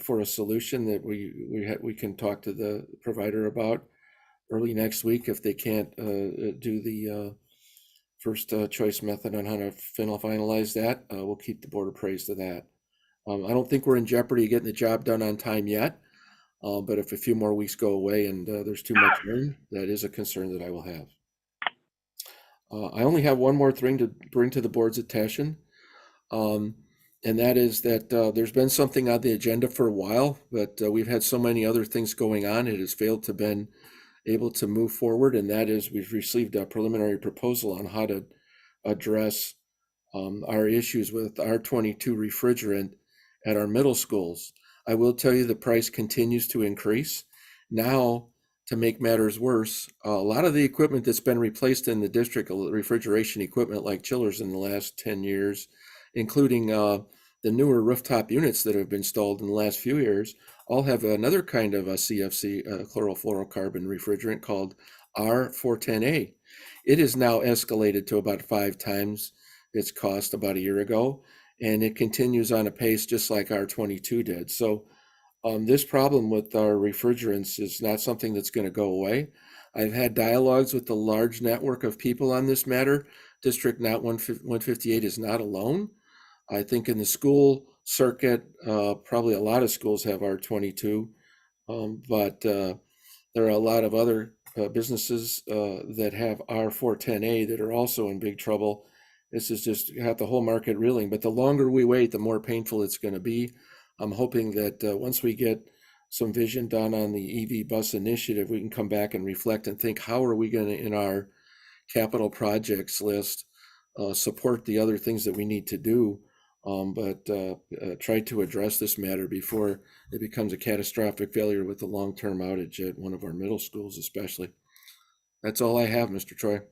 for a solution that we can talk to the provider about early next week. If they can't do the first choice method on how to finalize that, we'll keep the board appraised of that. I don't think we're in jeopardy of getting the job done on time yet, but if a few more weeks go away and there's too much rain, that is a concern that I will have. I only have one more thing to bring to the board's attention, and that is that there's been something on the agenda for a while, but we've had so many other things going on, it has failed to been able to move forward, and that is we've received a preliminary proposal on how to address our issues with R22 refrigerant at our middle schools. I will tell you the price continues to increase. Now, to make matters worse, a lot of the equipment that's been replaced in the district, refrigeration equipment like chillers in the last 10 years, including the newer rooftop units that have been installed in the last few years, all have another kind of a CFC, chlorofluorocarbon refrigerant called R410A. It is now escalated to about 5 times its cost about a year ago, and it continues on a pace just like R22 did. So this problem with our refrigerants is not something that's going to go away. I've had dialogues with the large network of people on this matter. District 158 is not alone. I think in the school circuit, probably a lot of schools have R22, but there are a lot of other businesses that have R410A that are also in big trouble. This is just got the whole market reeling, but the longer we wait, the more painful it's going to be. I'm hoping that once we get some vision done on the EV bus initiative, we can come back and reflect and think, how are we going to, in our capital projects list, support the other things that we need to do, but try to address this matter before it becomes a catastrophic failure with a long-term outage at one of our middle schools especially. That's all I have, Mr. Troy.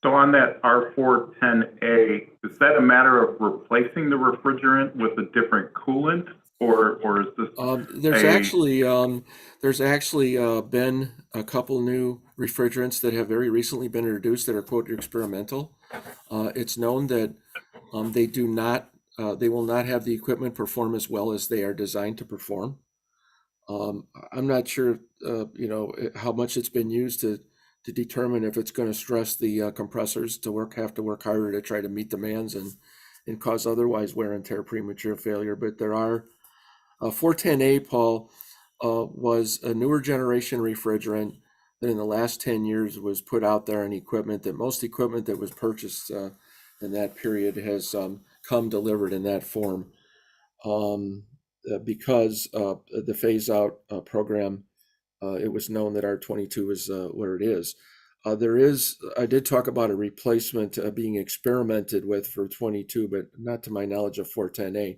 So on that R410A, is that a matter of replacing the refrigerant with a different coolant, or is this? There's actually been a couple new refrigerants that have very recently been introduced that are quote experimental. It's known that they will not have the equipment perform as well as they are designed to perform. I'm not sure, how much it's been used to determine if it's going to stress the compressors to have to work harder to try to meet demands and cause otherwise wear and tear, premature failure. But there are 410A, Paul, was a newer generation refrigerant that in the last 10 years was put out there on equipment that most equipment that was purchased in that period has come delivered in that form because the phase out program. It was known that R22 is where it is. I did talk about a replacement being experimented with for 22, but not to my knowledge of 410A.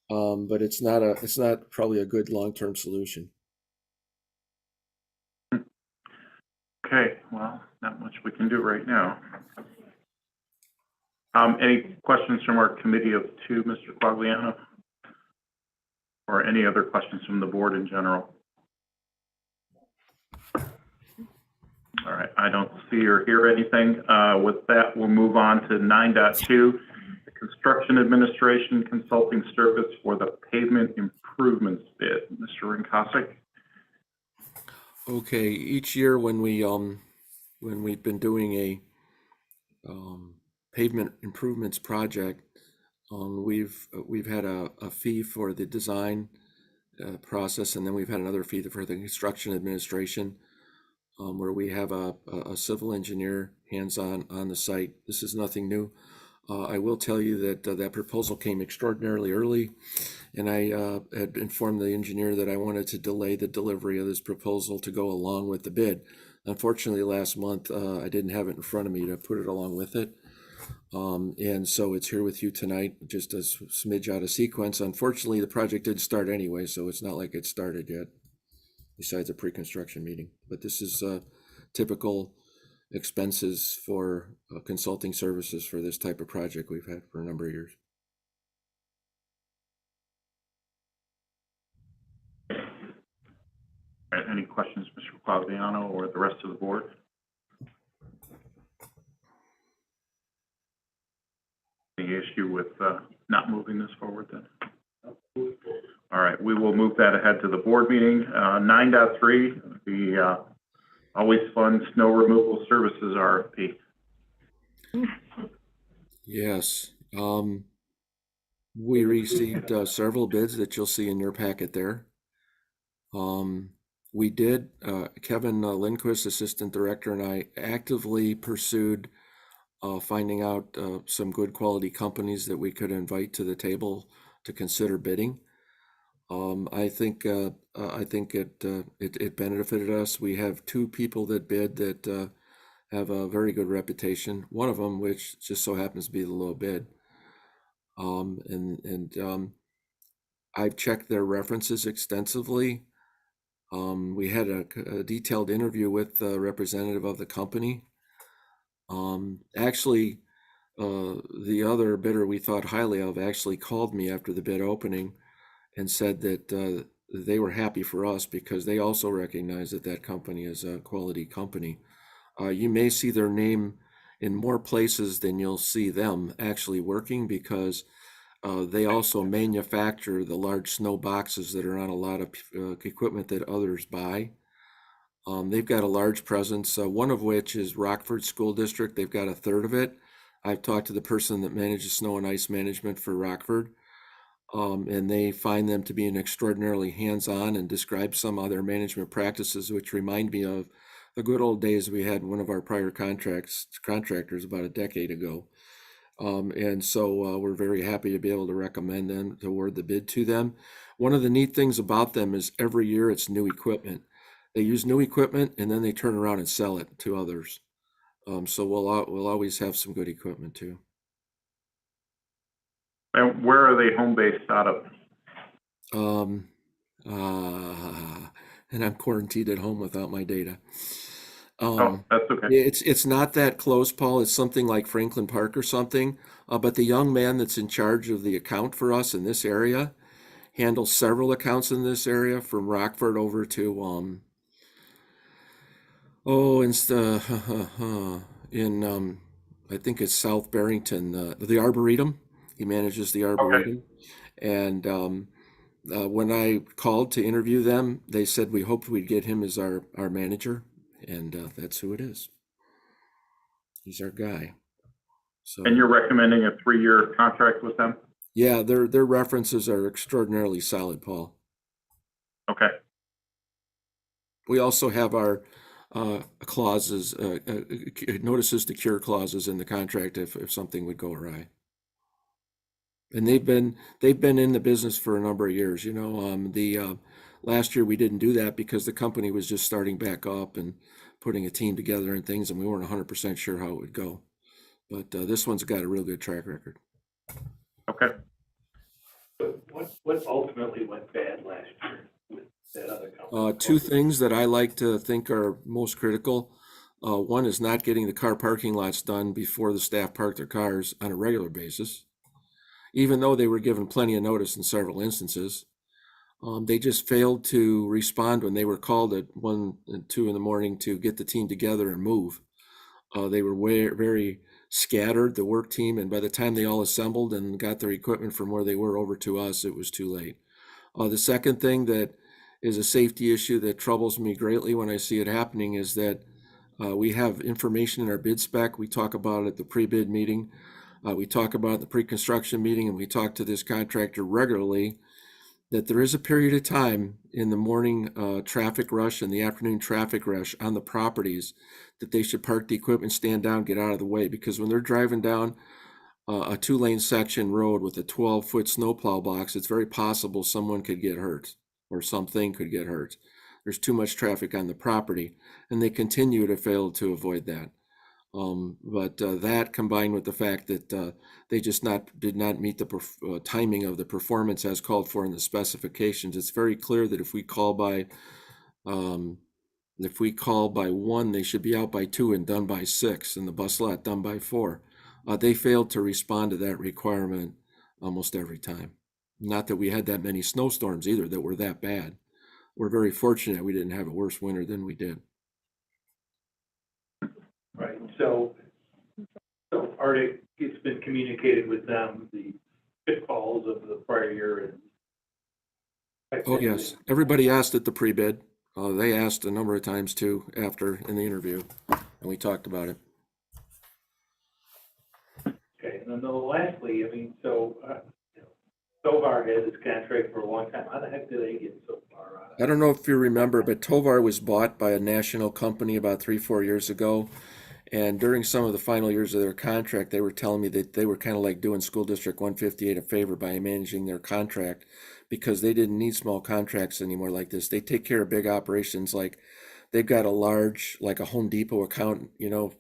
But it's not probably a good long-term solution. Okay, well, not much we can do right now. Any questions from our committee of two, Mr. Quagliano? Or any other questions from the board in general? All right, I don't see or hear anything. With that, we'll move on to 9.2, the Construction Administration Consulting Service for the Pavement Improvements bid. Mr. Rinkosik? Okay, each year when we've been doing a pavement improvements project, we've had a fee for the design process, and then we've had another fee for the construction administration, where we have a civil engineer hands-on on the site. This is nothing new. I will tell you that that proposal came extraordinarily early, and I had informed the engineer that I wanted to delay the delivery of this proposal to go along with the bid. Unfortunately, last month, I didn't have it in front of me to put it along with it. And so it's here with you tonight, just a smidge out of sequence. Unfortunately, the project didn't start anyway, so it's not like it started yet, besides a pre-construction meeting. But this is typical expenses for consulting services for this type of project we've had for a number of years. All right, any questions, Mr. Quagliano or the rest of the board? Any issue with not moving this forward then? All right, we will move that ahead to the board meeting. 9.3, the Always Fun Snow Removal Services RFP. Yes, we received several bids that you'll see in your packet there. We did, Kevin Lindquist, Assistant Director, and I actively pursued finding out some good quality companies that we could invite to the table to consider bidding. I think it benefited us. We have two people that bid that have a very good reputation. One of them, which just so happens to be the low bid. I've checked their references extensively. We had a detailed interview with the representative of the company. Actually, the other bidder we thought highly of actually called me after the bid opening and said that they were happy for us because they also recognize that that company is a quality company. You may see their name in more places than you'll see them actually working, because they also manufacture the large snow boxes that are on a lot of equipment that others buy. They've got a large presence, one of which is Rockford School District. They've got a third of it. I've talked to the person that manages snow and ice management for Rockford, and they find them to be an extraordinarily hands-on, and describe some of their management practices, which remind me of the good old days we had one of our prior contractors about a decade ago. And so we're very happy to be able to recommend them, to award the bid to them. One of the neat things about them is every year it's new equipment. They use new equipment and then they turn around and sell it to others. So we'll always have some good equipment too. And where are they home based out of? And I'm quarantined at home without my data. That's okay. It's not that close, Paul. It's something like Franklin Park or something. But the young man that's in charge of the account for us in this area handles several accounts in this area, from Rockford over to I think it's South Barrington, the Arboretum. He manages the Arboretum. Okay. And when I called to interview them, they said we hoped we'd get him as our manager, and that's who it is. He's our guy. So. And you're recommending a 3-year contract with them? Yeah, their references are extraordinarily solid, Paul. Okay. We also have our clauses, notices to cure clauses in the contract if something would go awry. And they've been in the business for a number of years. You know, last year we didn't do that because the company was just starting back up and putting a team together and things, and we weren't 100% sure how it would go. But this one's got a real good track record. Okay. What ultimately went bad last year with that other company? Two things that I like to think are most critical. One is not getting the car parking lots done before the staff park their cars on a regular basis, even though they were given plenty of notice in several instances. They just failed to respond when they were called at 1 and 2 in the morning to get the team together and move. They were very scattered, the work team, and by the time they all assembled and got their equipment from where they were over to us, it was too late. The second thing that is a safety issue that troubles me greatly when I see it happening is that we have information in our bid spec. We talk about it at the pre-bid meeting. We talk about it at the pre-construction meeting, and we talk to this contractor regularly that there is a period of time in the morning traffic rush and the afternoon traffic rush on the properties that they should park the equipment, stand down, get out of the way. Because when they're driving down a 2-lane section road with a 12-foot snowplow box, it's very possible someone could get hurt or something could get hurt. There's too much traffic on the property, and they continue to fail to avoid that. But that combined with the fact that they just did not meet the timing of the performance as called for in the specifications, it's very clear that if we call by 1, they should be out by 2 and done by 6, and the bus lot done by 4. They failed to respond to that requirement almost every time. Not that we had that many snowstorms either that were that bad. We're very fortunate we didn't have a worse winter than we did. Right, so Arctic, it's been communicated with them, the pitfalls of the prior year. Oh, yes. Everybody asked at the pre-bid. They asked a number of times too after in the interview, and we talked about it. Okay, and then lastly, I mean, Tovar had this contract for a long time. How the heck did they get so far out of it? I don't know if you remember, but Tovar was bought by a national company about 3-4 years ago. And during some of the final years of their contract, they were telling me that they were kind of like doing School District 158 a favor by managing their contract because they didn't need small contracts anymore like this. They take care of big operations like they've got a large, like a Home Depot account,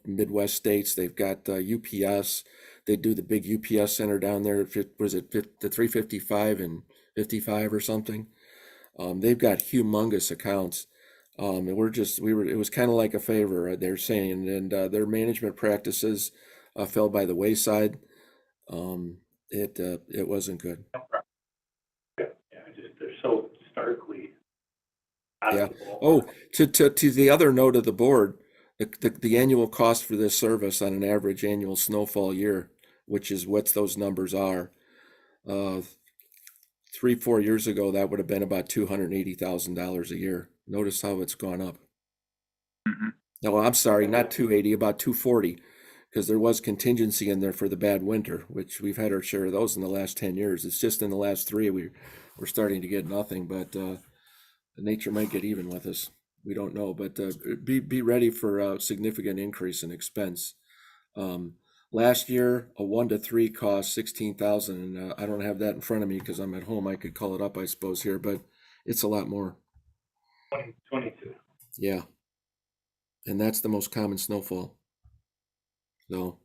Midwest states. They've got UPS. They do the big UPS center down there. Was it the 355 and 55 or something? They've got humongous accounts. And it was kind of like a favor, they're saying, and their management practices fell by the wayside. It wasn't good. Yeah, they're so starkly out Yeah. of the ball. Oh, to the other note of the board, the annual cost for this service on an average annual snowfall year, which is what those numbers are, 3-4 years ago, that would have been about $280,000 a year. Notice how it's gone up. Mm-hmm. No, I'm sorry, not 280, about 240, because there was contingency in there for the bad winter, which we've had our share of those in the last 10 years. It's just in the last 3 we're starting to get nothing, but nature might get even with us. We don't know, but be ready for a significant increase in expense. Last year, a 1 to 3 cost $16,000, and I don't have that in front of me because I'm at home. I could call it up, I suppose, here, but it's a lot more. 22. Yeah. And that's the most common snowfall. So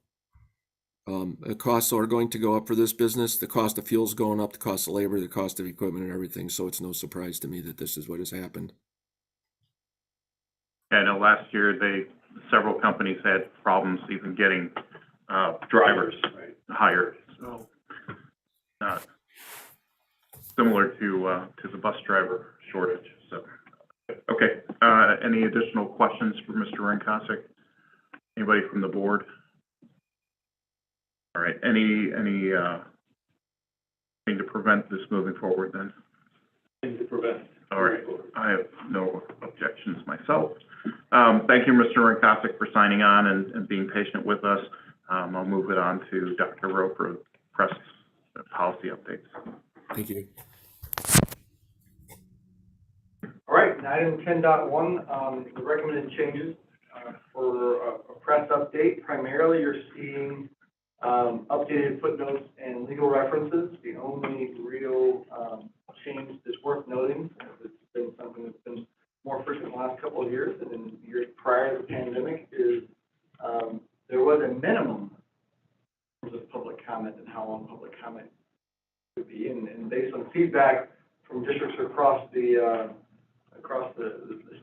the costs are going to go up for this business. The cost of fuel's going up, the cost of labor, the cost of equipment and everything. So it's no surprise to me that this is what has happened. I know last year several companies had problems even getting drivers hired. So similar to the bus driver shortage. So. Okay, any additional questions for Mr. Rinkosik? Anybody from the board? All right, any thing to prevent this moving forward then? Thing to prevent. All right, I have no objections myself. Thank you, Mr. Rinkosik, for signing on and being patient with us. I'll move it on to Dr. Rowe for press policy updates. Thank you. All right, and item 10.1, the recommended changes for a press update. Primarily, you're seeing updated footnotes and legal references. The only real change that's worth noting, it's been something that's been more frequent in the last couple of years and in years prior to the pandemic, is there was a minimum in terms of public comment and how long public comment would be. And based on feedback from districts across the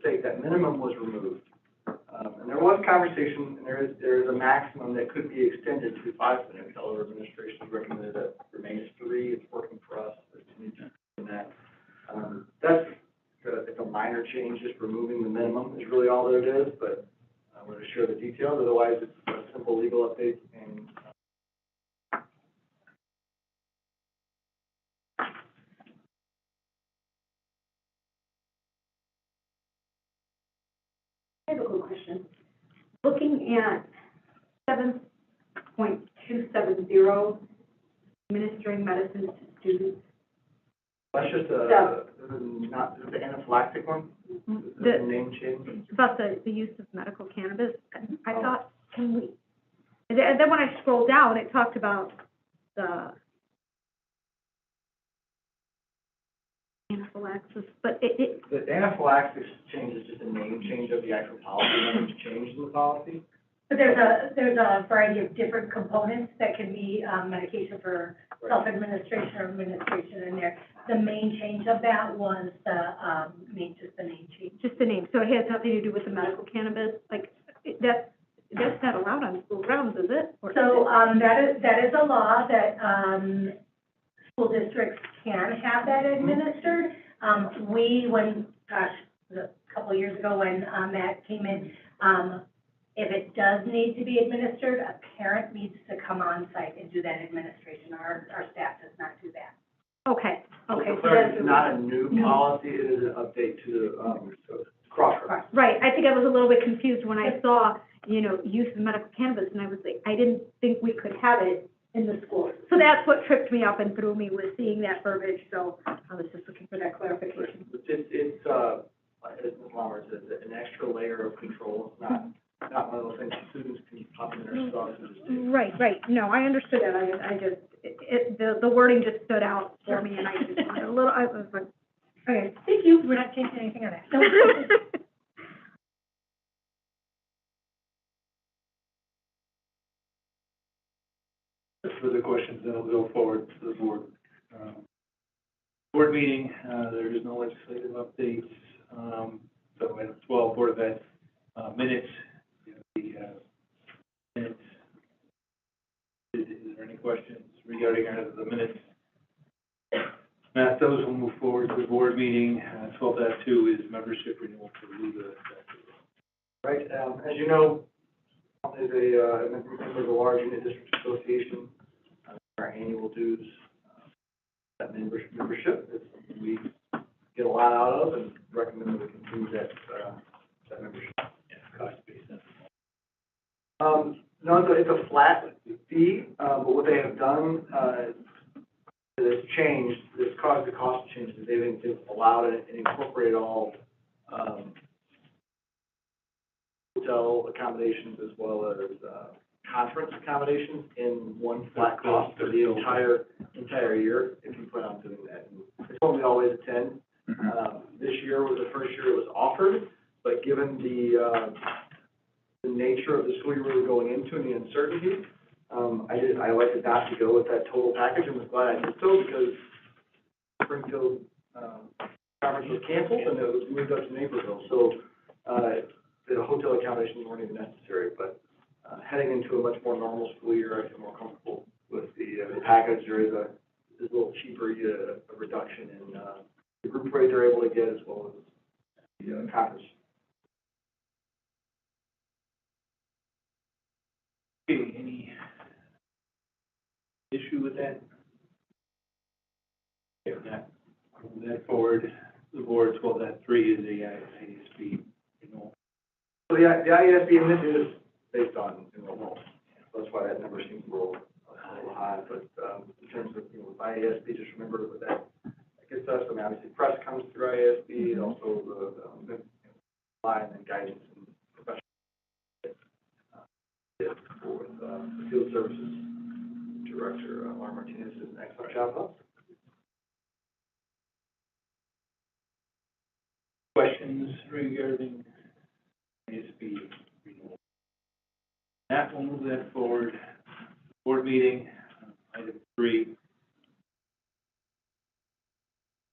state, that minimum was removed. And there was conversation, and there is a maximum that could be extended to 5 minutes. Our administration has recommended that remains 3. It's working for us. That. It's a minor change, just removing the minimum is really all that it is, but I'm going to share the details, otherwise it's a simple legal update and I have a quick question. Looking at 7.270, administering medicines to students. that's just Yeah. not the anaphylactic one, the The, name change. about the use of medical cannabis, I thought, can we, and then when I scrolled down, it talked about the anaphylaxis, but it, The anaphylaxis change is just a name change of the actual policy, nothing's changed in the policy. But there's a variety of different components that can be, medication for self-administration or administration in there. The main change of that was just the name change. just the name, so it has nothing to do with the medical cannabis, like, that's not allowed on school grounds, is it? Or is So, it? that is a law that, school districts can have that administered. A couple of years ago when, that came in, if it does need to be administered, a parent needs to come on site and do that administration. Our staff does not do that. Okay, So okay. for So clarity, that's it's not a new policy, it is an update to the, cross-reference. right, I think I was a little bit confused when I saw, use of medical cannabis, and I was like, I didn't think we could have it in the schools. So that's what tripped me up and threw me, was seeing that verbiage, so I was just looking for that clarification. It's as Ms. Lombard said, an extra layer of control, it's not one of those things students can pop in their stuff and just do. Right, no, I understood that, the wording just stood out for me, and I just wanted a little, I was like, Okay, thank you. We're not changing anything on that. Further questions, then we'll go forward to the board. Board meeting, there is no legislative updates. So item 12, Board of Ed, minutes. Minutes. Is there any questions regarding the minutes? Matt, those will move forward to the board meeting. 12.2 is membership renewal for LUDA. Right, as you know, is a member of the large unit district association, our annual dues, that membership is something we get a lot out of and recommend that we continue that membership. Yeah, cost-based. No, it's a flat fee, but what they have done, has changed, this caused the cost changes, they've allowed it and incorporated all, hotel accommodations as well as, conference accommodations in one flat cost for the entire year, if you plan on doing that. And it's what we always attend. This year was the first year it was offered, but given the nature of the school year we were going into and the uncertainty, I elected not to go with that total package, and was glad I did so, because Springfield, conference was canceled and it was moved up to Naperville, so, the hotel accommodations weren't even necessary, but, heading into a much more normal school year, I feel more comfortable with the package. There is a little cheaper, you get a reduction in, the group rate they're able to get as well as the, conference. Okay, any issue with that? If not, move that forward. The board 12.3 is the ISB renewal. So the ISB is based on enrollment, so that's why that number seems a little high, but, in terms of, with ISB, just remember that that gets us, I mean, obviously, press comes through ISB, and also the line and guidance and professional, with, the field services director, Laura Martinez, is an excellent job of. Questions regarding ISB renewal? That will move that forward. Board meeting, item 3.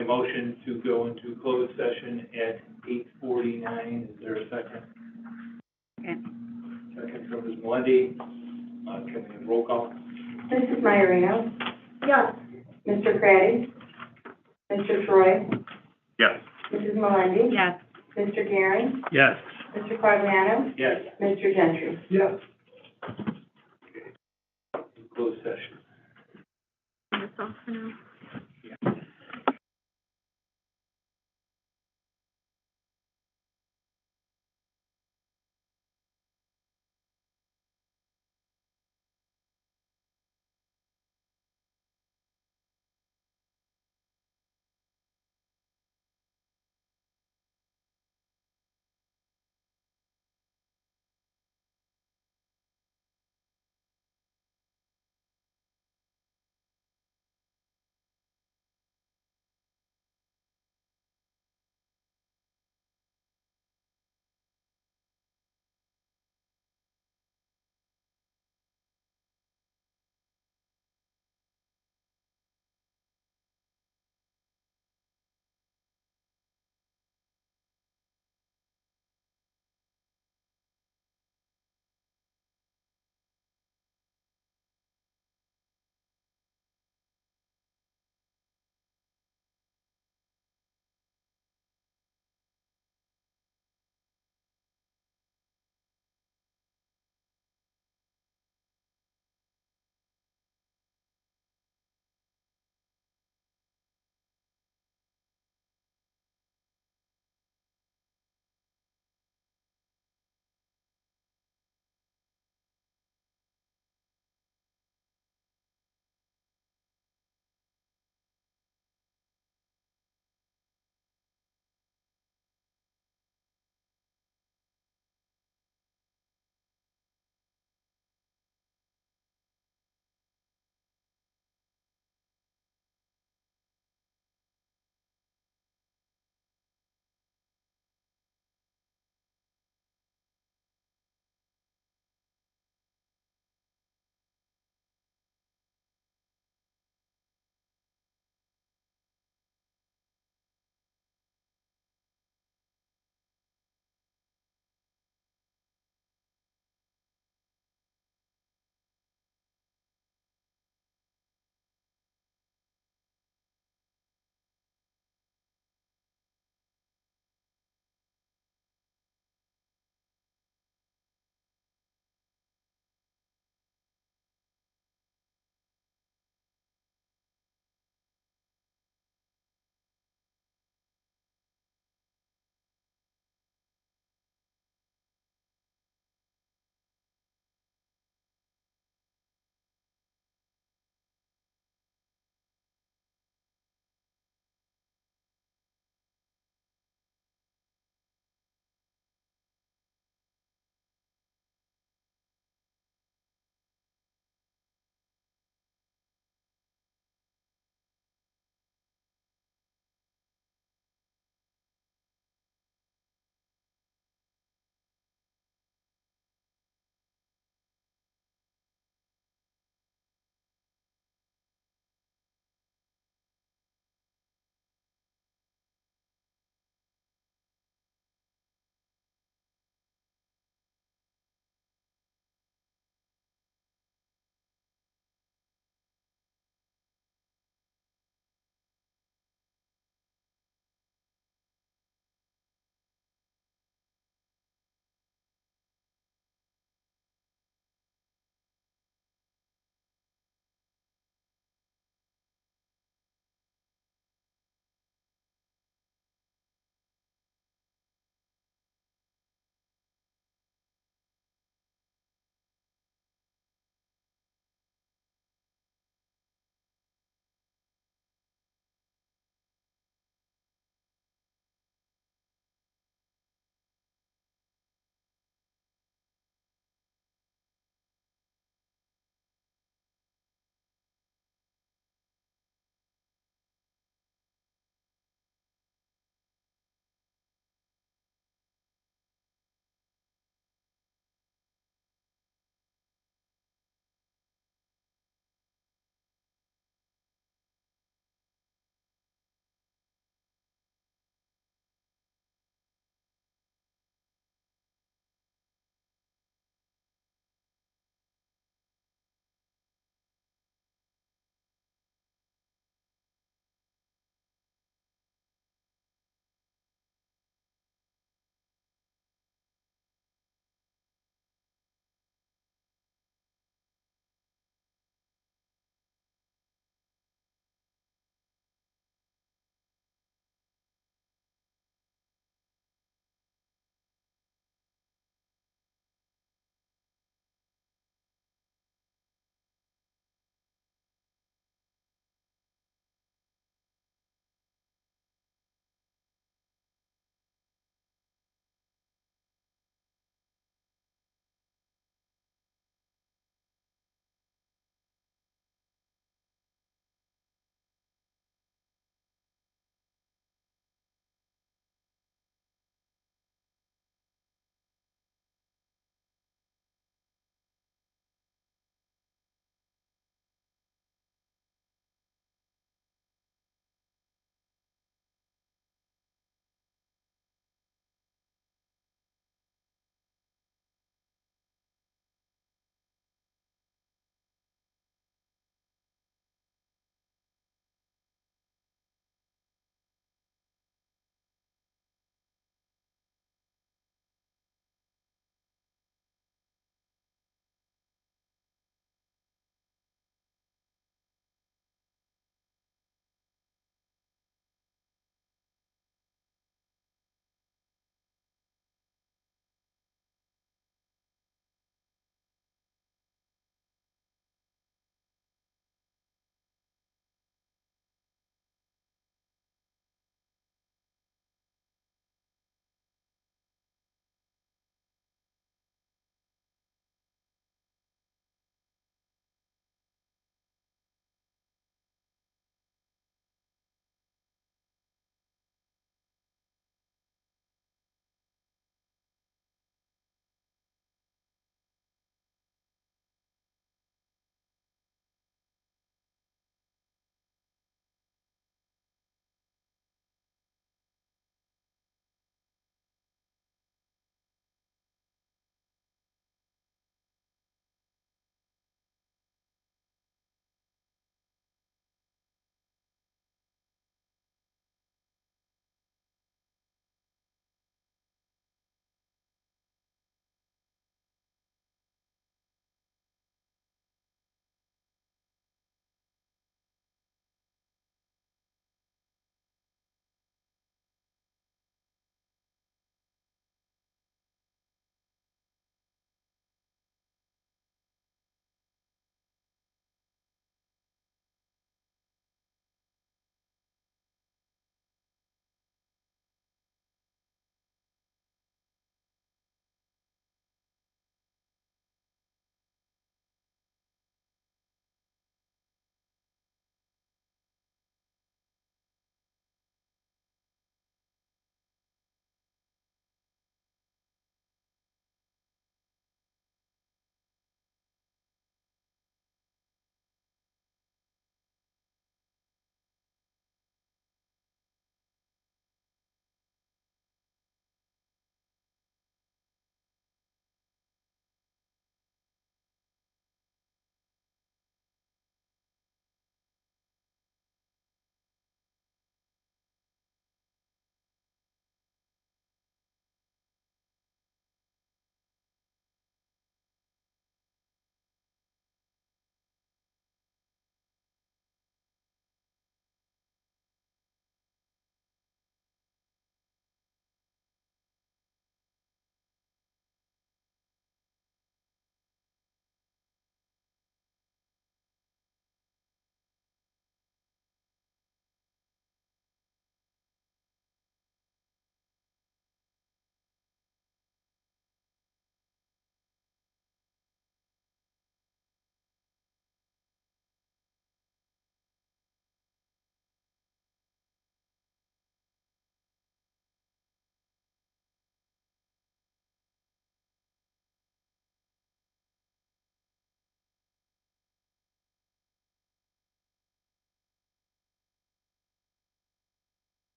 A motion to go into closed session at 8:49. Is there a second? Okay. Second from Ms. Melendi. Can we have roll call? Mrs. Maiorino, Yes. Mr. Craddy, Mr. Troy, Yes. Mrs. Melendi, Yes. Mr. Garing, Yes. Mr. Quagliano? Yes. Mr. Gentry? Yes. Closed session. That's all for now.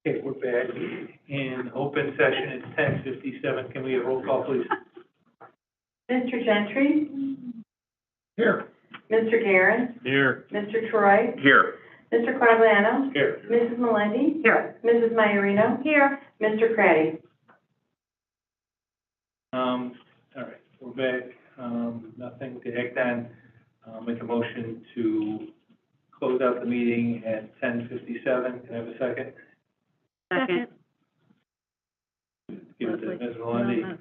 Okay, we're back in open session. It's 10:57. Can we have roll call, please? Mr. Gentry? Here. Mr. Guerin? Here. Mr. Troy? Here. Mr. Quagliano? Here. Mrs. Melendi? Here. Mrs. Maiorino? Here. Mr. Craddy? All right, we're back. Nothing to act on. Make a motion to close out the meeting at 10:57. Can I have a second? Second. Give it to Ms. Melendi.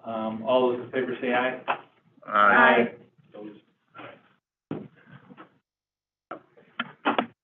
All those in favor say aye. Aye.